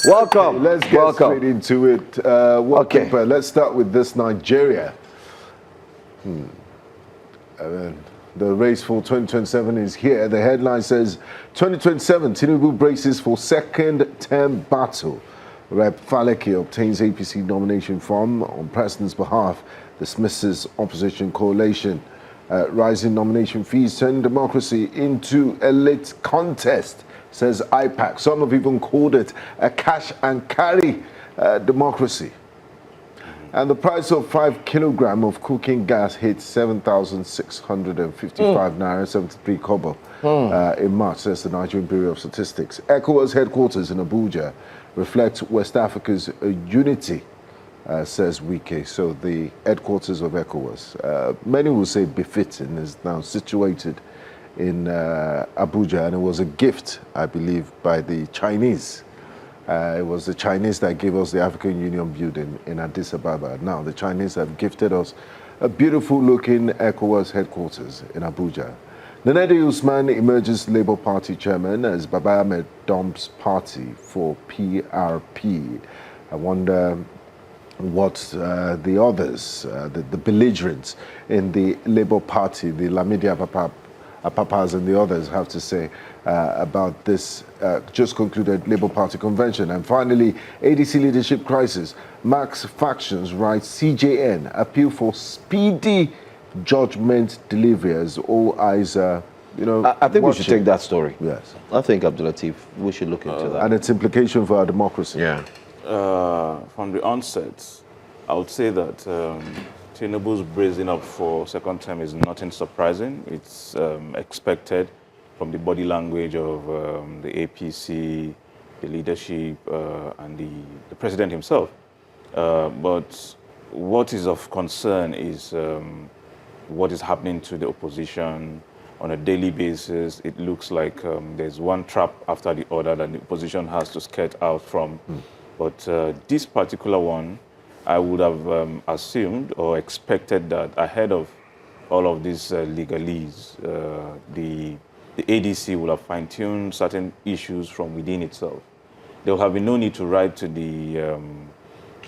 Welcome. Let's get straight into it. Okay. Let's start with this Nigeria. The race for 2027 is here. The headline says, 2027, Tinubu braces for second term battle. Rep. Faleke obtains APC nomination form on President's behalf, dismisses opposition coalition. Rising nomination fees turn democracy into elite contest, says IPAC. Some have even called it a cash and carry democracy. And the price of 5 kilograms of cooking gas hit 7,655 naira, 73 kobo in March, says the Nigerian Bureau of Statistics. ECOWAS headquarters in Abuja reflect West Africa's unity, says Wike. So the headquarters of ECOWAS, many will say befitting, is now situated in Abuja, and it was a gift, I believe, by the Chinese. It was the Chinese that gave us the African Union building in Addis Ababa. Now the Chinese have gifted us a beautiful looking ECOWAS headquarters in Abuja. Nanedi Usman emerges Labour Party chairman as Baba Ahmed dumps party for PRP. I wonder what the others, the belligerents in the Labour Party, the Lamidi Apapas and the others have to say about this just concluded Labour Party convention. And finally, ADC leadership crisis. Marx factions write CJN appeal for speedy judgment delivery as all eyes are, I think we should take that story. Yes. I think, Abdulatif, we should look into that. And its implication for our democracy. Yeah. From the onset, I would say that Tinubu's bracing up for second term is nothing surprising. It's expected from the body language of the APC, the leadership, and the president himself. But what is of concern is what is happening to the opposition on a daily basis. It looks like there's one trap after the other that the opposition has to skirt out from. But this particular one, I would have assumed or expected that ahead of all of these legalese, the ADC will have fine-tuned certain issues from within itself. There will have been no need to write to the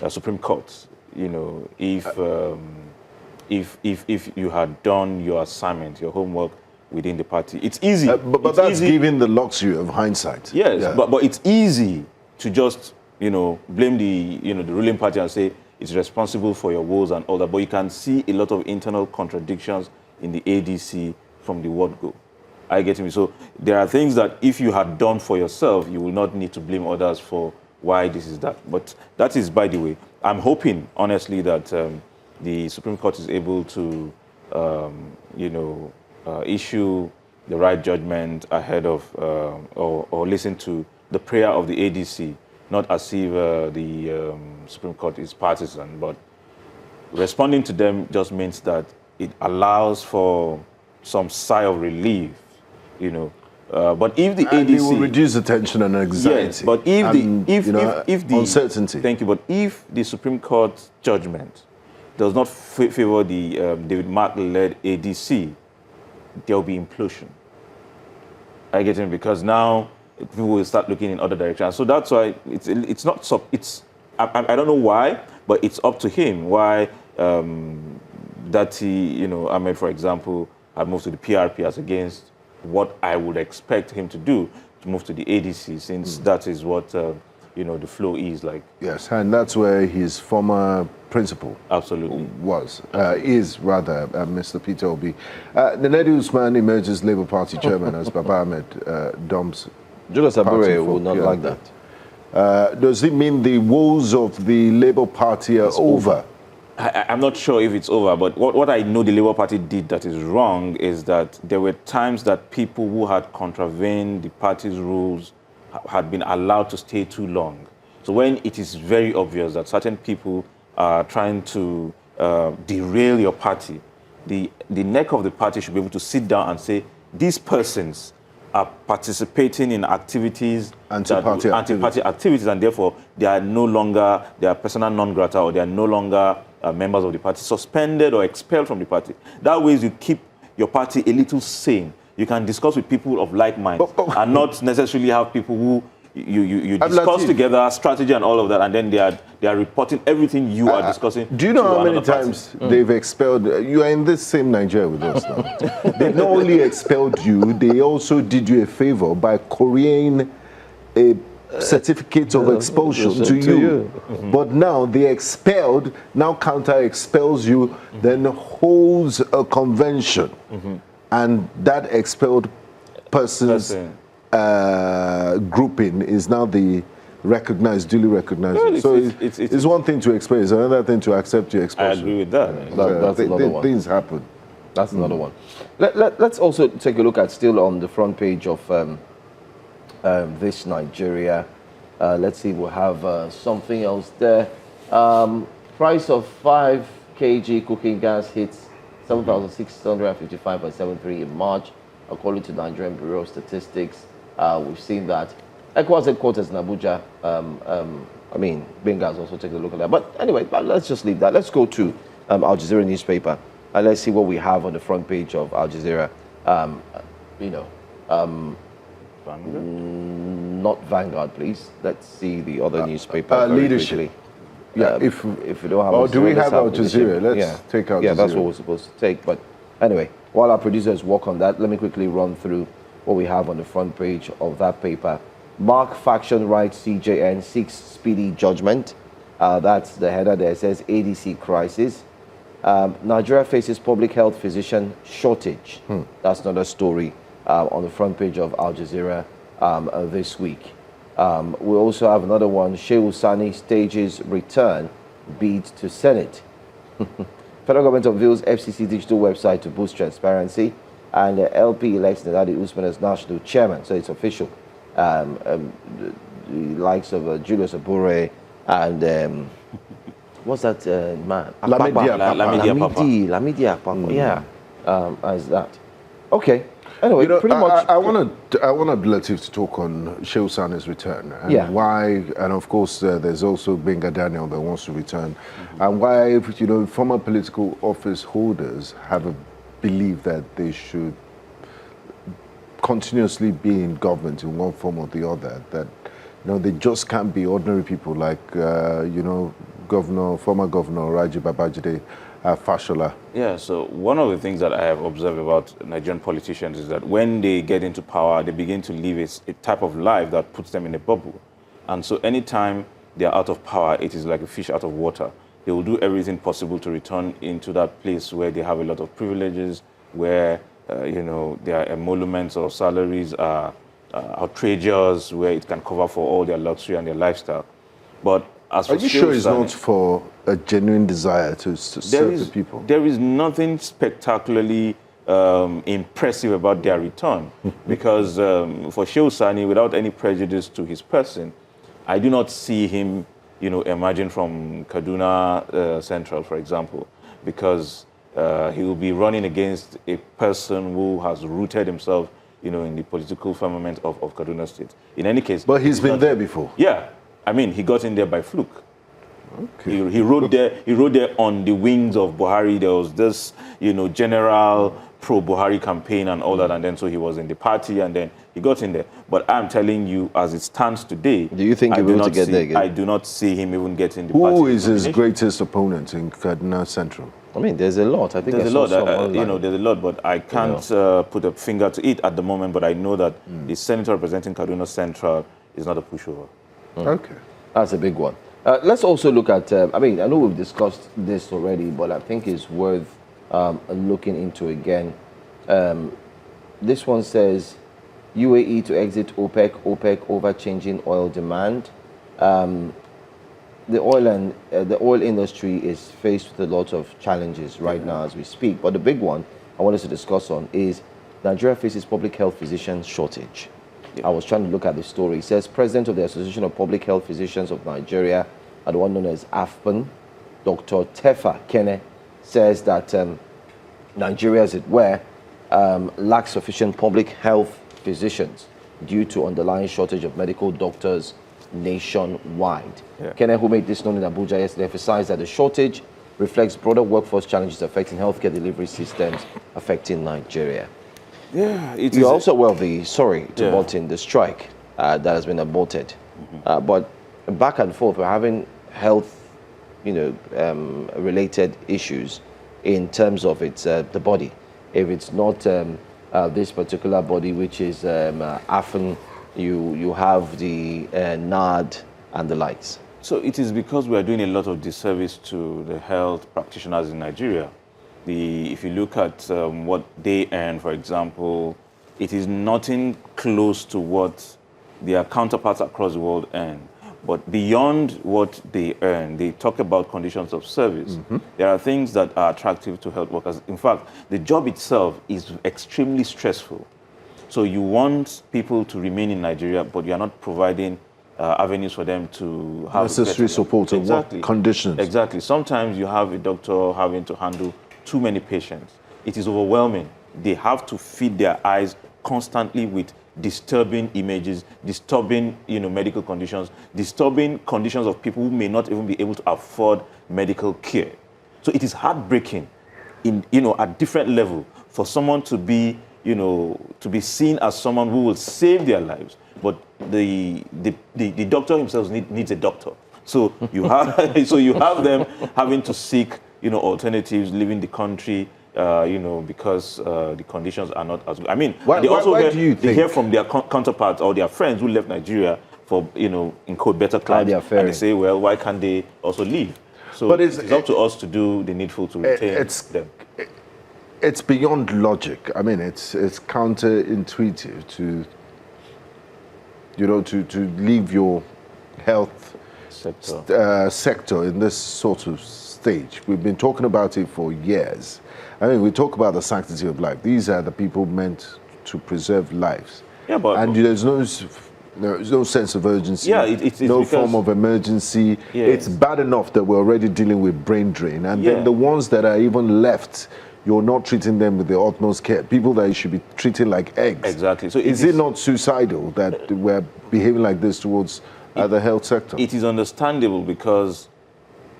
Supreme Court. You know, if you had done your assignment, your homework within the party, it's easy. But that's giving the luxury of hindsight. Yes, yeah. but it's easy to just blame the the ruling party and say it's responsible for your woes and all that. But you can see a lot of internal contradictions in the ADC from the word go. I get me. So there are things that if you had done for yourself, you will not need to blame others for why this is that. But that is, by the way, I'm hoping, honestly, that the Supreme Court is able to, issue the right judgment ahead of or listen to the prayer of the ADC, not as if the Supreme Court is partisan, but responding to them just means that it allows for some sigh of relief, But if the ADC, it will reduce the tension and anxiety. Yes, but if the uncertainty. Thank you. But if the Supreme Court judgment does not favor the David Mark-led ADC, there will be implosion. I get him, because now people will start looking in other directions. So that's why it's not. I don't know why, but it's up to him why that he, Ahmed, for example, had moved to the PRP as against what I would expect him to do, to move to the ADC, since that is what the flow is like. Yes, and that's where his former principal absolutely is rather Mr. Peter Obi. Nnedi Usman emerges Labour Party chairman as Baba Ahmed dumps. Julius Abure will not like that. Does it mean the woes of the Labour Party are over? I'm not sure if it's over, but what I know the Labour Party did that is wrong is that there were times that people who had contravened the party's rules had been allowed to stay too long. So when it is very obvious that certain people are trying to derail your party, the neck of the party should be able to sit down and say, these persons are participating in activities, anti-party activities, and therefore they are no longer, they are persona non grata, or they are no longer members of the party, suspended or expelled from the party. That way you keep your party a little sane. You can discuss with people of like mind and not necessarily have people who you discuss together, strategy and all of that, and then they are reporting everything you are discussing. Do you know how many times they've expelled? You are in this same Nigeria with us now. They've not only expelled you, they also did you a favor by couriering a certificate of expulsion to you. But now they expelled, now counter expels you, then holds a convention, and that expelled person's grouping is now the recognized, duly recognized. Well, so it's one thing to expel, it's another thing to accept your expulsion. I agree with that. That's another one. Things happen. That's another one. Let's also take a look at, still on the front page of this Nigeria. Let's see, we'll have something else there. Price of 5 kg cooking gas hits 7,655.73 in March, according to Nigerian Bureau of Statistics. We've seen that. ECOWAS headquarters in Abuja. Benga's also taking a look at that. But anyway, let's just leave that. Let's go to Al Jazeera newspaper, and let's see what we have on the front page of Al Jazeera. Not Vanguard, please. Let's see the other newspaper. Leadership. Yeah, if we don't have. Oh, do we have Al Jazeera? Let's take Al Jazeera. Yeah, that's what we're supposed to take. But anyway, while our producers work on that, let me quickly run through what we have on the front page of that paper. Mark faction right CJN seeks speedy judgment. That's the header there. It says ADC crisis. Nigeria faces public health physician shortage. That's another story on the front page of Al Jazeera this week. We also have another one. Shehu Sani stages return, bid to Senate. Federal government unveils FCC digital website to boost transparency, and the LP elects Nnedi Usman as national chairman, so it's official. The likes of Julius Abure and what's that man? Lamidi Apapa. Yeah, as that. Okay. Anyway, pretty much. I want Latif to talk on Shehu Sani's return and why, and of course there's also Benga Daniel that wants to return, and why former political office holders have a believe that they should continuously be in government in one form or the other, that they just can't be ordinary people like former Governor Raji Babajide Fashola. Yeah, so one of the things that I have observed about Nigerian politicians is that when they get into power, they begin to live a type of life that puts them in a bubble. And so anytime they are out of power, it is like a fish out of water. They will do everything possible to return into that place where they have a lot of privileges, where their emoluments or salaries are outrageous, where it can cover for all their luxury and their lifestyle. But as for Are you sure it's not for a genuine desire to serve the people? There is nothing spectacularly impressive about their return. Because for Shehu Sani, without any prejudice to his person, I do not see him, emerging from Kaduna Central, for example, because he will be running against a person who has rooted himself, in the political firmament of Kaduna State. In any case... But he's been there before. Yeah. I mean, he got in there by fluke. Okay. He rode there on the wings of Buhari. There was this, general pro-Buhari campaign and all that, and then so he was in the party, and then he got in there. But I'm telling you, as it stands today... Do you think he'll be able to get there again? I do not see him even getting the party. Who is his greatest opponent in Kaduna Central? I mean, there's a lot. I think there's a lot. There's a lot, but I can't put a finger to it at the moment. But I know that the senator representing Kaduna Central is not a pushover. Okay, that's a big one. Let's also look at. I know we've discussed this already, but I think it's worth looking into again. This one says UAE to exit OPEC. OPEC over changing oil demand. The oil industry is faced with a lot of challenges right now as we speak. But the big one I want us to discuss on is Nigeria faces public health physician shortage. I was trying to look at the story. It says President of the Association of Public Health Physicians of Nigeria, the one known as AFPN, Dr. Tefa Kene, says that Nigeria, as it were, lacks sufficient public health physicians due to underlying shortage of medical doctors nationwide. Kene, who made this known in Abuja yesterday, emphasized that the shortage reflects broader workforce challenges affecting healthcare delivery systems affecting Nigeria. Yeah, you're also aware of the strike that has been aborted. But back and forth, we're having health, related issues in terms of its the body. If it's not this particular body, which is AFN, you have the NAD and the likes. So it is because we are doing a lot of disservice to the health practitioners in Nigeria. If you look at what they earn, for example, it is nothing close to what their counterparts across the world earn. But beyond what they earn, they talk about conditions of service. There are things that are attractive to health workers. In fact, the job itself is extremely stressful. So you want people to remain in Nigeria, but you are not providing avenues for them to have necessary support. Exactly. What conditions? Exactly. Sometimes you have a doctor having to handle too many patients. It is overwhelming. They have to feed their eyes constantly with disturbing images, disturbing medical conditions, disturbing conditions of people who may not even be able to afford medical care. So it is heartbreaking at different level for someone to be seen as someone who will save their lives, but the doctor himself needs a doctor. So you have them having to seek alternatives, leaving the country, because the conditions are not as good. I mean, they hear from their counterparts or their friends who left Nigeria for, in quote, better climes, and they say, well, why can't they also leave? So but it's up to us to do the needful to retain them. It's beyond logic. I mean, it's counterintuitive to leave your health sector in this sort of stage. We've been talking about it for years. I mean, we talk about the sanctity of life. These are the people meant to preserve lives. Yeah, but there's no sense of urgency. Yeah, it's no form of emergency. Yes. It's bad enough that we're already dealing with brain drain, and then the ones that are even left, you're not treating them with the utmost care. People that you should be treating like eggs. Exactly. So is it not suicidal that we're behaving like this towards the health sector? It is understandable because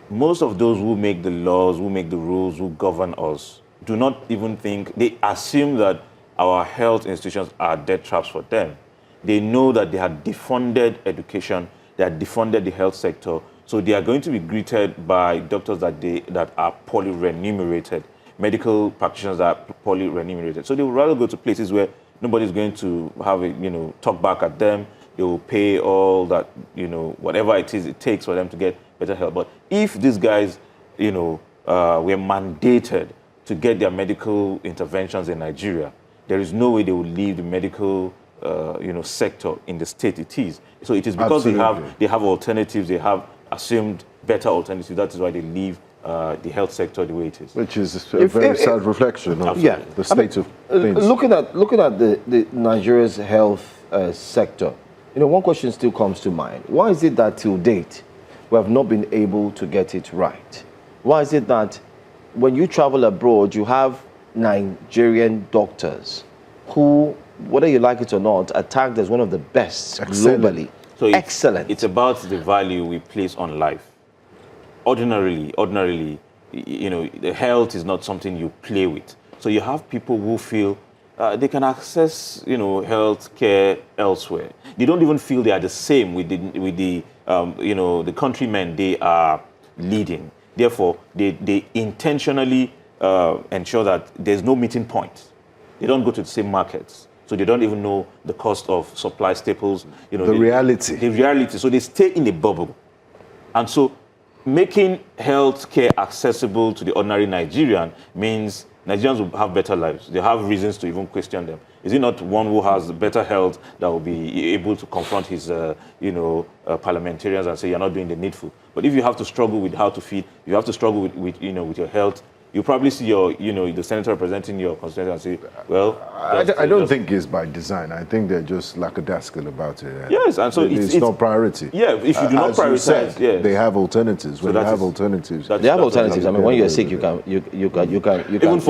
most of those who make the laws, who make the rules, who govern us, do not even think, they assume that our health institutions are death traps for them. They know that they have defunded education, they have defunded the health sector, so they are going to be greeted by doctors that are poorly remunerated, medical practitioners that are poorly remunerated. So they would rather go to places where nobody's going to have a, talk back at them. They will pay all that, whatever it is it takes for them to get better health. But if these guys, were mandated to get their medical interventions in Nigeria, there is no way they would leave the medical, sector in the state it is. So it is because they have alternatives, they have assumed better alternatives. That is why they leave the health sector the way it is. Which is a very sad reflection of the state of things. Looking at the Nigeria's health sector, one question still comes to mind. Why is it that till date we have not been able to get it right? Why is it that when you travel abroad, you have Nigerian doctors who, whether you like it or not, are tagged as one of the best globally? So excellent. It's about the value we place on life. Ordinarily, the health is not something you play with. So you have people who feel they can access, health care elsewhere. They don't even feel they are the same with the countrymen they are leading. Therefore, they intentionally ensure that there's no meeting point. They don't go to the same markets. So they don't even know the cost of supply staples. The reality. The reality. So they stay in a bubble. And so making health care accessible to the ordinary Nigerian means Nigerians will have better lives. They have reasons to even question them. Is it not one who has better health that will be able to confront his, parliamentarians and say you're not doing the needful? But if you have to struggle with how to feed, you have to struggle with your health. You probably see the senator representing your constituency and say, well, I don't think it's by design. I think they're just lackadaisical about it. Yes, and so it's not priority. Yeah, if you do not prioritize, they have alternatives. When they have alternatives, they have alternatives. I mean, when you're sick, you can even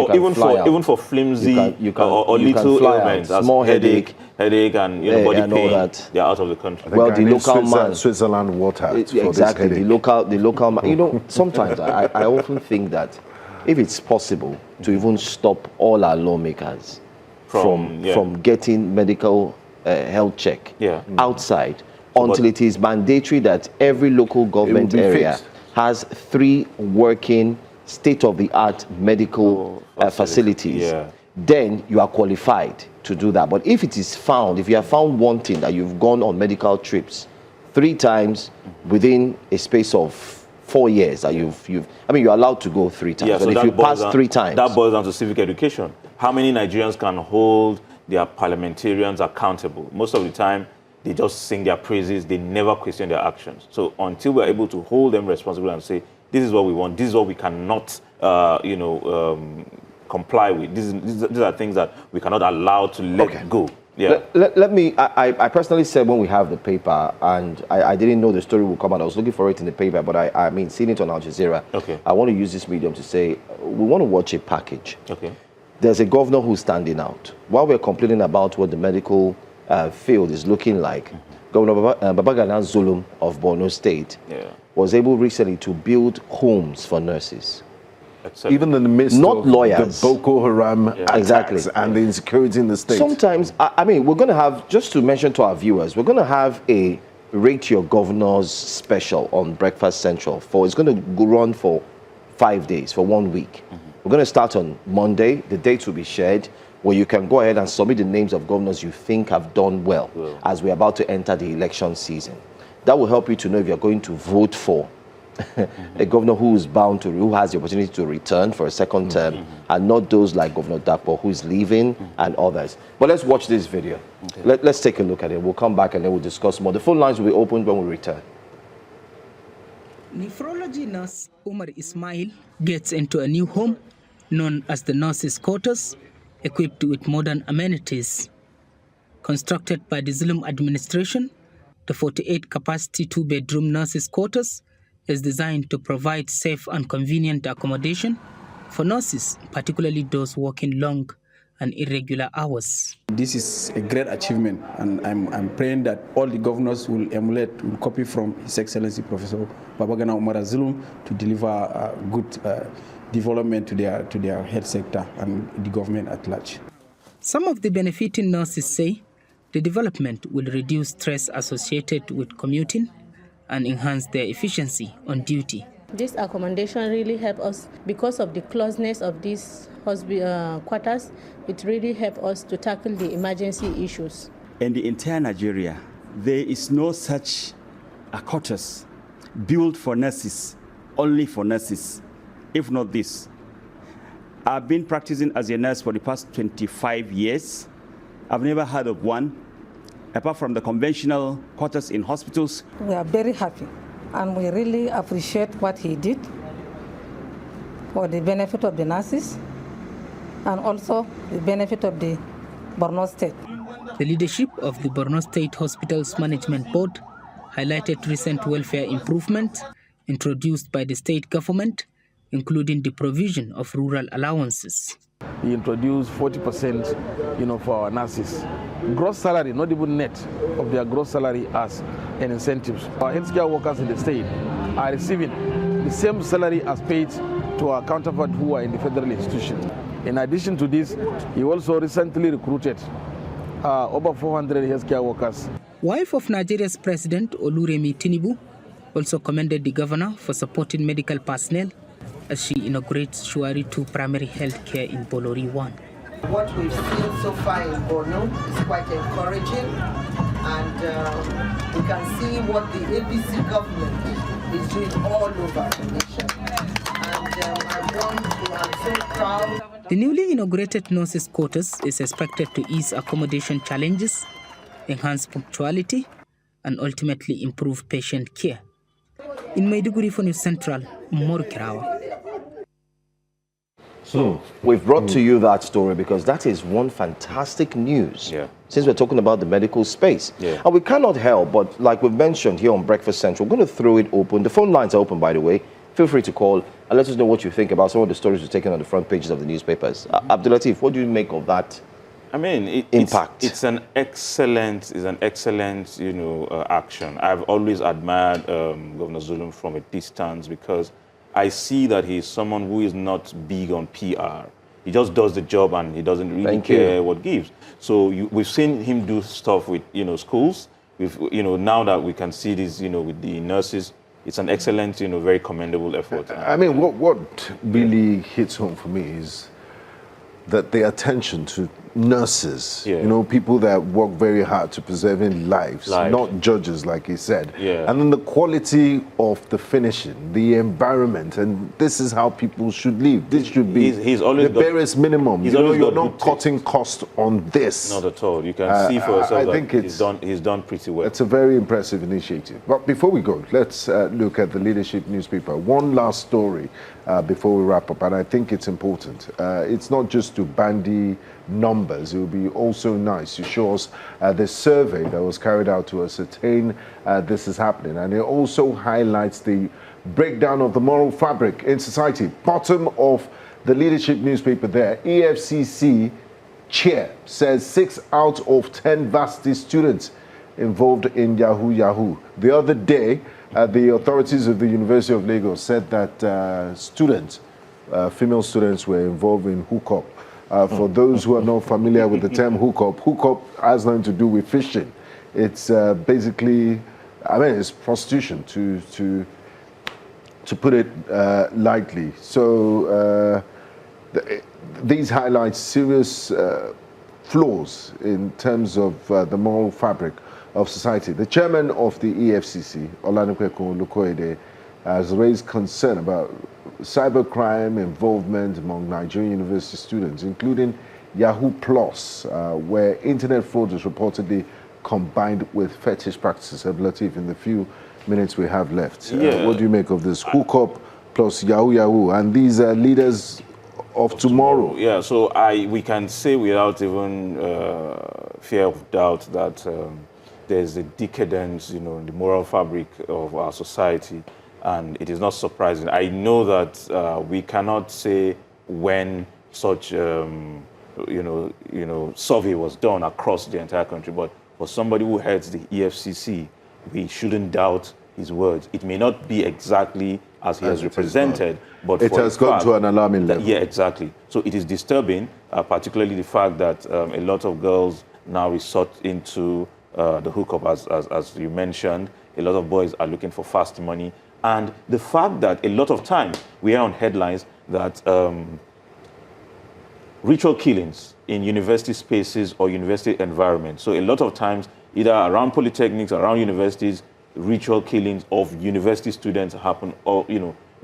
for flimsy or little ailments, small headache, and body pain, they're out of the country. Well, the local man, Switzerland water. Exactly, the local man. Sometimes I often think that if it's possible to even stop all our lawmakers from getting medical health check outside until it is mandatory that every local government area has 3 working state-of-the-art medical facilities, then you are qualified to do that. But if it is found, if you are found wanting that you've gone on medical trips 3 times within a space of 4 years that you're allowed to go 3 times. But if you pass 3 times, that boils down to civic education. How many Nigerians can hold their parliamentarians accountable? Most of the time, they just sing their praises. They never question their actions. So until we're able to hold them responsible and say, this is what we want, this is what we cannot, comply with. These are things that we cannot allow to let go. Yeah. Let me, I personally said when we have the paper, and I didn't know the story would come out. I was looking for it in the paper, but I mean, seeing it on Al Jazeera, I want to use this medium to say, we want to watch a package. There's a governor who's standing out. While we're complaining about what the medical field is looking like, Governor Babagana Zulum of Borno State was able recently to build homes for nurses. Even in the midst of lawyers. the Boko Haram attacks and the insecurity in the state. Sometimes, I mean, we're going to have, just to mention to our viewers, we're going to have a Rate Your Governors special on Breakfast Central. It's going to run for 5 days, for 1 week. We're going to start on Monday. The dates will be shared, where you can go ahead and submit the names of governors you think have done well as we're about to enter the election season. That will help you to know if you're going to vote for a governor who is who has the opportunity to return for a second term, and not those like Governor Dapo who's leaving and others. But let's watch this video. Let's take a look at it. We'll come back and then we'll discuss more. The phone lines will be opened when we return. Nephrology nurse Umar Ismail gets into a new home known as the nurses' quarters, equipped with modern amenities. Constructed by the Zulum administration, the 48-capacity 2-bedroom nurses' quarters is designed to provide safe and convenient accommodation for nurses, particularly those working long and irregular hours. This is a great achievement, and I'm praying that all the governors will emulate, will copy from His Excellency Professor Babagana Umar Zulum to deliver good development to their health sector and the government at large. Some of the benefiting nurses say the development will reduce stress associated with commuting and enhance their efficiency on duty. This accommodation really helped us because of the closeness of these quarters. It really helped us to tackle the emergency issues. In the entire Nigeria, there is no such a quarters built for nurses, only for nurses, if not this. I've been practicing as a nurse for the past 25 years. I've never heard of one, apart from the conventional quarters in hospitals. We are very happy, and we really appreciate what he did for the benefit of the nurses and also the benefit of the Borno State. The leadership of the Borno State Hospitals Management Board highlighted recent welfare improvements introduced by the state government, including the provision of rural allowances. We introduced 40%, for our nurses. Gross salary, not even net of their gross salary as an incentive. Our healthcare workers in the state are receiving the same salary as paid to our counterparts who are in the federal institution. In addition to this, he also recently recruited over 400 healthcare workers. Wife of Nigeria's President Oluremi Tinubu also commended the governor for supporting medical personnel as she inaugurates Shuari 2 primary health care in Bolori 1. What we've seen so far in Borno is quite encouraging, and we can see what the APC government is doing all over the nation. And I'm so proud. The newly inaugurated nurses' quarters is expected to ease accommodation challenges, enhance punctuality, and ultimately improve patient care. In Maiduguri for News Central, Umaru Kirawa. So we've brought to you that story because that is one fantastic news. Yeah. Since we're talking about the medical space. Yeah. And we cannot help but, like we've mentioned here on Breakfast Central, we're going to throw it open. The phone lines are open, by the way. Feel free to call and let us know what you think about some of the stories we've taken on the front pages of the newspapers. Abdulatif, what do you make of that? I mean, impact? It's an excellent, action. I've always admired Governor Zulum from a distance because I see that he's someone who is not big on PR. He just does the job and he doesn't really care what gives. So we've seen him do stuff with, schools. Now that we can see this, with the nurses, it's an excellent, very commendable effort. I mean, what really hits home for me is that the attention to nurses, people that work very hard to preserving lives, not judges, like he said. Yeah. And then the quality of the finishing, the environment, and this is how people should live. This should be the barest minimum. You're not cutting cost on this. Not at all. You can see for yourself I think he's done pretty well. It's a very impressive initiative. But before we go, let's look at the leadership newspaper. One last story before we wrap up, and I think it's important. It's not just to bandy numbers. It would be also nice to show us the survey that was carried out to ascertain this is happening. And it also highlights the breakdown of the moral fabric in society. Bottom of the leadership newspaper there, EFCC chair says 6 out of 10 varsity students involved in Yahoo. The other day, the authorities of the University of Lagos said that female students were involved in hookup. For those who are not familiar with the term hookup has nothing to do with fishing. It's basically, it's prostitution to put it lightly. So these highlight serious flaws in terms of the moral fabric of society. The chairman of the EFCC, Olanipekun Lukoede, has raised concern about cybercrime involvement among Nigerian university students, including Yahoo Plus, where internet fraud is reportedly combined with fetish practices. Latif, in the few minutes we have left, what do you make of this? Hookup plus Yahoo, and these are leaders of tomorrow. Yeah, so we can say without even fear of doubt that there's a decadence, in the moral fabric of our society. And it is not surprising. I know that we cannot say when such, survey was done across the entire country. But for somebody who heads the EFCC, we shouldn't doubt his words. It may not be exactly as he has represented. But it has gone to an alarming level. Yeah, exactly. So it is disturbing, particularly the fact that a lot of girls now resort into the hookup, as you mentioned. A lot of boys are looking for fast money. And the fact that a lot of times we are on headlines that ritual killings in university spaces or university environments. So a lot of times, either around polytechnics, around universities, ritual killings of university students happen, or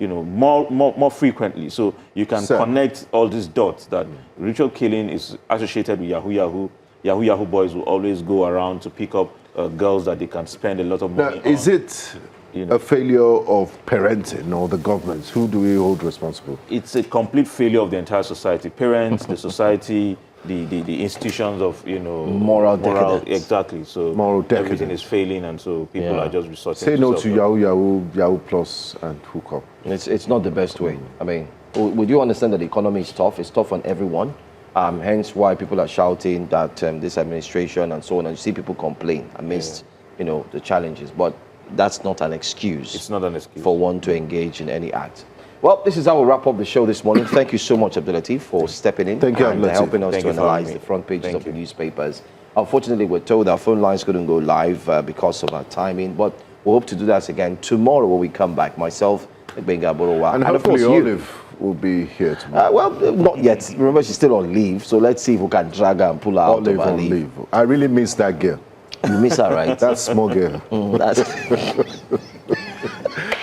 more frequently. So you can connect all these dots that ritual killing is associated with Yahoo boys will always go around to pick up girls that they can spend a lot of money on. Is it a failure of parenting or the government? Who do we hold responsible? It's a complete failure of the entire society. Parents, the society, the institutions of moral decadence. Exactly. So moral decadence. Everything is failing, and so people are just resorting. Say no to Yahoo Plus and hookup. It's not the best way. I mean, would you understand that the economy is tough? It's tough on everyone. Hence why people are shouting that this administration and so on, and you see people complain amidst the challenges. But that's not an excuse. It's not an excuse for one to engage in any act. Well, this is how we wrap up the show this morning. Thank you so much, Abdulateef, for stepping in and helping us to analyze the front pages of the newspapers. Unfortunately, we're told our phone lines couldn't go live because of our timing, but we hope to do that again tomorrow when we come back. Myself, Benga Borowa, and hopefully Olive will be here tomorrow. Well, not yet. Remember, she's still on leave, so let's see if we can drag her and pull her out of her leave. I really miss that girl. You miss her, right? That small girl. That's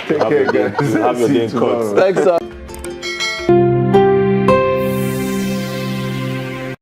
Take care, guys. Have your day in court. Thanks, sir.